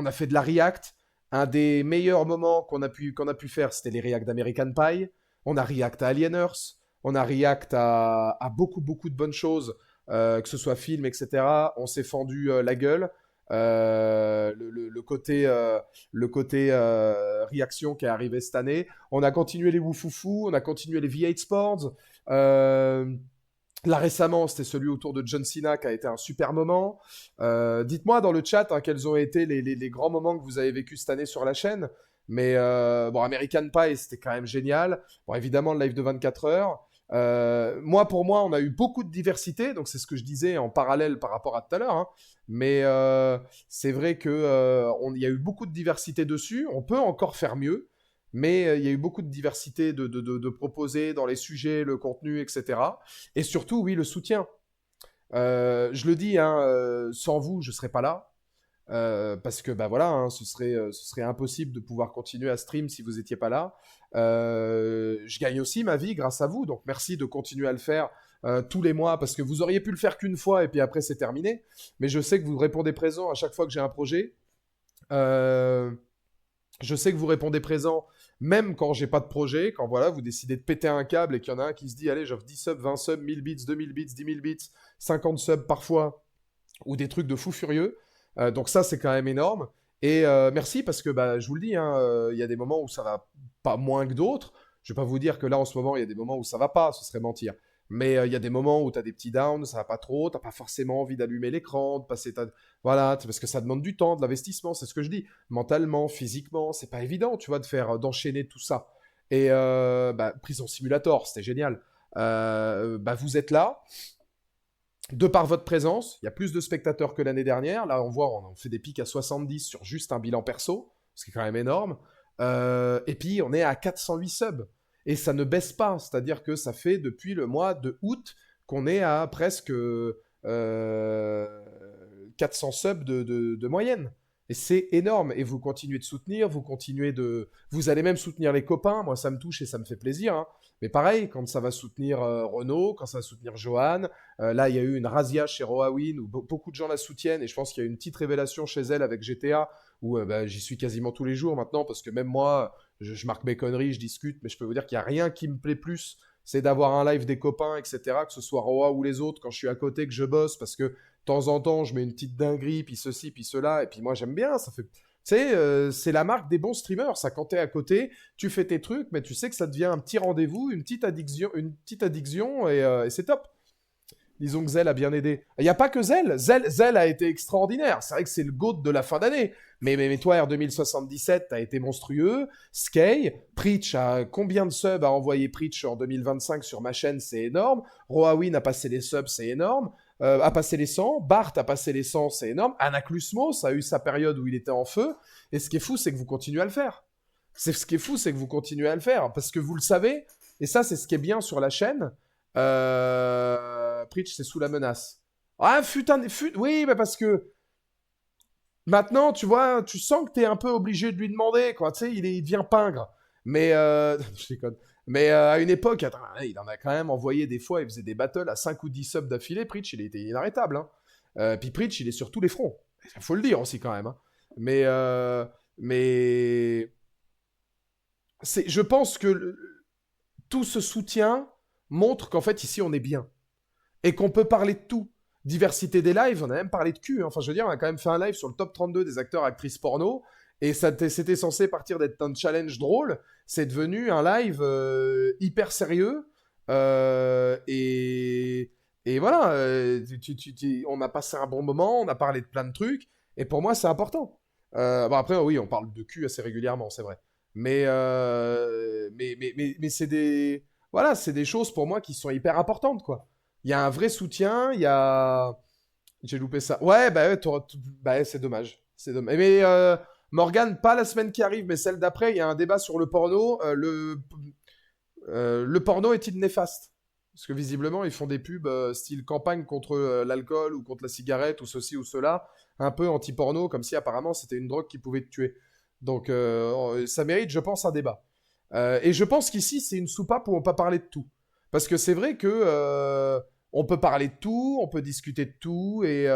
S1: a fait de la React. Un des meilleurs moments qu'on a pu faire, c'était les React d'American Pie. On a React à Alieners. On a React à beaucoup, beaucoup de bonnes choses, que ce soit film, etc. On s'est fendu la gueule. Le côté réaction qui est arrivé cette année. On a continué les Woufoufou, on a continué les V8 Sports. Là récemment, c'était celui autour de John Cena qui a été un super moment. Dites-moi dans le chat hein, quels ont été les grands moments que vous avez vécu cette année sur la chaîne. Mais bon, American Pie, c'était quand même génial. Bon, évidemment, le live de 24 heures. Pour moi, on a eu beaucoup de diversité, donc c'est ce que je disais en parallèle par rapport à tout à l'heure. Hein. Mais c'est vrai que il y a eu beaucoup de diversité dessus. On peut encore faire mieux, mais il y a eu beaucoup de diversité de proposer dans les sujets, le contenu, etc. Et surtout, oui, le soutien. Je le dis, hein, sans vous, je serais pas là. Parce que bah voilà, hein, ce serait impossible de pouvoir continuer à stream si vous étiez pas là. Je gagne aussi ma vie grâce à vous, donc merci de continuer à le faire tous les mois parce que vous auriez pu le faire qu'une fois et puis après c'est terminé. Mais je sais que vous répondez présent à chaque fois que j'ai un projet. Euh, je sais que vous répondez présent même quand j'ai pas de projet, quand voilà, vous décidez de péter un câble et qu'il y en a un qui se dit allez, j'offre 10 subs, 20 subs, 1000 bits, 2000 bits, 10 000 bits, 50 subs parfois, ou des trucs de fou furieux. Donc ça, c'est quand même énorme. Et merci parce que bah, je vous le dis, hein, y a des moments où ça va pas moins que d'autres. Je vais pas vous dire que là, en ce moment, il y a des moments où ça va pas, ce serait mentir. Mais il y a des moments où tu as des petits downs, ça va pas trop, t'as pas forcément envie d'allumer l'écran, de passer ta... Voilà, parce que ça demande du temps, de l'investissement, c'est ce que je dis. Mentalement, physiquement, c'est pas évident, tu vois, d'enchaîner tout ça. Et bah, Prison Simulator, c'était génial. Bah, vous êtes là, de par votre présence, il y a plus de spectateurs que l'année dernière. Là, on voit, on fait des pics à 70 sur juste un bilan perso, ce qui est quand même énorme. Et puis, on est à 408 subs. Et ça ne baisse pas. C'est-à-dire que ça fait depuis le mois de août qu'on est à presque 400 subs de moyenne. Et c'est énorme. Et vous continuez de soutenir, vous continuez de... Vous allez même soutenir les copains. Moi, ça me touche et ça me fait plaisir. Hein. Mais pareil, quand ça va soutenir Renault, quand ça va soutenir Johan, là, il y a eu une razzia chez Roawin où beaucoup de gens la soutiennent. Et je pense qu'il y a eu une petite révélation chez elle avec GTA où bah, j'y suis quasiment tous les jours maintenant parce que même moi, je marque mes conneries, je discute. Mais je peux vous dire qu'il n'y a rien qui me plaît plus. C'est d'avoir un live des copains, etc. Que ce soit Roa ou les autres, quand je suis à côté, que je bosse, parce que de temps en temps, je mets une petite dinguerie, puis ceci, puis cela, et puis moi, j'aime bien, ça fait... Tu sais, c'est la marque des bons streamers, ça, quand t'es à côté, tu fais tes trucs, mais tu sais que ça devient un petit rendez-vous, une petite addiction, et c'est top. Disons que Zell a bien aidé. Il n'y a pas que Zell. Zell a été extraordinaire. C'est vrai que c'est le GOAT de la fin d'année. Mais toi, R2077, t'as été monstrueux. Skay, Preach a combien de subs a envoyé Preach en 2025 sur ma chaîne, c'est énorme. Roawin a passé les subs, c'est énorme. A passé les 100. Bart a passé les 100, c'est énorme. Anaclusmos a eu sa période où il était en feu. Et ce qui est fou, c'est que vous continuez à le faire. Ce qui est fou, c'est que vous continuez à le faire. Parce que vous le savez. Et ça, c'est ce qui est bien sur la chaîne. Preach, c'est sous la menace. Ah, oui, mais parce que maintenant, tu vois, tu sens que t'es un peu obligé de lui demander, quoi. Tu sais, il devient pingre. Mais, je déconne. Mais à une époque, attends, il en a quand même envoyé des fois, il faisait des battles à 5 ou 10 subs d'affilée. Preach, il était inarrêtable. Hein. Puis Preach, il est sur tous les fronts. Il faut le dire aussi quand même. Hein. Mais, mais... je pense que tout ce soutien montre qu'en fait, ici, on est bien. Et qu'on peut parler de tout. Diversité des lives, on a même parlé de cul. Hein. Enfin, je veux dire, on a quand même fait un live sur le top 32 des acteurs et actrices porno. Et c'était censé partir d'être un challenge drôle. C'est devenu un live hyper sérieux. Et voilà, on a passé un bon moment, on a parlé de plein de trucs. Et pour moi, c'est important. Bon, après, oui, on parle de cul assez régulièrement, c'est vrai. Mais c'est des... Voilà, c'est des choses pour moi qui sont hyper importantes, quoi. Il y a un vrai soutien, il y a... J'ai loupé ça. Ouais, bah, ouais, bah c'est dommage. C'est dommage. Mais Morgane, pas la semaine qui arrive, mais celle d'après, il y a un débat sur le porno. Le porno est-il néfaste? Parce que visiblement, ils font des pubs style campagne contre l'alcool ou contre la cigarette ou ceci ou cela, un peu anti-porno, comme si apparemment c'était une drogue qui pouvait te tuer. Donc ça mérite, je pense, un débat. Et je pense qu'ici, c'est une soupape où on peut parler de tout. Parce que c'est vrai que on peut parler de tout, on peut discuter de tout, et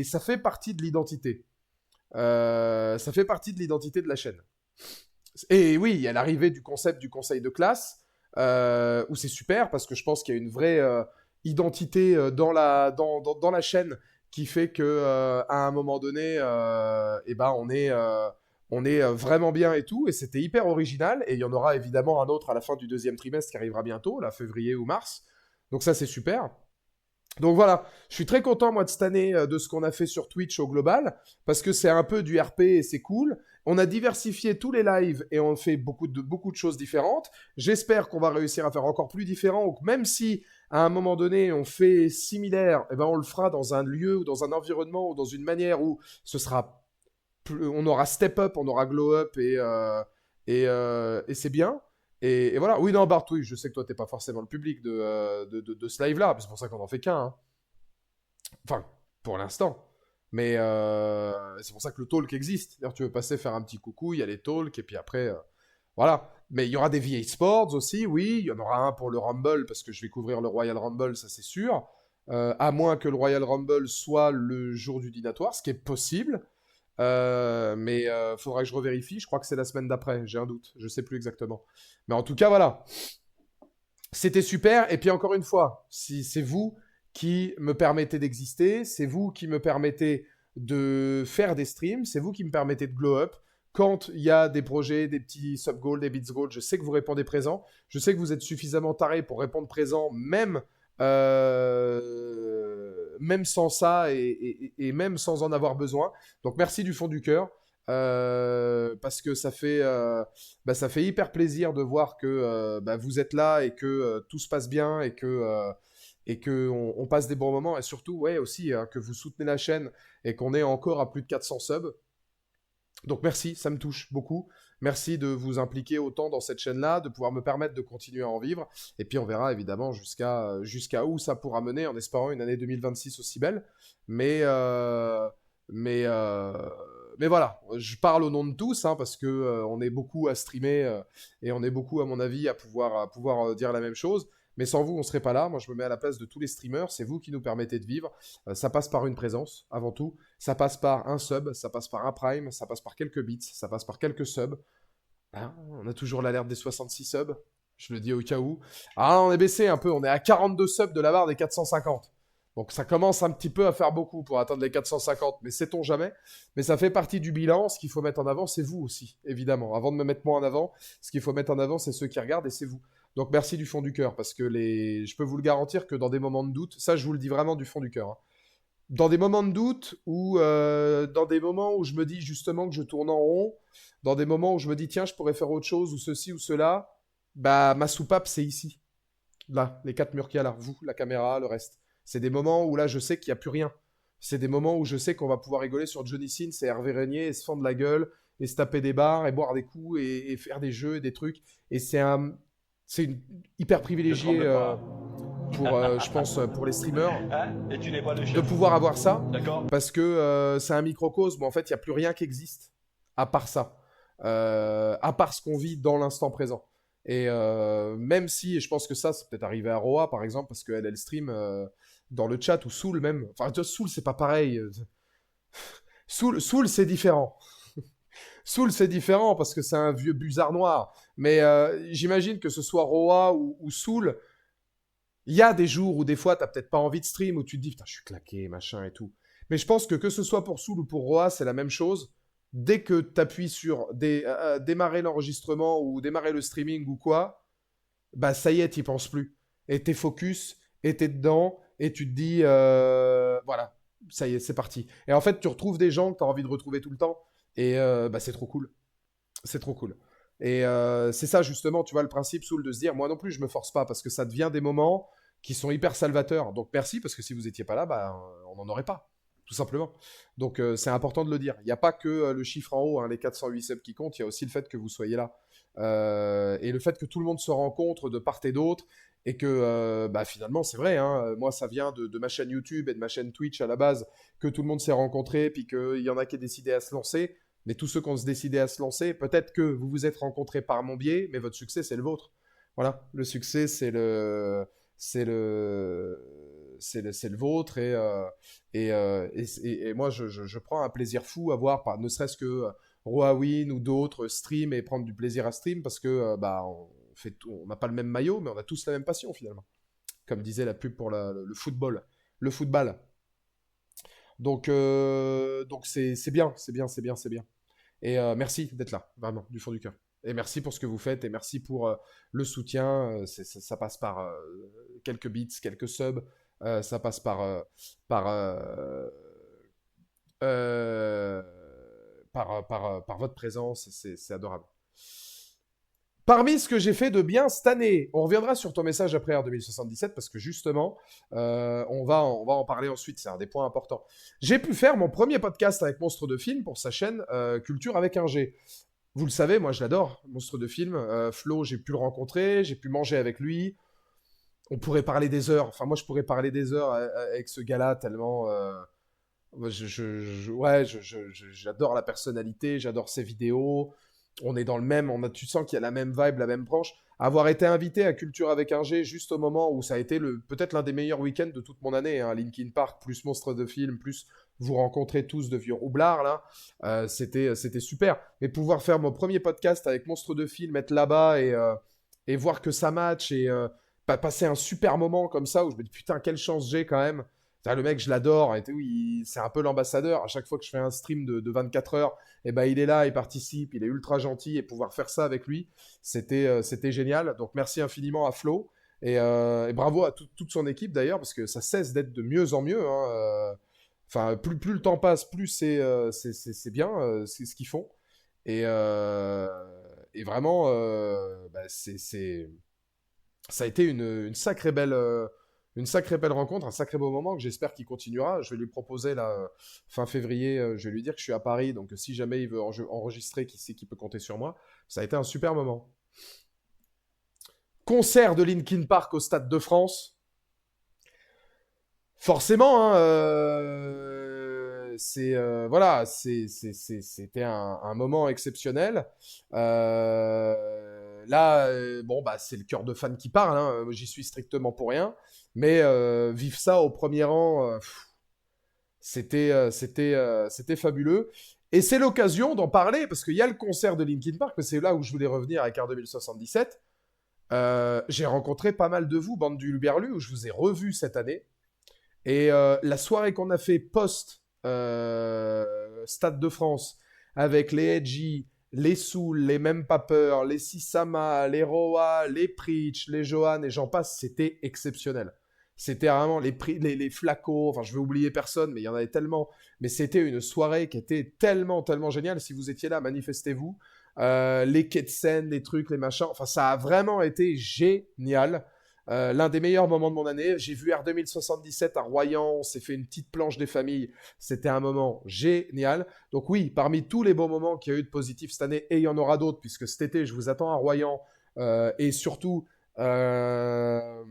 S1: ça fait partie de l'identité. Ça fait partie de l'identité de la chaîne. Et oui, il y a l'arrivée du concept du conseil de classe, où c'est super, parce que je pense qu'il y a une vraie identité dans la chaîne qui fait que à un moment donné, eh ben, on est vraiment bien et tout, et c'était hyper original, et il y en aura évidemment un autre à la fin du deuxième trimestre qui arrivera bientôt, là, février ou mars. Donc ça, c'est super. Donc voilà, je suis très content moi de cette année de ce qu'on a fait sur Twitch au global, parce que c'est un peu du RP et c'est cool. On a diversifié tous les lives et on fait beaucoup de choses différentes. J'espère qu'on va réussir à faire encore plus différent, ou que même si à un moment donné on fait similaire, eh ben on le fera dans un lieu ou dans un environnement ou dans une manière où ce sera on aura step up, on aura glow up et c'est bien. Et voilà. Oui, non, Bart, oui, je sais que toi, t'es pas forcément le public de ce live-là. C'est pour ça qu'on en fait qu'un. Hein. Enfin, pour l'instant. Mais c'est pour ça que le talk existe. D'ailleurs, tu veux passer faire un petit coucou, il y a les talks, et puis après, voilà. Mais il y aura des VA Sports aussi, oui. Il y en aura un pour le Rumble, parce que je vais couvrir le Royal Rumble, ça c'est sûr. À moins que le Royal Rumble soit le jour du dînatoire, ce qui est possible. Mais faudra que je revérifie. Je crois que c'est la semaine d'après. J'ai un doute. Je sais plus exactement. Mais en tout cas, voilà. C'était super. Et puis encore une fois, si c'est vous qui me permettez d'exister, c'est vous qui me permettez de faire des streams, c'est vous qui me permettez de glow up. Quand il y a des projets, des petits sub goals, des bits goals, je sais que vous répondez présent. Je sais que vous êtes suffisamment taré pour répondre présent, même sans ça et même sans en avoir besoin. Donc merci du fond du cœur. Parce que ça fait hyper plaisir de voir que vous êtes là et que tout se passe bien et que on passe des bons moments et surtout ouais aussi hein, que vous soutenez la chaîne et qu'on est encore à plus de 400 subs. Donc merci, ça me touche beaucoup. Merci de vous impliquer autant dans cette chaîne-là, de pouvoir me permettre de continuer à en vivre. Et puis on verra évidemment jusqu'à où ça pourra mener, en espérant une année 2026 aussi belle. Mais, euh, mais, euh, mais voilà, je parle au nom de tous, hein, parce que on est beaucoup à streamer et on est beaucoup, à mon avis, à pouvoir dire la même chose. Mais sans vous, on serait pas là. Moi, je me mets à la place de tous les streamers. C'est vous qui nous permettez de vivre. Ça passe par une présence, avant tout. Ça passe par un sub, ça passe par un prime, ça passe par quelques bits, ça passe par quelques subs. Hein, on a toujours l'alerte des 66 subs. Je le dis au cas où. Ah, on est baissé un peu. On est à 42 subs de la barre des 450. Donc ça commence un petit peu à faire beaucoup pour atteindre les 450, mais sait-on jamais. Mais ça fait partie du bilan. Ce qu'il faut mettre en avant, c'est vous aussi, évidemment. Avant de me mettre moi en avant, ce qu'il faut mettre en avant, c'est ceux qui regardent et c'est vous. Donc merci du fond du cœur, parce que je peux vous le garantir que dans des moments de doute, ça je vous le dis vraiment du fond du cœur, hein, dans des moments de doute ou dans des moments où je me dis justement que je tourne en rond, dans des moments où je me dis tiens je pourrais faire autre chose ou ceci ou cela, bah ma soupape c'est ici, là, les quatre murs qu'il y a là, vous, la caméra, le reste. C'est des moments où là je sais qu'il n'y a plus rien. C'est des moments où je sais qu'on va pouvoir rigoler sur Johnny Sins et Hervé Régnier et se fendre la gueule et se taper des barres et boire des coups et faire des jeux et des trucs. Et c'est une hyper privilégié pour, je pense, pour les streamers,
S2: Hein? Et tu n'es pas le
S1: de
S2: chef.
S1: pouvoir avoir ça,
S2: D'accord?
S1: parce que c'est un microcosme où en fait il n'y a plus rien qui existe à part ça, à part ce qu'on vit dans l'instant présent. Et même si, et je pense que ça, c'est peut-être arrivé à Roa par exemple, parce qu'elle elle stream dans le chat, ou Soul même. Enfin, tu vois, Soul c'est pas pareil. Soul c'est différent. Soul c'est différent parce que c'est un vieux busard noir. Mais j'imagine que ce soit Roa ou Soul, Il y a des jours où des fois, t'as peut-être pas envie de stream, où tu te dis, putain, je suis claqué, machin et tout. Mais je pense que ce soit pour Soul ou pour Roa, c'est la même chose. Dès que tu appuies sur démarrer l'enregistrement ou démarrer le streaming ou quoi, bah ça y est, t'y penses plus. Et t'es focus, et t'es dedans, et tu te dis, voilà, ça y est, c'est parti. Et en fait, tu retrouves des gens que t'as envie de retrouver tout le temps, et bah c'est trop cool. C'est trop cool. Et c'est ça justement, tu vois, le principe Soul de se dire, moi non plus, je me force pas parce que ça devient des moments qui sont hyper salvateurs. Donc merci parce que si vous étiez pas là, bah on n'en aurait pas, tout simplement. Donc c'est important de le dire. Il n'y a pas que le chiffre en haut, hein, les 408 subs qui comptent. Il y a aussi le fait que vous soyez là et le fait que tout le monde se rencontre de part et d'autre. Et que bah, finalement, c'est vrai, hein, moi ça vient de ma chaîne YouTube et de ma chaîne Twitch à la base, que tout le monde s'est rencontré, puis qu'il y en a qui ont décidé à se lancer. Mais tous ceux qui ont décidé à se lancer, peut-être que vous vous êtes rencontrés par mon biais, mais votre succès, c'est le vôtre. Voilà, le succès, c'est le vôtre. Et moi, je prends un plaisir fou à voir, ne serait-ce que Roawin ou d'autres stream et prendre du plaisir à stream parce que bah, on n'a pas le même maillot, mais on a tous la même passion finalement. Comme disait la pub pour le football. Le football. Donc c'est bien, c'est bien, c'est bien, c'est bien. Et merci d'être là, vraiment, du fond du cœur. Et merci pour ce que vous faites, et merci pour le soutien. Ça passe par quelques bits, quelques subs, ça passe par, euh, euh, par votre présence, c'est adorable. Parmi ce que j'ai fait de bien cette année, on reviendra sur ton message après r 2077 parce que justement, on va en parler ensuite, c'est un des points importants. J'ai pu faire mon premier podcast avec Monstre de Film pour sa chaîne Culture avec un G. Vous le savez, moi je l'adore, Monstre de Film. Flo, j'ai pu le rencontrer, j'ai pu manger avec lui. On pourrait parler des heures, enfin moi je pourrais parler des heures avec ce gars-là tellement... ouais, j'adore la personnalité, j'adore ses vidéos. On est dans le même, tu sens qu'il y a la même vibe, la même branche. Avoir été invité à Culture avec un G juste au moment où ça a été peut-être l'un des meilleurs week-ends de toute mon année, hein, Linkin Park, plus Monstre de Film, plus vous rencontrez tous de vieux roublards, là, c'était super. Mais pouvoir faire mon premier podcast avec Monstre de Film, être là-bas et voir que ça match et passer un super moment comme ça où je me dis putain, quelle chance j'ai quand même. Le mec, je l'adore. C'est un peu l'ambassadeur. À chaque fois que je fais un stream de 24 heures, et ben, il est là, il participe, il est ultra gentil. Et pouvoir faire ça avec lui, c'était génial. Donc, merci infiniment à Flo. Et bravo à toute son équipe d'ailleurs, parce que ça cesse d'être de mieux en mieux, hein. Enfin, plus le temps passe, plus c'est bien c'est ce qu'ils font. Et, euh, et vraiment, bah, ça a été une sacrée belle rencontre, un sacré beau moment que j'espère qu'il continuera. Je vais lui proposer là, fin février, je vais lui dire que je suis à Paris, donc si jamais il veut enregistrer, qui sait qu'il peut compter sur moi. Ça a été un super moment. Concert de Linkin Park au Stade de France. Forcément, hein, voilà, c'était un moment exceptionnel. Là, bon, bah, c'est le cœur de fan qui parle, hein, j'y suis strictement pour rien. Mais vivre ça au premier rang, c'était fabuleux. Et c'est l'occasion d'en parler, parce qu'il y a le concert de Linkin Park, mais c'est là où je voulais revenir avec Art 2077. J'ai rencontré pas mal de vous, bande du Luberlu, où je vous ai revu cette année. Et la soirée qu'on a fait post Stade de France, avec les Edgy, les Soul, les Même Pas Peur, les Sisama, les Roa, les Preach, les Johan et j'en passe, c'était exceptionnel. C'était vraiment les flacos, enfin je vais oublier personne, mais il y en avait tellement. Mais c'était une soirée qui était tellement, tellement géniale. Si vous étiez là, manifestez-vous. Les quais de scène, les trucs, les machins, enfin ça a vraiment été génial. L'un des meilleurs moments de mon année. J'ai vu R 2077 à Royan, on s'est fait une petite planche des familles. C'était un moment génial. Donc oui, parmi tous les bons moments qu'il y a eu de positifs cette année, et il y en aura d'autres, puisque cet été, je vous attends à Royan. Et surtout, le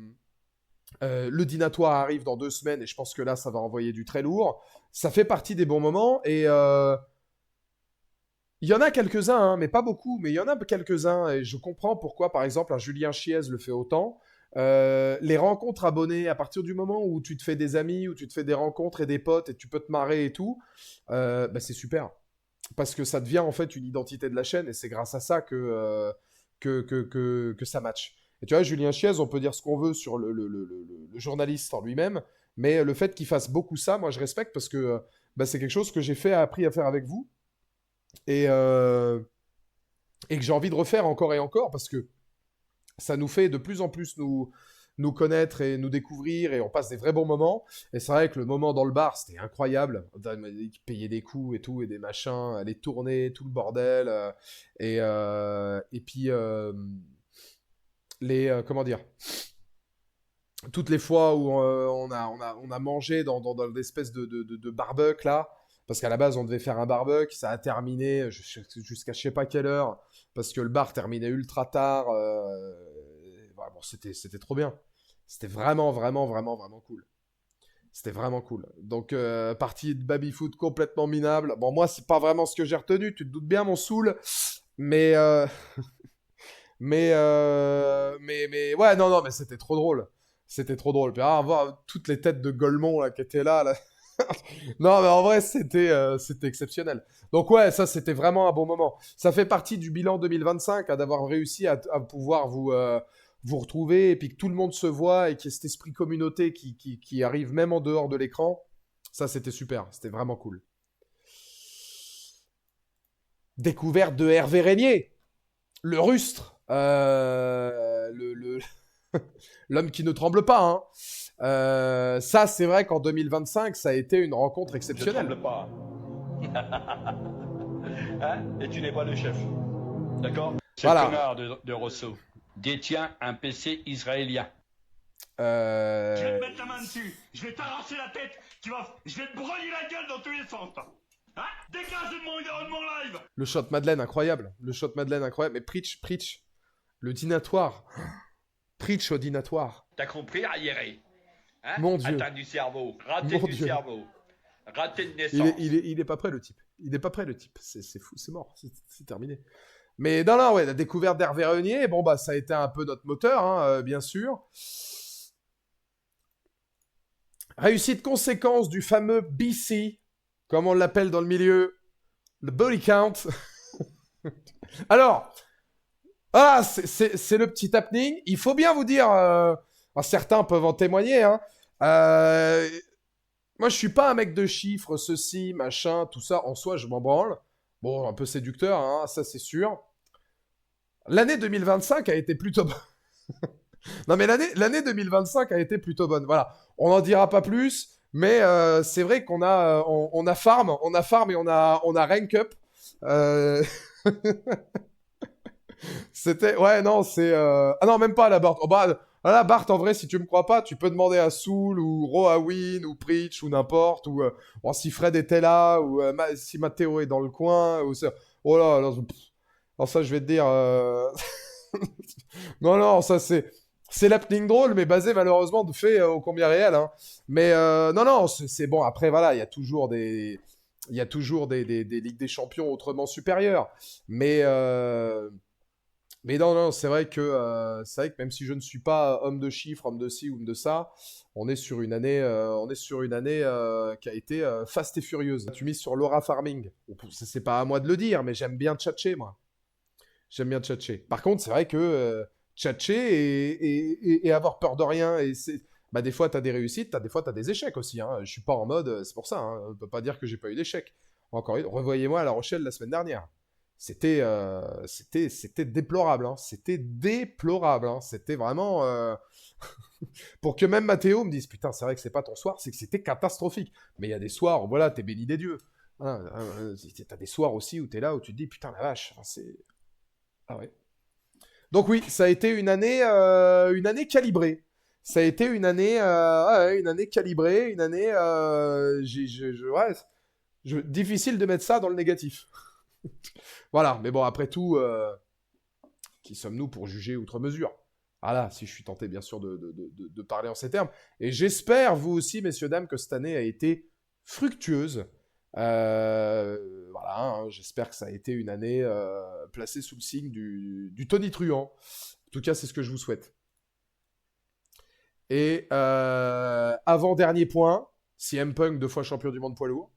S1: dînatoire arrive dans 2 semaines, et je pense que là, ça va envoyer du très lourd. Ça fait partie des bons moments, et il y en a quelques-uns, hein, mais pas beaucoup, mais il y en a quelques-uns, et je comprends pourquoi, par exemple, un Julien Chiez le fait autant. Les rencontres abonnées, à partir du moment où tu te fais des amis, où tu te fais des rencontres et des potes, et tu peux te marrer et tout, bah, c'est super. Parce que ça devient en fait une identité de la chaîne, et c'est grâce à ça que ça match. Et tu vois, Julien Chiez, on peut dire ce qu'on veut sur le journaliste en lui-même, mais le fait qu'il fasse beaucoup ça, moi je respecte parce que bah, c'est quelque chose que j'ai appris à faire avec vous et, euh, et que j'ai envie de refaire encore et encore parce que ça nous fait de plus en plus nous connaître et nous découvrir et on passe des vrais bons moments. Et c'est vrai que le moment dans le bar, c'était incroyable. Payer des coups et tout, et des machins, les tournées, tout le bordel. Et puis, comment dire, toutes les fois où on a mangé dans l'espèce de barbecue là, parce qu'à la base on devait faire un barbecue, ça a terminé jusqu'à je sais pas quelle heure, parce que le bar terminait ultra tard. Bon, c'était trop bien. C'était vraiment, vraiment, vraiment, vraiment cool. C'était vraiment cool. Donc, partie de baby-foot complètement minable. Bon, moi, c'est pas vraiment ce que j'ai retenu. Tu te doutes bien, mon saoul. Mais, ouais, non, non, mais c'était trop drôle. C'était trop drôle. Puis, voir toutes les têtes de Golemont là, qui étaient là. Non, mais en vrai, c'était exceptionnel. Donc, ouais, ça, c'était vraiment un bon moment. Ça fait partie du bilan 2025, hein, d'avoir réussi à pouvoir vous retrouver et puis que tout le monde se voit et qu'il y ait cet esprit communauté qui arrive même en dehors de l'écran. Ça, c'était super. C'était vraiment cool. Découverte de Hervé Régnier, le rustre. L'homme qui ne tremble pas, hein. Ça, c'est vrai qu'en 2025, ça a été une rencontre exceptionnelle.
S2: Je tremble pas. Hein? Et tu n'es pas le chef. D'accord? Ce
S1: Voilà.
S2: connard de Rousseau détient un PC israélien.
S3: Je vais te mettre la main dessus, je vais t'arracher la tête, je vais te broyer la gueule dans tous les sens. Hein? Dégage de mon live.
S1: Le shot Madeleine, incroyable. Le shot Madeleine, incroyable. Mais Preach. Le dînatoire. Preach au dînatoire.
S2: T'as compris, arriéré? Hein?
S1: Mon Dieu.
S2: Atteint du cerveau, raté
S1: Mon
S2: du
S1: Dieu.
S2: cerveau, raté de naissance.
S1: Il est pas prêt, le type. Il est pas prêt, le type. C'est fou, c'est mort. C'est terminé. Mais non, ouais, la découverte d'Hervé Régnier, bon, bah, ça a été un peu notre moteur, hein, bien sûr. Réussite conséquence du fameux BC, comme on l'appelle dans le milieu, le body count. Alors, c'est le petit happening. Il faut bien vous dire, certains peuvent en témoigner, hein. Moi, je suis pas un mec de chiffres, ceci, machin, tout ça. En soi, je m'en branle. Bon, un peu séducteur, hein, ça c'est sûr. L'année 2025 a été plutôt bonne. Non, mais l'année 2025 a été plutôt bonne. Voilà. On n'en dira pas plus, mais c'est vrai qu'on a, on a farm et on a rank up. C'était, ouais, non, c'est, ah non, même pas la Bart. Oh, bah, là, Bart, en vrai, si tu me crois pas, tu peux demander à Soul ou Roawin ou Preach ou n'importe, ou bon, si Fred était là, ou si Matteo est dans le coin, ou ça. Oh là, alors, alors ça, je vais te dire. Non, ça c'est l'happening drôle, mais basé malheureusement de fait au combien réel. Hein. Mais non, c'est bon. Après, voilà, il y a toujours des Ligues des Champions autrement supérieures. Mais non, c'est vrai que même si je ne suis pas homme de chiffres, homme de ci ou homme de ça, on est sur une année, qui a été faste et furieuse. Tu mises sur Laura Farming. C'est pas à moi de le dire, mais j'aime bien tchatcher, moi. J'aime bien tchatcher. Par contre, c'est vrai que tchatcher et avoir peur de rien, bah, des fois, tu as des réussites, des fois, tu as des échecs aussi. Hein. Je suis pas en mode, c'est pour ça, hein, on ne peut pas dire que j'ai pas eu d'échecs. Encore une, revoyez-moi à La Rochelle la semaine dernière. C'était déplorable. Hein. C'était déplorable. Hein. C'était vraiment... Pour que même Mathéo me dise, putain, c'est vrai que c'est pas ton soir, c'est que c'était catastrophique. Mais il y a des soirs où, voilà, t'es béni des dieux. Hein, t'as des soirs aussi où t'es là, où tu te dis, putain, la vache, c'est... Ah ouais. Donc oui, ça a été une année calibrée. Ça a été une année calibrée, une année... difficile de mettre ça dans le négatif. Voilà, mais bon, après tout, qui sommes-nous pour juger outre mesure? Voilà, si je suis tenté, bien sûr, de parler en ces termes. Et j'espère, vous aussi, messieurs, dames, que cette année a été fructueuse. Voilà, hein, j'espère que ça a été une année placée sous le signe du tonitruant. En tout cas, c'est ce que je vous souhaite. Et avant-dernier point, CM Punk, 2 fois champion du monde poids lourd.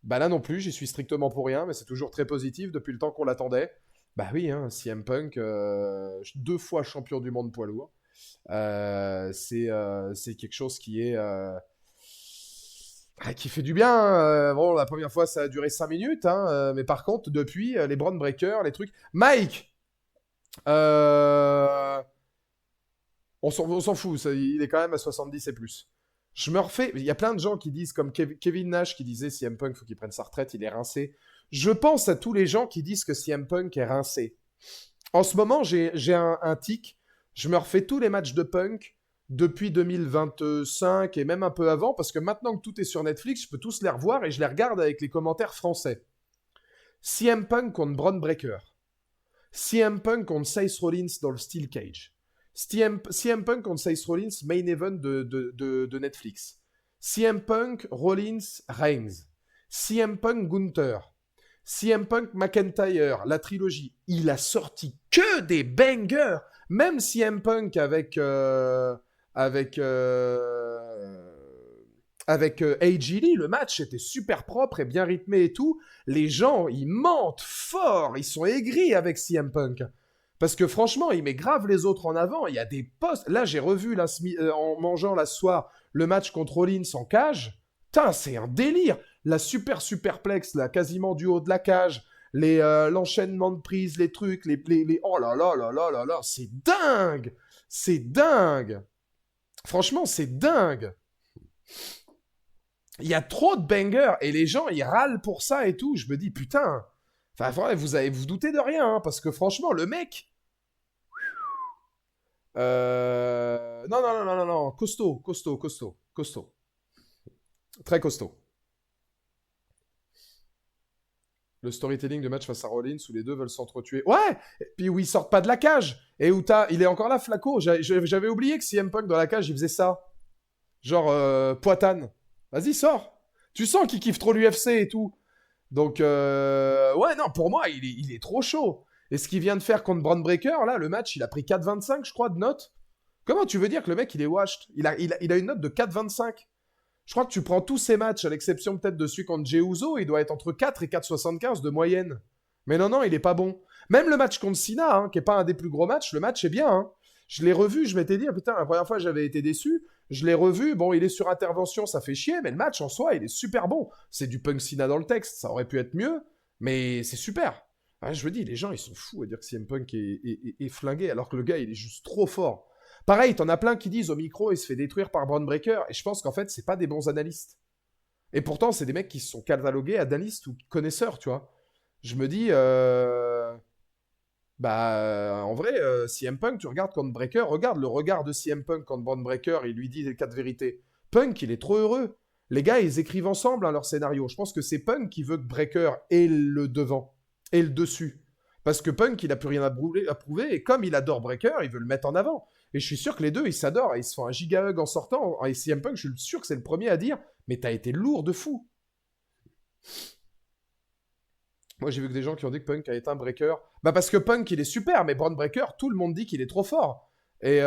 S1: Bah là non plus, j'y suis strictement pour rien, mais c'est toujours très positif depuis le temps qu'on l'attendait. Bah oui, hein, CM Punk, 2 fois champion du monde poids lourd. C'est quelque chose qui fait du bien. Hein. Bon, la première fois, ça a duré 5 minutes. Hein, mais par contre, depuis, les Braun Breakers, les trucs. Mike euh, on s'en fout. Il est quand même à 70 et plus. Je me refais. Il y a plein de gens qui disent, comme Kevin Nash qui disait CM Punk, faut qu'il prenne sa retraite, il est rincé. Je pense à tous les gens qui disent que CM Punk est rincé. En ce moment, j'ai un tic. Je me refais tous les matchs de Punk depuis 2025 et même un peu avant, parce que maintenant que tout est sur Netflix, je peux tous les revoir et je les regarde avec les commentaires français. CM Punk contre Braun Breaker. CM Punk contre Seth Rollins dans le Steel Cage. CM Punk contre Seth Rollins, main event de Netflix. CM Punk, Rollins, Reigns. CM Punk, Gunther. CM Punk, McIntyre, la trilogie. Il a sorti que des bangers. Même CM Punk avec AJ Lee, le match était super propre et bien rythmé et tout. Les gens, ils mentent fort, ils sont aigris avec CM Punk. Parce que franchement, il met grave les autres en avant. Il y a des posts. Là, j'ai revu en mangeant la soir le match contre Rollins en cage. Putain, c'est un délire. La superplex, là, quasiment du haut de la cage. L'enchaînement de prises, les trucs, oh là là là là là là, c'est dingue. C'est dingue. Franchement, c'est dingue. Il y a trop de bangers et les gens, ils râlent pour ça et tout. Je me dis, putain. Enfin, vous doutez de rien, hein, parce que franchement, le mec. Non. Costaud. Très costaud. Le storytelling de match face à Rollins où les deux veulent s'entretuer. Ouais. Et puis où ils sortent pas de la cage. Et où il est encore là, Flaco. J'avais oublié que CM Punk dans la cage, il faisait ça. Genre, Poitane. Vas-y, sors. Tu sens qu'il kiffe trop l'UFC et tout. Donc, ouais, non, pour moi, il est trop chaud. Et ce qu'il vient de faire contre Braun Breaker, là, le match, il a pris 4,25, je crois, de note. Comment tu veux dire que le mec, il est washed il a une note de 4,25. Je crois que tu prends tous ses matchs, à l'exception peut-être de celui contre Jey Uso, il doit être entre 4 et 4,75 de moyenne. Mais non, il est pas bon. Même le match contre Cena, hein, qui est pas un des plus gros matchs, le match est bien. Hein. Je l'ai revu, je m'étais dit, putain, la première fois, j'avais été déçu. Je l'ai revu, bon, il est sur intervention, ça fait chier, mais le match en soi, il est super bon. C'est du Punk Cena dans le texte, ça aurait pu être mieux, mais c'est super. Ouais, je me dis, les gens, ils sont fous à dire que CM Punk est flingué, alors que le gars, il est juste trop fort. Pareil, t'en as plein qui disent au micro, il se fait détruire par Braun Breaker, et je pense qu'en fait, c'est pas des bons analystes. Et pourtant, c'est des mecs qui se sont catalogués analystes ou connaisseurs, tu vois. Je me dis, en vrai, CM Punk, tu regardes contre Breaker, regarde le regard de CM Punk contre Braun Breaker, il lui dit les 4 vérités. Punk, il est trop heureux. Les gars, ils écrivent ensemble hein, leur scénario. Je pense que c'est Punk qui veut que Breaker ait le devant et le dessus. Parce que Punk, il a plus rien à prouver, et comme il adore Breaker, il veut le mettre en avant. Et je suis sûr que les deux, ils s'adorent, et ils se font un giga hug en sortant. Et CM Punk, je suis sûr que c'est le premier à dire, mais t'as été lourd de fou. Moi, j'ai vu que des gens qui ont dit que Punk a été un breaker. Bah, parce que Punk, il est super, mais Braun Breaker, tout le monde dit qu'il est trop fort. Et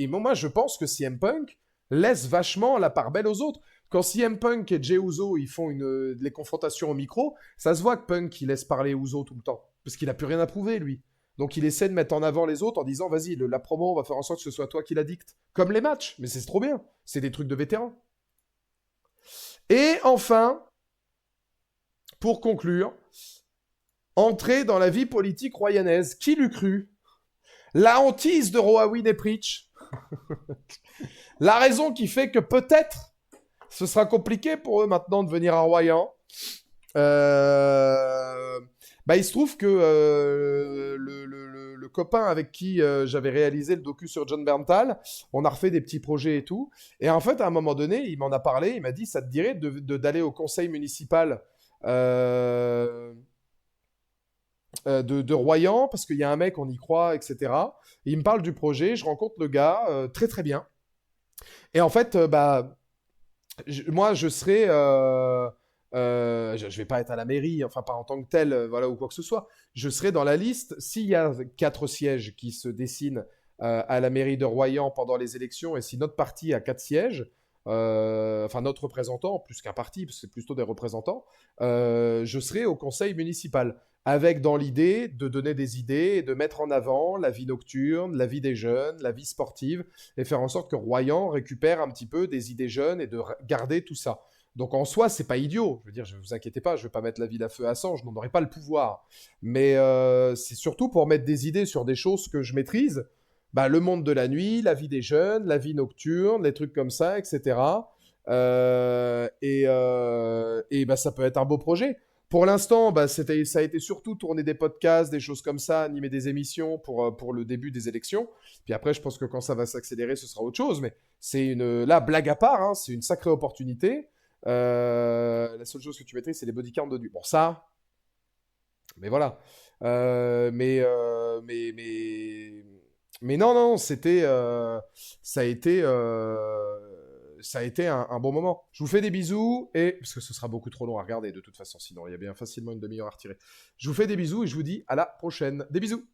S1: moi, je pense que CM Punk laisse vachement la part belle aux autres. Quand CM Punk et Jey Uso, ils font les confrontations au micro, ça se voit que Punk, il laisse parler Uso tout le temps. Parce qu'il a plus rien à prouver, lui. Donc, il essaie de mettre en avant les autres en disant, vas-y, la promo, on va faire en sorte que ce soit toi qui la dicte. Comme les matchs. Mais c'est trop bien. C'est des trucs de vétérans. Et enfin... Pour conclure, entrer dans la vie politique royanaise. Qui l'eût cru? La hantise de Roawin et Preach. La raison qui fait que peut-être ce sera compliqué pour eux maintenant de venir à Royan. Il se trouve que le copain avec qui j'avais réalisé le docu sur John Berntal, on a refait des petits projets et tout. Et en fait, à un moment donné, il m'en a parlé. Il m'a dit, ça te dirait d'aller au conseil municipal de Royan, parce qu'il y a un mec, on y croit, etc. Et il me parle du projet, je rencontre le gars, très très bien. Et en fait, moi, je serai... je vais pas être à la mairie, enfin pas en tant que tel, voilà, ou quoi que ce soit. Je serai dans la liste. S'il y a 4 sièges qui se dessinent à la mairie de Royan pendant les élections, et si notre parti a 4 sièges, enfin notre représentant, plus qu'un parti, parce que c'est plutôt des représentants, je serai au conseil municipal, avec dans l'idée de donner des idées et de mettre en avant la vie nocturne, la vie des jeunes, la vie sportive, et faire en sorte que Royan récupère un petit peu des idées jeunes et de garder tout ça. Donc en soi, c'est pas idiot. Je veux dire, ne vous inquiétez pas, je vais pas mettre la ville à feu à sang, je n'en aurai pas le pouvoir. Mais c'est surtout pour mettre des idées sur des choses que je maîtrise. Bah, le monde de la nuit, la vie des jeunes, la vie nocturne, les trucs comme ça, etc. Et bah, ça peut être un beau projet. Pour l'instant, bah, ça a été surtout tourner des podcasts, des choses comme ça, animer des émissions pour le début des élections. Puis après, je pense que quand ça va s'accélérer, ce sera autre chose. Mais c'est là, blague à part, hein, c'est une sacrée opportunité. La seule chose que tu maîtrises, c'est les bodycams de nuit. Bon, ça, mais voilà. Mais non, non, ça a été un bon moment. Je vous fais des bisous parce que ce sera beaucoup trop long à regarder de toute façon, sinon il y a bien facilement une demi-heure à retirer. Je vous fais des bisous et je vous dis à la prochaine. Des bisous.